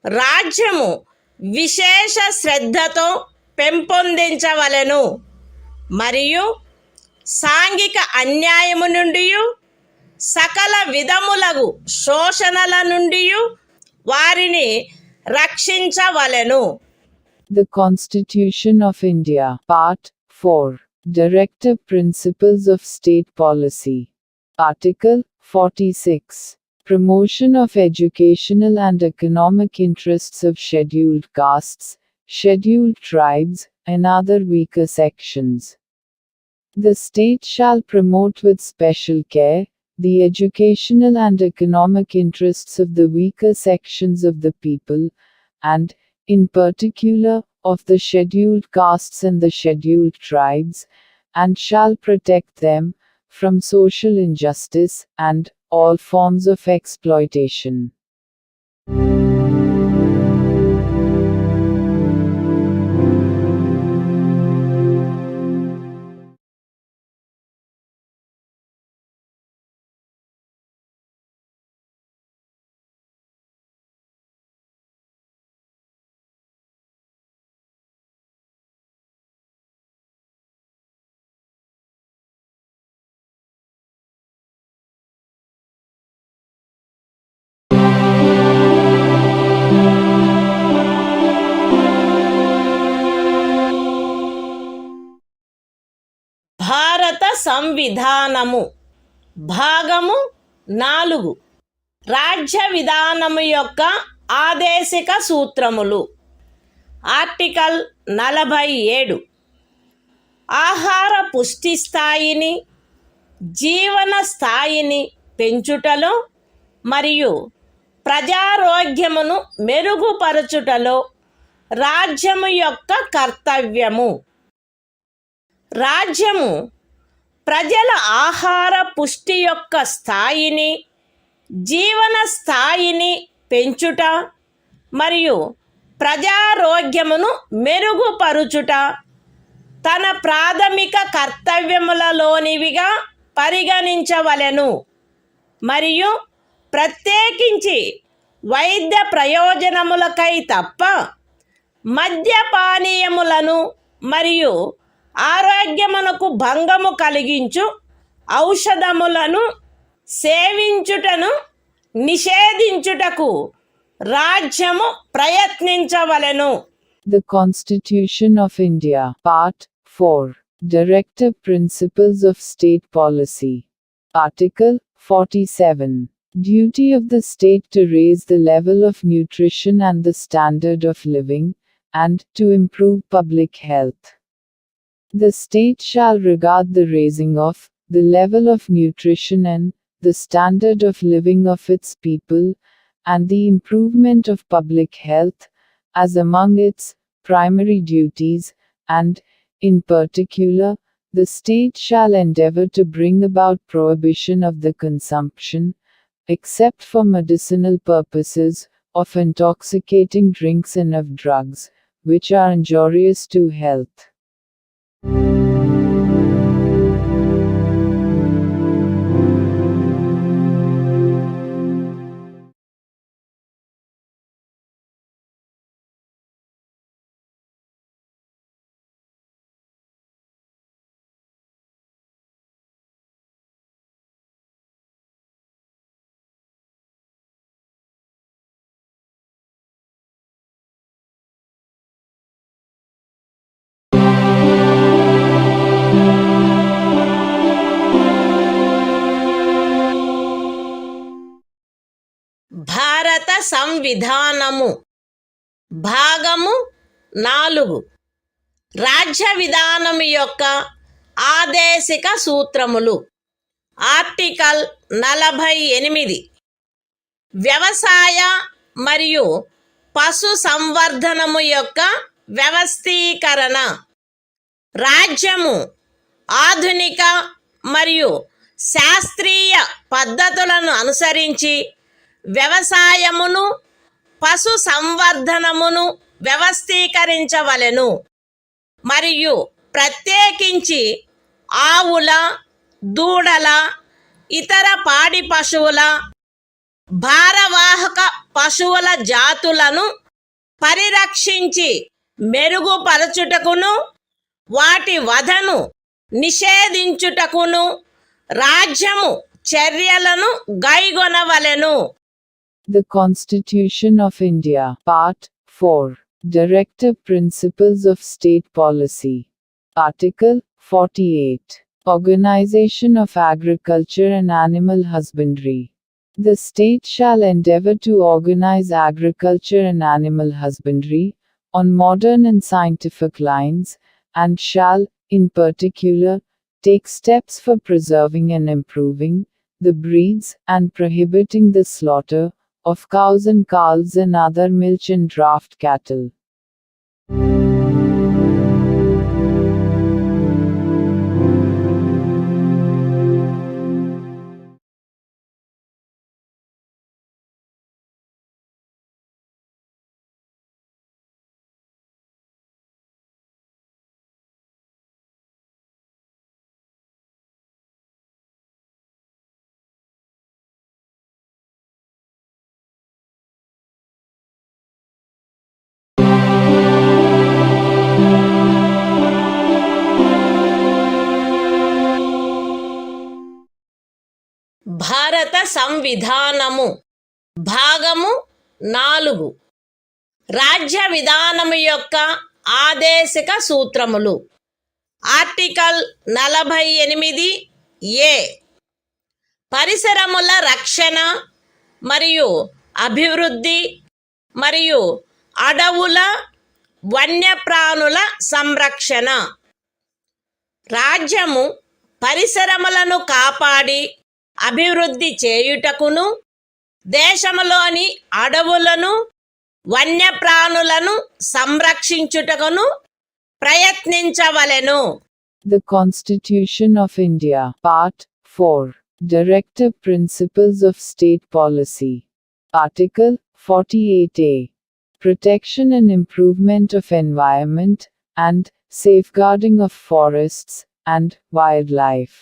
రాజ్యము విశేష శ్రద్ధతో పెంపొందించవలెను మరియు సాంఘిక అన్యాయము నుండి సకల విధములగు శోషణల నుండి వారిని రక్షించవలెను. The Constitution of India, Part 4, Directive Principles of State Policy. Article 46. Promotion of educational and economic interests of scheduled castes, scheduled tribes, and other weaker sections. The state shall promote with special care the educational and economic interests of the weaker sections of the people, and, in particular, of the scheduled castes and the scheduled tribes, and shall protect them from social injustice and all forms of exploitation. భారత సంవిధానము భాగము 4 రాజ్య విధానము యొక్క ఆదేశిక సూత్రములు. ఆర్టికల్ 47 ఆహార పుష్టి స్థాయిని, జీవన స్థాయిని పెంచుటలో మరియు ప్రజారోగ్యమును మెరుగుపరచుటలో రాజ్యము యొక్క కర్తవ్యము. రాజ్యము ప్రజల ఆహార పుష్టి యొక్క స్థాయిని, జీవన స్థాయిని పెంచుట మరియు ప్రజారోగ్యమును మెరుగుపరుచుట తన ప్రాథమిక కర్తవ్యములలోనివిగా పరిగణించవలెను మరియు ప్రత్యేకించి వైద్య ప్రయోజనములకై తప్ప మద్యపానీయములను మరియు ఆరోగ్యమునకు భంగము కలిగించు ఔషధములను సేవించుటను నిషేధించుటకు రాజ్యము ప్రయత్నించవలెను. The Constitution of India, Part 4, Directive Principles of State Policy. Article 47. Duty of the state to raise the level of nutrition and the standard of living, and to improve public health. The state shall regard the raising of the level of nutrition and the standard of living of its people, and the improvement of public health, as among its primary duties, and, in particular, the state shall endeavor to bring about prohibition of the consumption, except for medicinal purposes, of intoxicating drinks and of drugs, which are injurious to health. భారత సంవిధానము భాగము 4 రాజ్య విధానము యొక్క ఆదేశిక సూత్రములు. ఆర్టికల్ 48 వ్యవసాయ మరియు పశు సంవర్ధనము యొక్క వ్యవస్థీకరణ. రాజ్యము ఆధునిక మరియు శాస్త్రీయ పద్ధతులను అనుసరించి వ్యవసాయమును, పశు సంవర్ధనమును వ్యవస్థీకరించవలెను మరియు ప్రత్యేకించి ఆవుల, దూడల, ఇతర పాడి పశువుల, భారవాహక పశువుల జాతులను పరిరక్షించి మెరుగుపరచుటకును వాటి వధను నిషేధించుటకును రాజ్యము చర్యలను గైగొనవలెను. The Constitution of India, Part 4, Directive Principles of State Policy. Article 48. Organization of Agriculture and Animal Husbandry. The state shall endeavor to organize agriculture and animal husbandry on modern and scientific lines, and shall, in particular, take steps for preserving and improving the breeds and prohibiting the slaughter of cows and calves and other milch and draft cattle. భారత సంవిధానము భాగము 4 రాజ్య విధానము యొక్క ఆదేశిక సూత్రములు. ఆర్టికల్ 48 ఏ పరిసరముల రక్షణ మరియు అభివృద్ధి మరియు అడవుల వన్యప్రాణుల సంరక్షణ. రాజ్యము పరిసరములను కాపాడి అభివృద్ధి చేయుటకును దేశములోని అడవులను వన్యప్రాణులను సంరక్షించుటకును ప్రయత్నించవలెను. The Constitution of India, Part 4, Directive Principles of State Policy. Article 48A. Protection and improvement of environment, and safeguarding of forests and wildlife.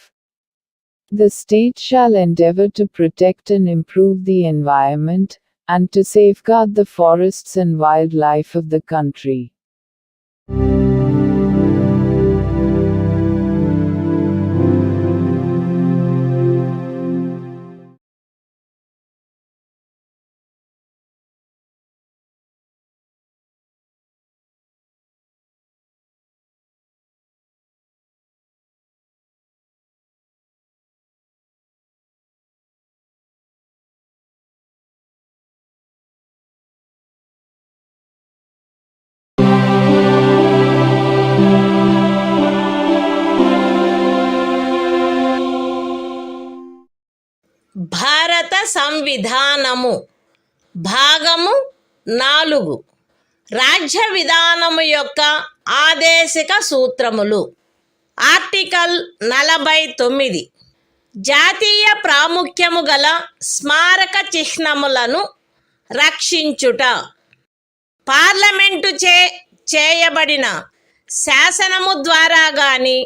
The state shall endeavor to protect and improve the environment, and to safeguard the forests and wildlife of the country. భారత సంవిధానము భాగము 4 రాజ్య విధానము యొక్క ఆదేశిక సూత్రములు. ఆర్టికల్ 49 జాతీయ ప్రాముఖ్యము గల స్మారక చిహ్నములను రక్షించుట. పార్లమెంటు చేయబడిన శాసనము ద్వారా గాని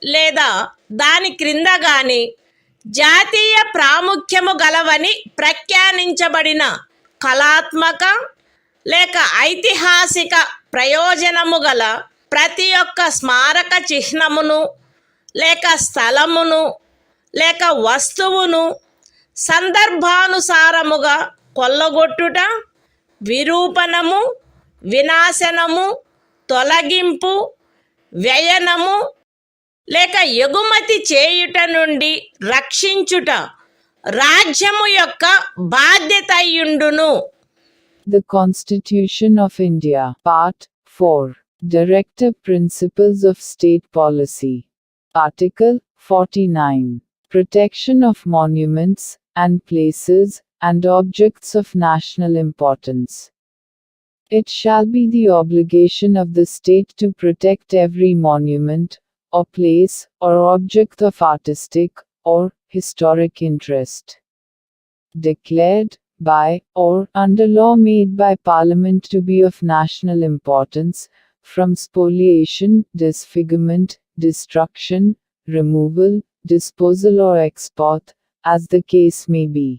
లేదా దాని క్రింద గాని జాతీయ ప్రాముఖ్యము గలవని ప్రఖ్యానించబడిన కళాత్మక లేక ఐతిహాసిక ప్రయోజనము గల ప్రతి ఒక్క స్మారక చిహ్నమును లేక స్థలమును లేక వస్తువును సందర్భానుసారముగా కొల్లగొట్టుట, విరూపణము, వినాశనము, తొలగింపు, వ్యయనము లేక ఎగుమతి చేయుట నుండి రక్షించుట రాజ్యము యొక్క బాధ్యత అయ్యుండును. The Constitution of India, Part 4, Directive Principles of State Policy. Article 49. Protection of monuments and places and objects of national importance. It shall be the obligation of the state to protect every monument, or place, or object of artistic or historic interest, declared by or under law made by Parliament to be of national importance, from spoliation, disfigurement, destruction, removal, disposal or export, as the case may be.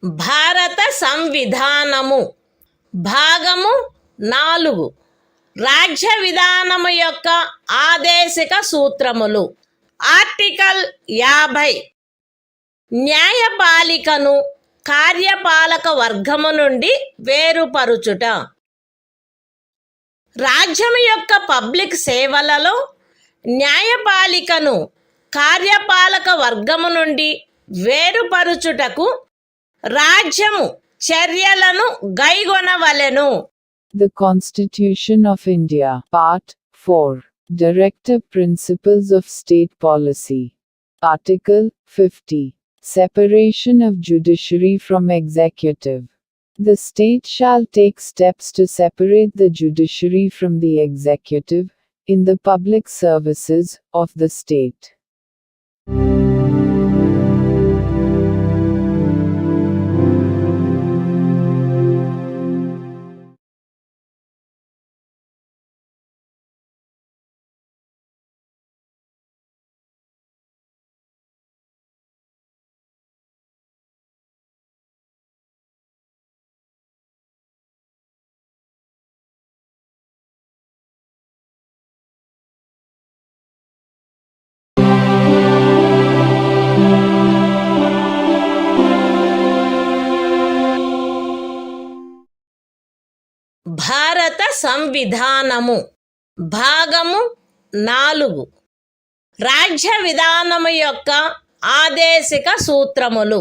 భారత సంవిధానము భాగము 4 రాజ్య విధానము యొక్క ఆదేశిక సూత్రములు. ఆర్టికల్ 50 న్యాయపాలికను కార్యపాలక వర్గము నుండి వేరుపరుచుట. రాజ్యము యొక్క పబ్లిక్ సేవలలో న్యాయపాలికను కార్యపాలక వర్గము నుండి వేరుపరుచుటకు రాజ్యము చర్యలను గైగొనవలెను. The Constitution of India, Part 4, Directive Principles of State Policy. Article 50. Separation of judiciary from executive. The state shall take steps to separate the judiciary from the executive, in the public services of the state. భారత సంవిధానము భాగము 4 రాజ్య విధానము యొక్క ఆదేశిక సూత్రములు.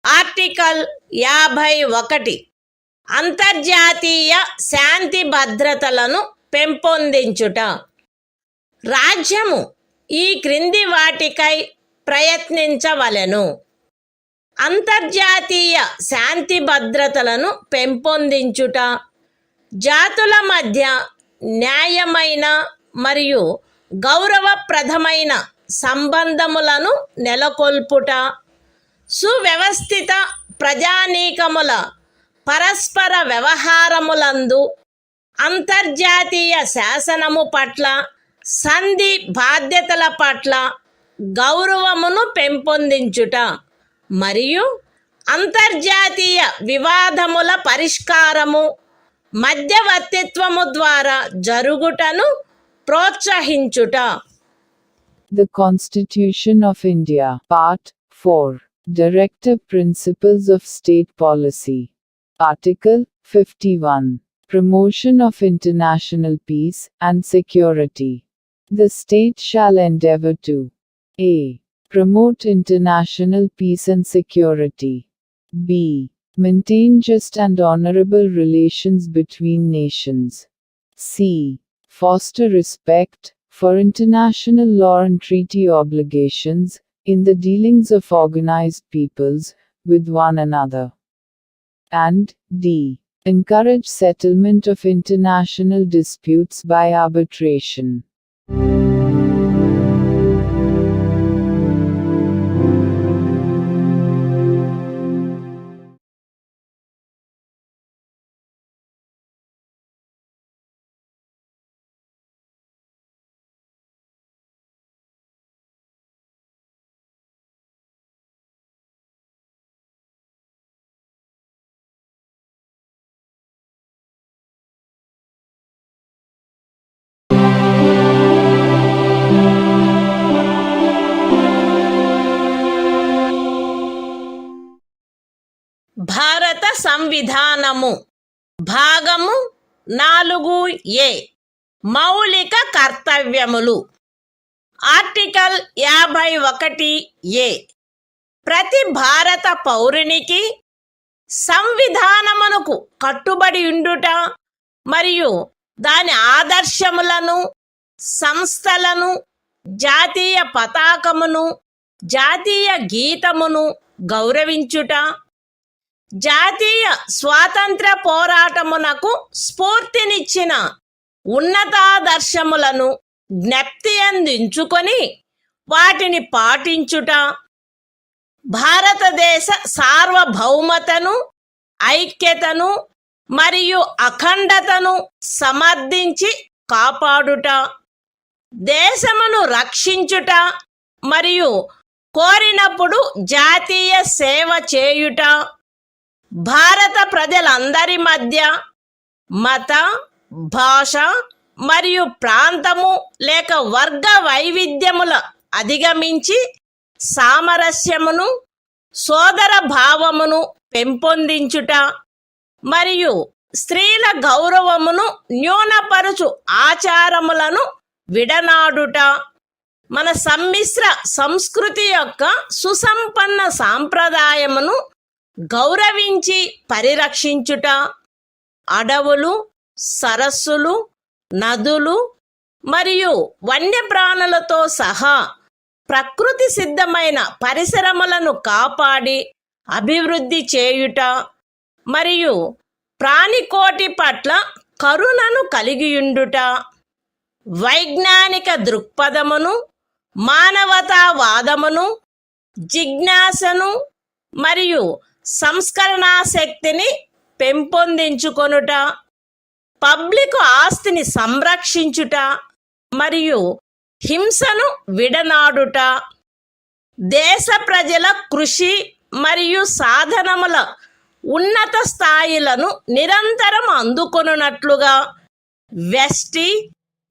ఆర్టికల్ 51 అంతర్జాతీయ శాంతి భద్రతలను పెంపొందించుట. రాజ్యము ఈ క్రింది వాటికై ప్రయత్నించవలెను: అంతర్జాతీయ శాంతి భద్రతలను పెంపొందించుట, జాతుల మధ్య న్యాయమైన మరియు గౌరవప్రదమైన సంబంధములను నెలకొల్పుట, సువ్యవస్థిత ప్రజానీకముల పరస్పర వ్యవహారములందు అంతర్జాతీయ శాసనము పట్ల, సంధి బాధ్యతల పట్ల గౌరవమును పెంపొందించుట మరియు అంతర్జాతీయ వివాదముల పరిష్కారము మధ్యవర్తిత్వము ద్వారా జరుగుటను ప్రోత్సహించుట. The Constitution of India, Part 4, Directive Principles of State Policy. Article 51, Promotion of International Peace and Security. The state shall endeavor to a. Promote international peace and security. b. Maintain just and honorable relations between nations. c. Foster respect for international law and treaty obligations in the dealings of organized peoples with one another. And d. Encourage settlement of international disputes by arbitration. భారత సంవిధానము భాగము 4A మౌలిక కర్తవ్యములు. ఆర్టికల్ 51A ప్రతి భారత పౌరునికి సంవిధానమునకు కట్టుబడి ఉండుట మరియు దాని ఆదర్శములను, సంస్థలను, జాతీయ పతాకమును, జాతీయ గీతమును గౌరవించుట, జాతీయ స్వాతంత్ర పోరాటమునకు స్ఫూర్తినిచ్చిన ఉన్నతాదర్శములను జ్ఞప్తి అందించుకొని వాటిని పాటించుట, భారతదేశ సార్వభౌమతను, ఐక్యతను మరియు అఖండతను సమర్థించి కాపాడుట, దేశమును రక్షించుట మరియు కోరినప్పుడు జాతీయ సేవ చేయుట, భారత ప్రజలందరి మధ్య మత, భాష మరియు ప్రాంతము లేక వర్గ వైవిధ్యముల అధిగమించి సామరస్యమును, సోదర భావమును పెంపొందించుట మరియు స్త్రీల గౌరవమును న్యూనపరుచు ఆచారములను విడనాడుట, మన సమ్మిశ్ర సంస్కృతి యొక్క సుసంపన్న సాంప్రదాయమును గౌరవించి పరిరక్షించుట, అడవులు, సరస్సులు, నదులు మరియు వన్యప్రాణులతో సహా ప్రకృతి సిద్ధమైన పరిసరములను కాపాడి అభివృద్ధి చేయుట, మరియు ప్రాణికోటి పట్ల కరుణను కలిగియుండుట, వైజ్ఞానిక దృక్పథమును, మానవతావాదమును, జిజ్ఞాసను మరియు సంస్కరణా శక్తిని పెంపొందించుకొనుట, పబ్లిక్ ఆస్తిని సంరక్షించుట మరియు హింసను విడనాడుట, దేశ ప్రజల కృషి మరియు సాధనముల ఉన్నత స్థాయిలను నిరంతరం అందుకొనున్నట్లుగా వ్యష్టి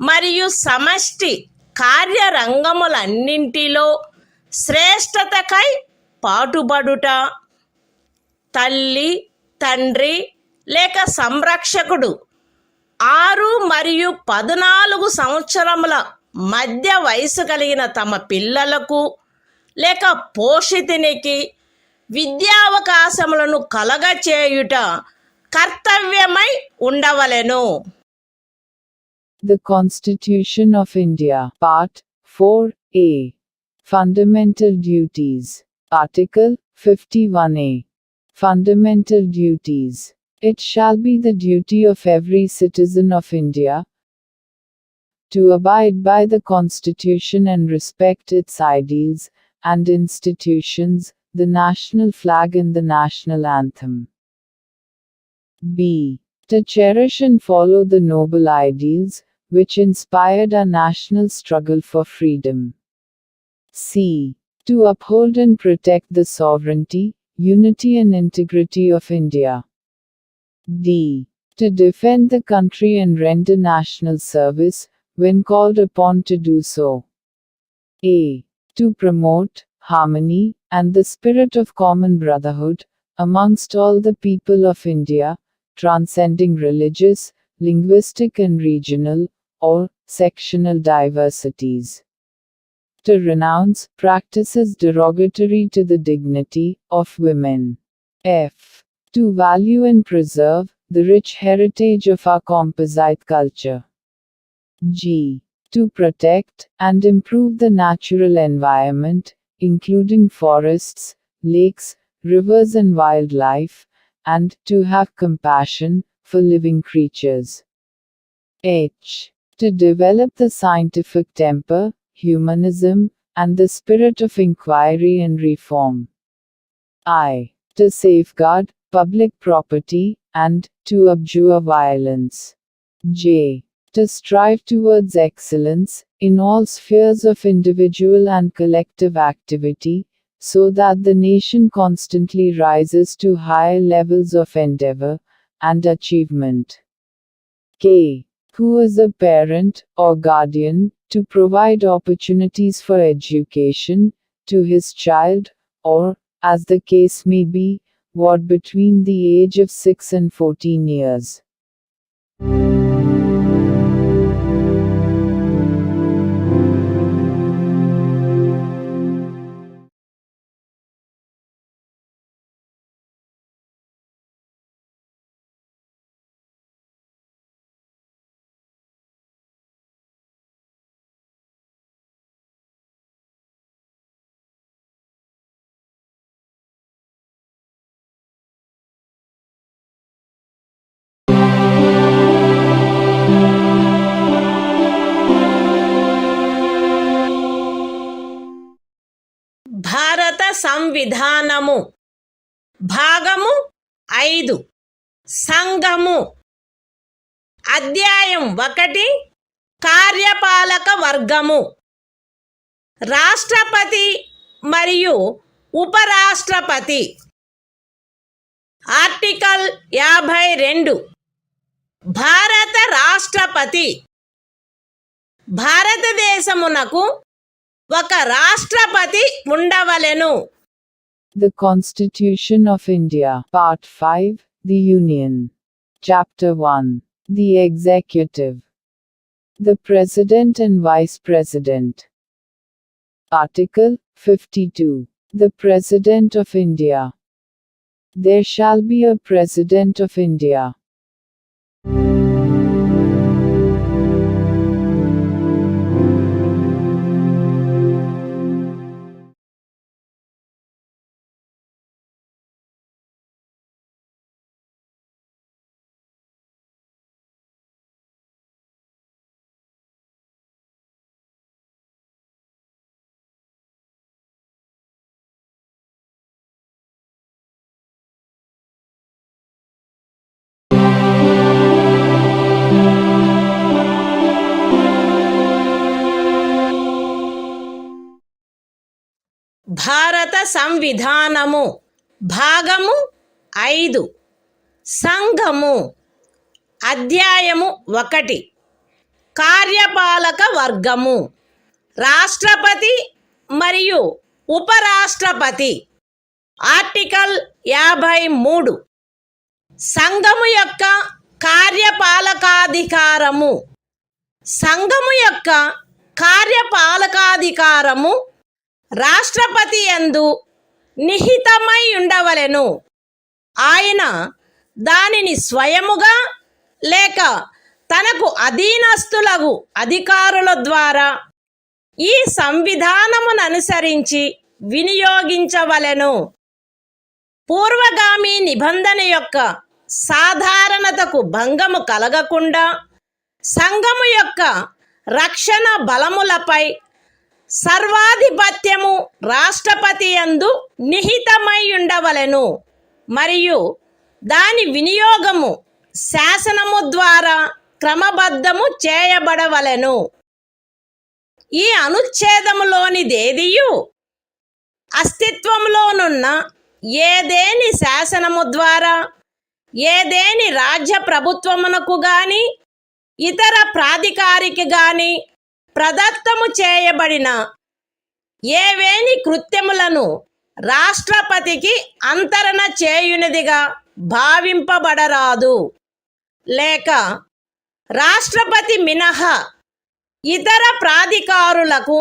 మరియు సమష్టి కార్యరంగములన్నింటిలో శ్రేష్టతకై పాటుపడుట, తల్లి, తండ్రి లేక సంరక్షకుడు 6 మరియు 14 సంవత్సరముల మధ్య వయసు కలిగిన తమ పిల్లలకు లేక పోషితునికి విద్యావకాశములను కలగచేయుట కర్తవ్యమై ఉండవలెను. The Constitution of India, Part 4A. Fundamental Duties. Article 51A. Fundamental Duties. It shall be the duty of every citizen of India to abide by the Constitution and respect its ideals and institutions, the national flag and the national anthem. B. To cherish and follow the noble ideals which inspired our national struggle for freedom. C. To uphold and protect the sovereignty, unity and integrity of India. D. To defend the country and render national service when called upon to do so. A. To promote harmony and the spirit of common brotherhood amongst all the people of India, transcending religious, linguistic and regional, or sectional diversities. To renounce practices derogatory to the dignity of women. F. To value and preserve the rich heritage of our composite culture. G. To protect and improve the natural environment, including forests, lakes, rivers and wildlife, and to have compassion for living creatures. H. To develop the scientific temper, humanism, and the spirit of inquiry and reform. I. To safeguard public property and to abjure violence. J. To strive towards excellence in all spheres of individual and collective activity, so that the nation constantly rises to higher levels of endeavor and achievement. K. Who is a parent or guardian, to provide opportunities for education to his child, or, as the case may be, what between the age of 6 and 14 years. భారత సంవిధానము భాగము 5 సంఘము అధ్యాయం 1 కార్యపాలక వర్గము రాష్ట్రపతి మరియు ఉపరాష్ట్రపతి ఆర్టికల్ 52 భారత రాష్ట్రపతి భారతదేశమునకు ఒక రాష్ట్రపతి ఉండవలెను. The Constitution of India, Part 5, The Union. Chapter 1. The Executive. The President and Vice President. Article 52. The President of India. There shall be a President of India. భారత సంవిధానము భాగము 5 సంఘము అధ్యాయము 1 కార్యపాలక వర్గము రాష్ట్రపతి మరియు ఉపరాష్ట్రపతి ఆర్టికల్ 53 సంఘము యొక్క కార్యపాలకాధికారము సంఘము యొక్క కార్యపాలకాధికారము రాష్ట్రపతి యందు నిహితమై ఉండవలెను. ఆయన దానిని స్వయముగా లేక తనకు అధీనస్థులగు అధికారుల ద్వారా ఈ సంవిధానమును అనుసరించి వినియోగించవలెను. పూర్వగామి నిబంధన యొక్క సాధారణతకు భంగము కలగకుండా సంఘము యొక్క రక్షణ బలములపై సర్వాధిపత్యము రాష్ట్రపతి యందు నిహితమై ఉండవలెను మరియు దాని వినియోగము శాసనము ద్వారా క్రమబద్ధము చేయబడవలెను. ఈ అనుచ్ఛేదములోనిదేదియు అస్తిత్వంలోనున్న ఏదేని శాసనము ద్వారా ఏదేని రాజ్య ప్రభుత్వమునకు గాని ఇతర ప్రాధికారికి గాని ప్రదత్తము చేయబడిన ఏవేని కృత్యములను రాష్ట్రపతికి అంతరణ చేయునిదిగా భావింపబడరాదు. లేక రాష్ట్రపతి మినహా ఇతర ప్రాధికారులకు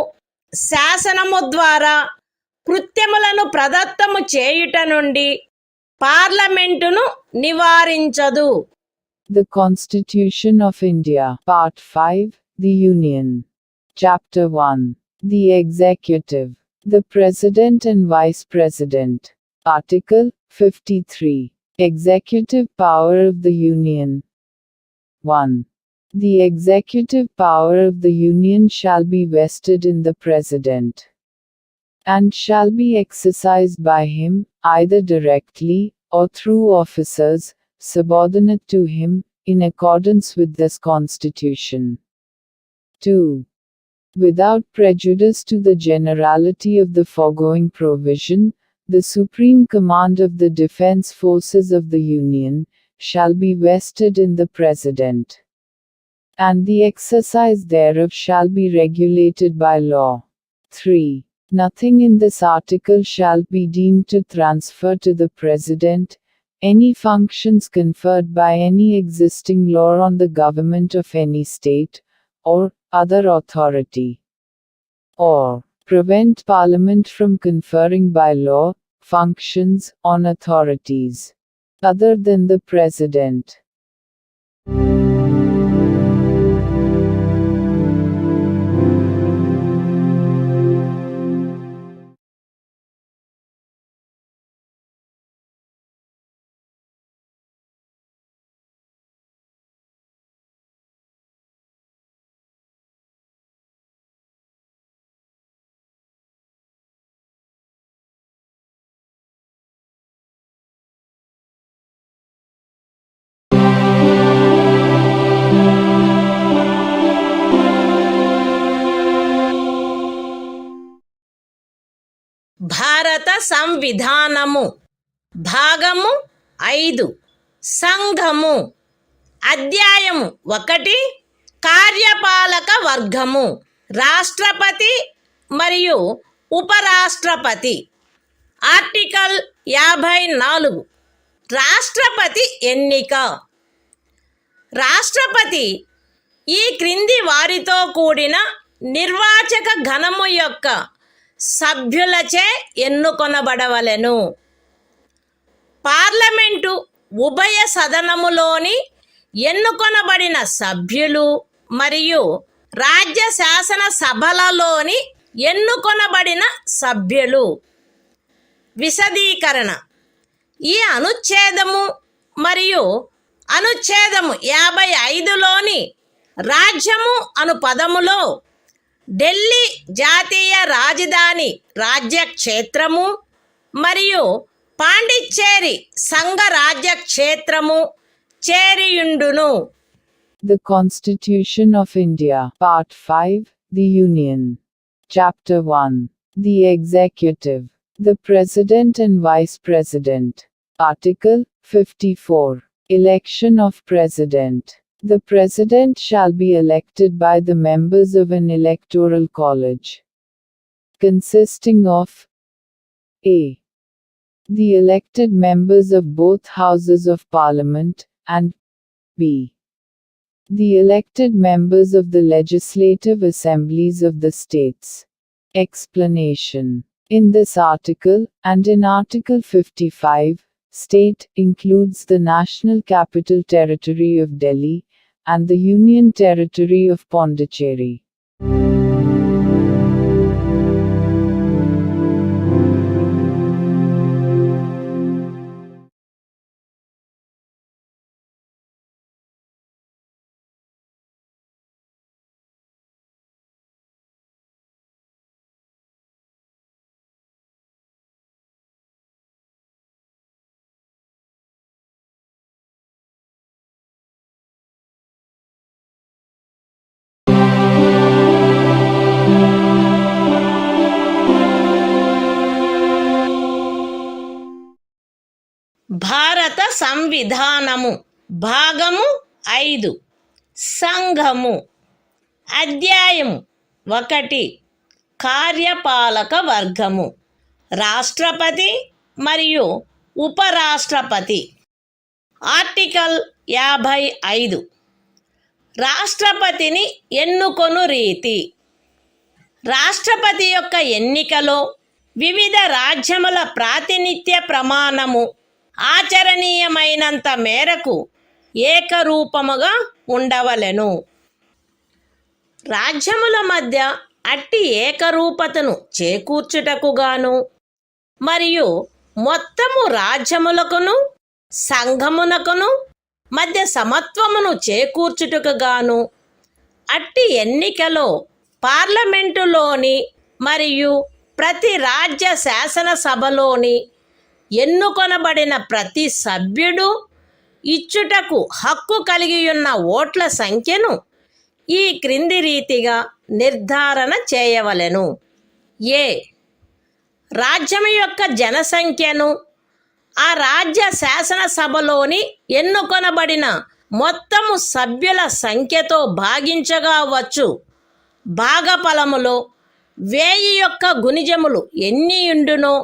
శాసనము ద్వారా కృత్యములను ప్రదత్తము చేయుట నుండి పార్లమెంటును నివారించదు. The Constitution of India, Part 5, The Union. Chapter 1. The Executive. The President and Vice President. Article 53. Executive power of the Union. 1. The executive power of the Union shall be vested in the President, and shall be exercised by him, either directly, or through officers, subordinate to him, in accordance with this Constitution. 2. Without prejudice to the generality of the foregoing provision, the supreme command of the defense forces of the Union shall be vested in the President, and the exercise thereof shall be regulated by law. 3. Nothing in this article shall be deemed to transfer to the President any functions conferred by any existing law on the government of any state, or other authority, or prevent Parliament from conferring by law functions on authorities other than the President. భారత సంవిధానము భాగము 5 సంఘము అధ్యాయము 1 కార్యపాలక వర్గము రాష్ట్రపతి మరియు ఉపరాష్ట్రపతి ఆర్టికల్ 54 రాష్ట్రపతి ఎన్నిక రాష్ట్రపతి ఈ క్రింది వారితో కూడిన నిర్వాచక గణము యొక్క సభ్యులచే ఎన్నుకొనబడవలెను. పార్లమెంటు ఉభయ సదనములోని ఎన్నుకొనబడిన సభ్యులు మరియు రాజ్య శాసన సభలలోని ఎన్నుకొనబడిన సభ్యులు. విశదీకరణ ఈ అనుచ్ఛేదము మరియు అనుచ్ఛేదము 55లోని రాజ్యము అను పదములో ఢిల్లీ జాతీయ రాజధాని రాజ్యక్షేత్రము మరియు పాండిచ్చేరి సంఘ రాజ్యక్షేత్రము చేరియుండును. The Constitution of India, Part 5, The Union. Chapter 1. The Executive. The President and Vice President. Article 54. Election of President. The President shall be elected by the members of an electoral college, consisting of a. the elected members of both Houses of Parliament, and b. the elected members of the legislative assemblies of the states. Explanation. In this article, and in Article 55, state includes the National Capital Territory of Delhi and the Union Territory of Pondicherry. భారత సంవిధానము భాగము 5 సంఘము అధ్యాయము 1 కార్యపాలక వర్గము రాష్ట్రపతి మరియు ఉపరాష్ట్రపతి. ఆర్టికల్ 55 రాష్ట్రపతిని ఎన్నుకొను రీతి. రాష్ట్రపతి యొక్క ఎన్నికలో వివిధ రాజ్యముల ప్రాతినిధ్య ప్రమాణము ఆచరణీయమైనంత మేరకు ఏకరూపముగా ఉండవలెను. రాజ్యముల మధ్య అట్టి ఏకరూపతను చేకూర్చుటకుగాను మరియు మొత్తము రాజ్యములకును సంఘమునకును మధ్య సమత్వమును చేకూర్చుటకుగాను అట్టి ఎన్నికలో పార్లమెంటులోని మరియు ప్రతి రాజ్య శాసనసభలోని ఎన్నుకొనబడిన ప్రతి సభ్యుడు ఇచ్చుటకు హక్కు కలిగియున్న ఓట్ల సంఖ్యను ఈ క్రింది రీతిగా నిర్ధారణ చేయవలెను. ఏ. రాజ్యము యొక్క జనసంఖ్యను ఆ రాజ్య శాసనసభలోని ఎన్నుకొనబడిన మొత్తము సభ్యుల సంఖ్యతో భాగించగా వచ్చు భాగఫలములో 1000 యొక్క గుణిజములు ఎన్నియుండునో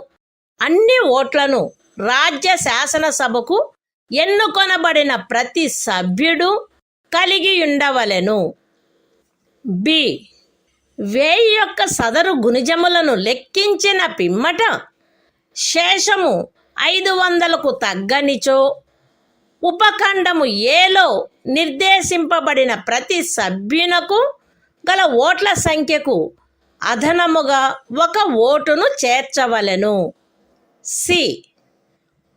అన్ని ఓట్లను రాజ్య శాసనసభకు ఎన్నుకొనబడిన ప్రతి సభ్యుడు కలిగి ఉండవలెను. బి. 1000 యొక్క సదరు గుణిజములను లెక్కించిన పిమ్మట శేషము 500కు తగ్గనిచో ఉపఖండము ఏలో నిర్దేశింపబడిన ప్రతి సభ్యునకు గల ఓట్ల సంఖ్యకు అదనముగా 1 ఓటును చేర్చవలెను. సి.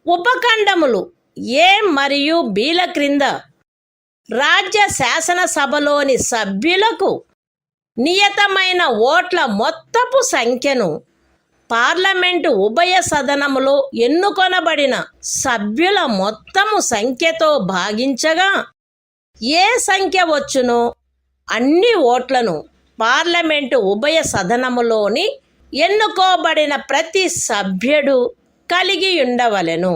ఉపఖండములు ఏ మరియు బిల క్రింద రాజ్య శాసనసభలోని సభ్యులకు నియతమైన ఓట్ల మొత్తపు సంఖ్యను పార్లమెంటు ఉభయ సదనములో ఎన్నుకొనబడిన సభ్యుల మొత్తము సంఖ్యతో భాగించగా ఏ సంఖ్య వచ్చునో అన్ని ఓట్లను పార్లమెంటు ఉభయ సదనములోని ఎన్నుకోబడిన ప్రతి సభ్యుడు కలిగి ఉండవలెను.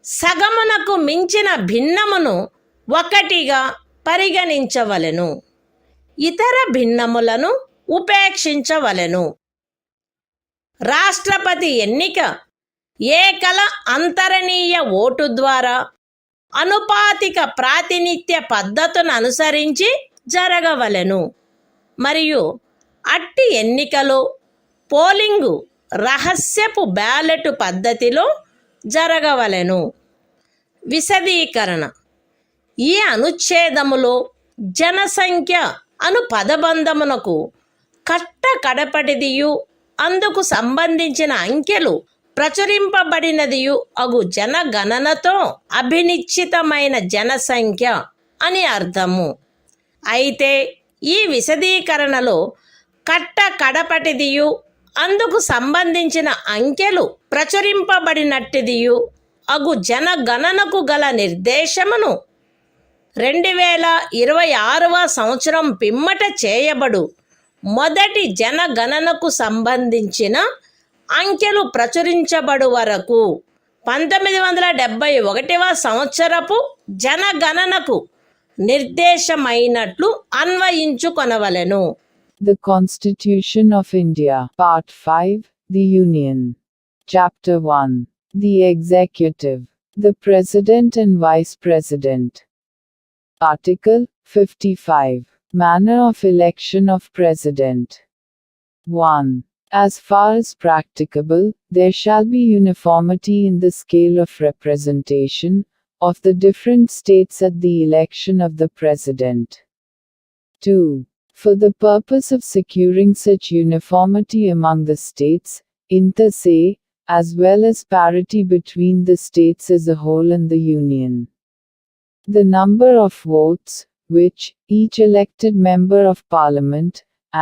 సగమునకు మించిన భిన్నమును 1గా పరిగణించవలెను. ఇతర భిన్నములను ఉపేక్షించవలెను. రాష్ట్రపతి ఎన్నిక ఏకల అంతరణీయ ఓటు ద్వారా అనుపాతిక ప్రాతినిధ్య పద్ధతును అనుసరించి జరగవలెను మరియు అట్టి ఎన్నికలో పోలింగు రహస్యపు బ్యాలెట్ పద్ధతిలో జరగవలెను. విశదీకరణ. ఈ అనుచ్ఛేదములో జనసంఖ్య అను పదబంధమునకు కడపటిదియు అందుకు సంబంధించిన అంకెలు ప్రచురింపబడినదియు అగు జనగణనతో అభినిశ్చితమైన జనసంఖ్య అని అర్థము. అయితే ఈ విశదీకరణలో కడపటిదియు అందుకు సంబంధించిన అంకెలు ప్రచురింపబడినట్టిదియు అగు జనగణనకు గల నిర్దేశమును 2026వ సంవత్సరం పిమ్మట చేయబడు మొదటి జనగణనకు సంబంధించిన అంకెలు ప్రచురించబడు వరకు 1971వ సంవత్సరపు జనగణనకు నిర్దేశమైనట్లు అన్వయించుకొనవలెను. The Constitution of India, Part 5, The Union. Chapter 1. The Executive, the President and Vice President. Article 55. Manner of election of President. 1. As far as practicable, there shall be uniformity in the scale of representation of the different states at the election of the President. 2. For the purpose of securing such uniformity among the states, inter se, as well as parity between the states as a whole and the Union. The number of votes, which each elected member of Parliament,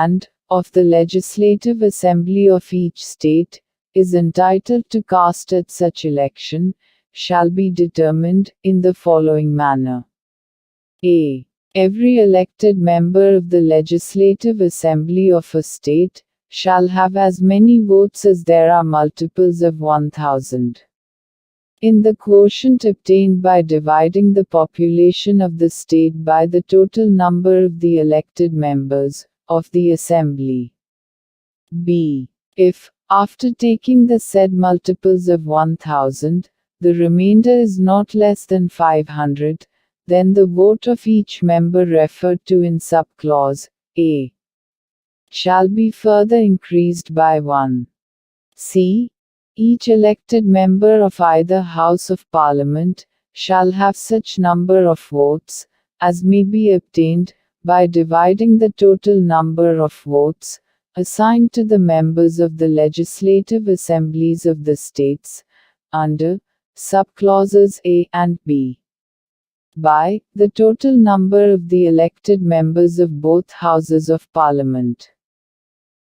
and of the Legislative Assembly of each state, is entitled to cast at such election, shall be determined in the following manner. A. Every elected member of the Legislative Assembly of a state shall have as many votes as there are multiples of 1000. In the quotient obtained by dividing the population of the state by the total number of the elected members of the Assembly. B. If, after taking the said multiples of 1000, the remainder is not less than 500, then the vote of each member referred to in subclause A shall be further increased by 1. C. Each elected member of either House of Parliament shall have such number of votes as may be obtained by dividing the total number of votes assigned to the members of the legislative assemblies of the states under subclauses A and B by the total number of the elected members of both houses of Parliament.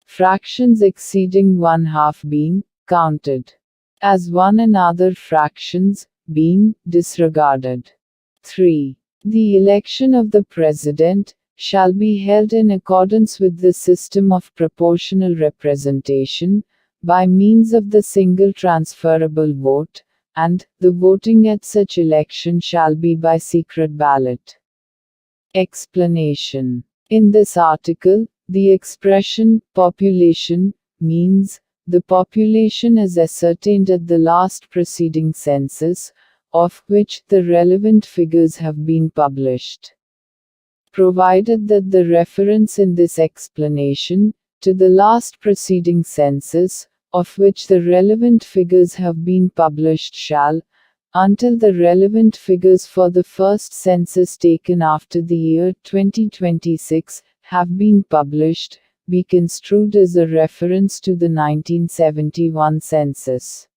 Fractions exceeding 1/2 being counted as one and other fractions being disregarded. 3. The election of the President shall be held in accordance with the system of proportional representation, by means of the single transferable vote, and the voting at such election shall be by secret ballot. Explanation. In this article, the expression population means the population as ascertained at the last preceding census, of which the relevant figures have been published. Provided that the reference in this explanation to the last preceding census, of which the relevant figures have been published shall, until the relevant figures for the first census taken after the year 2026 have been published, be construed as a reference to the 1971 census.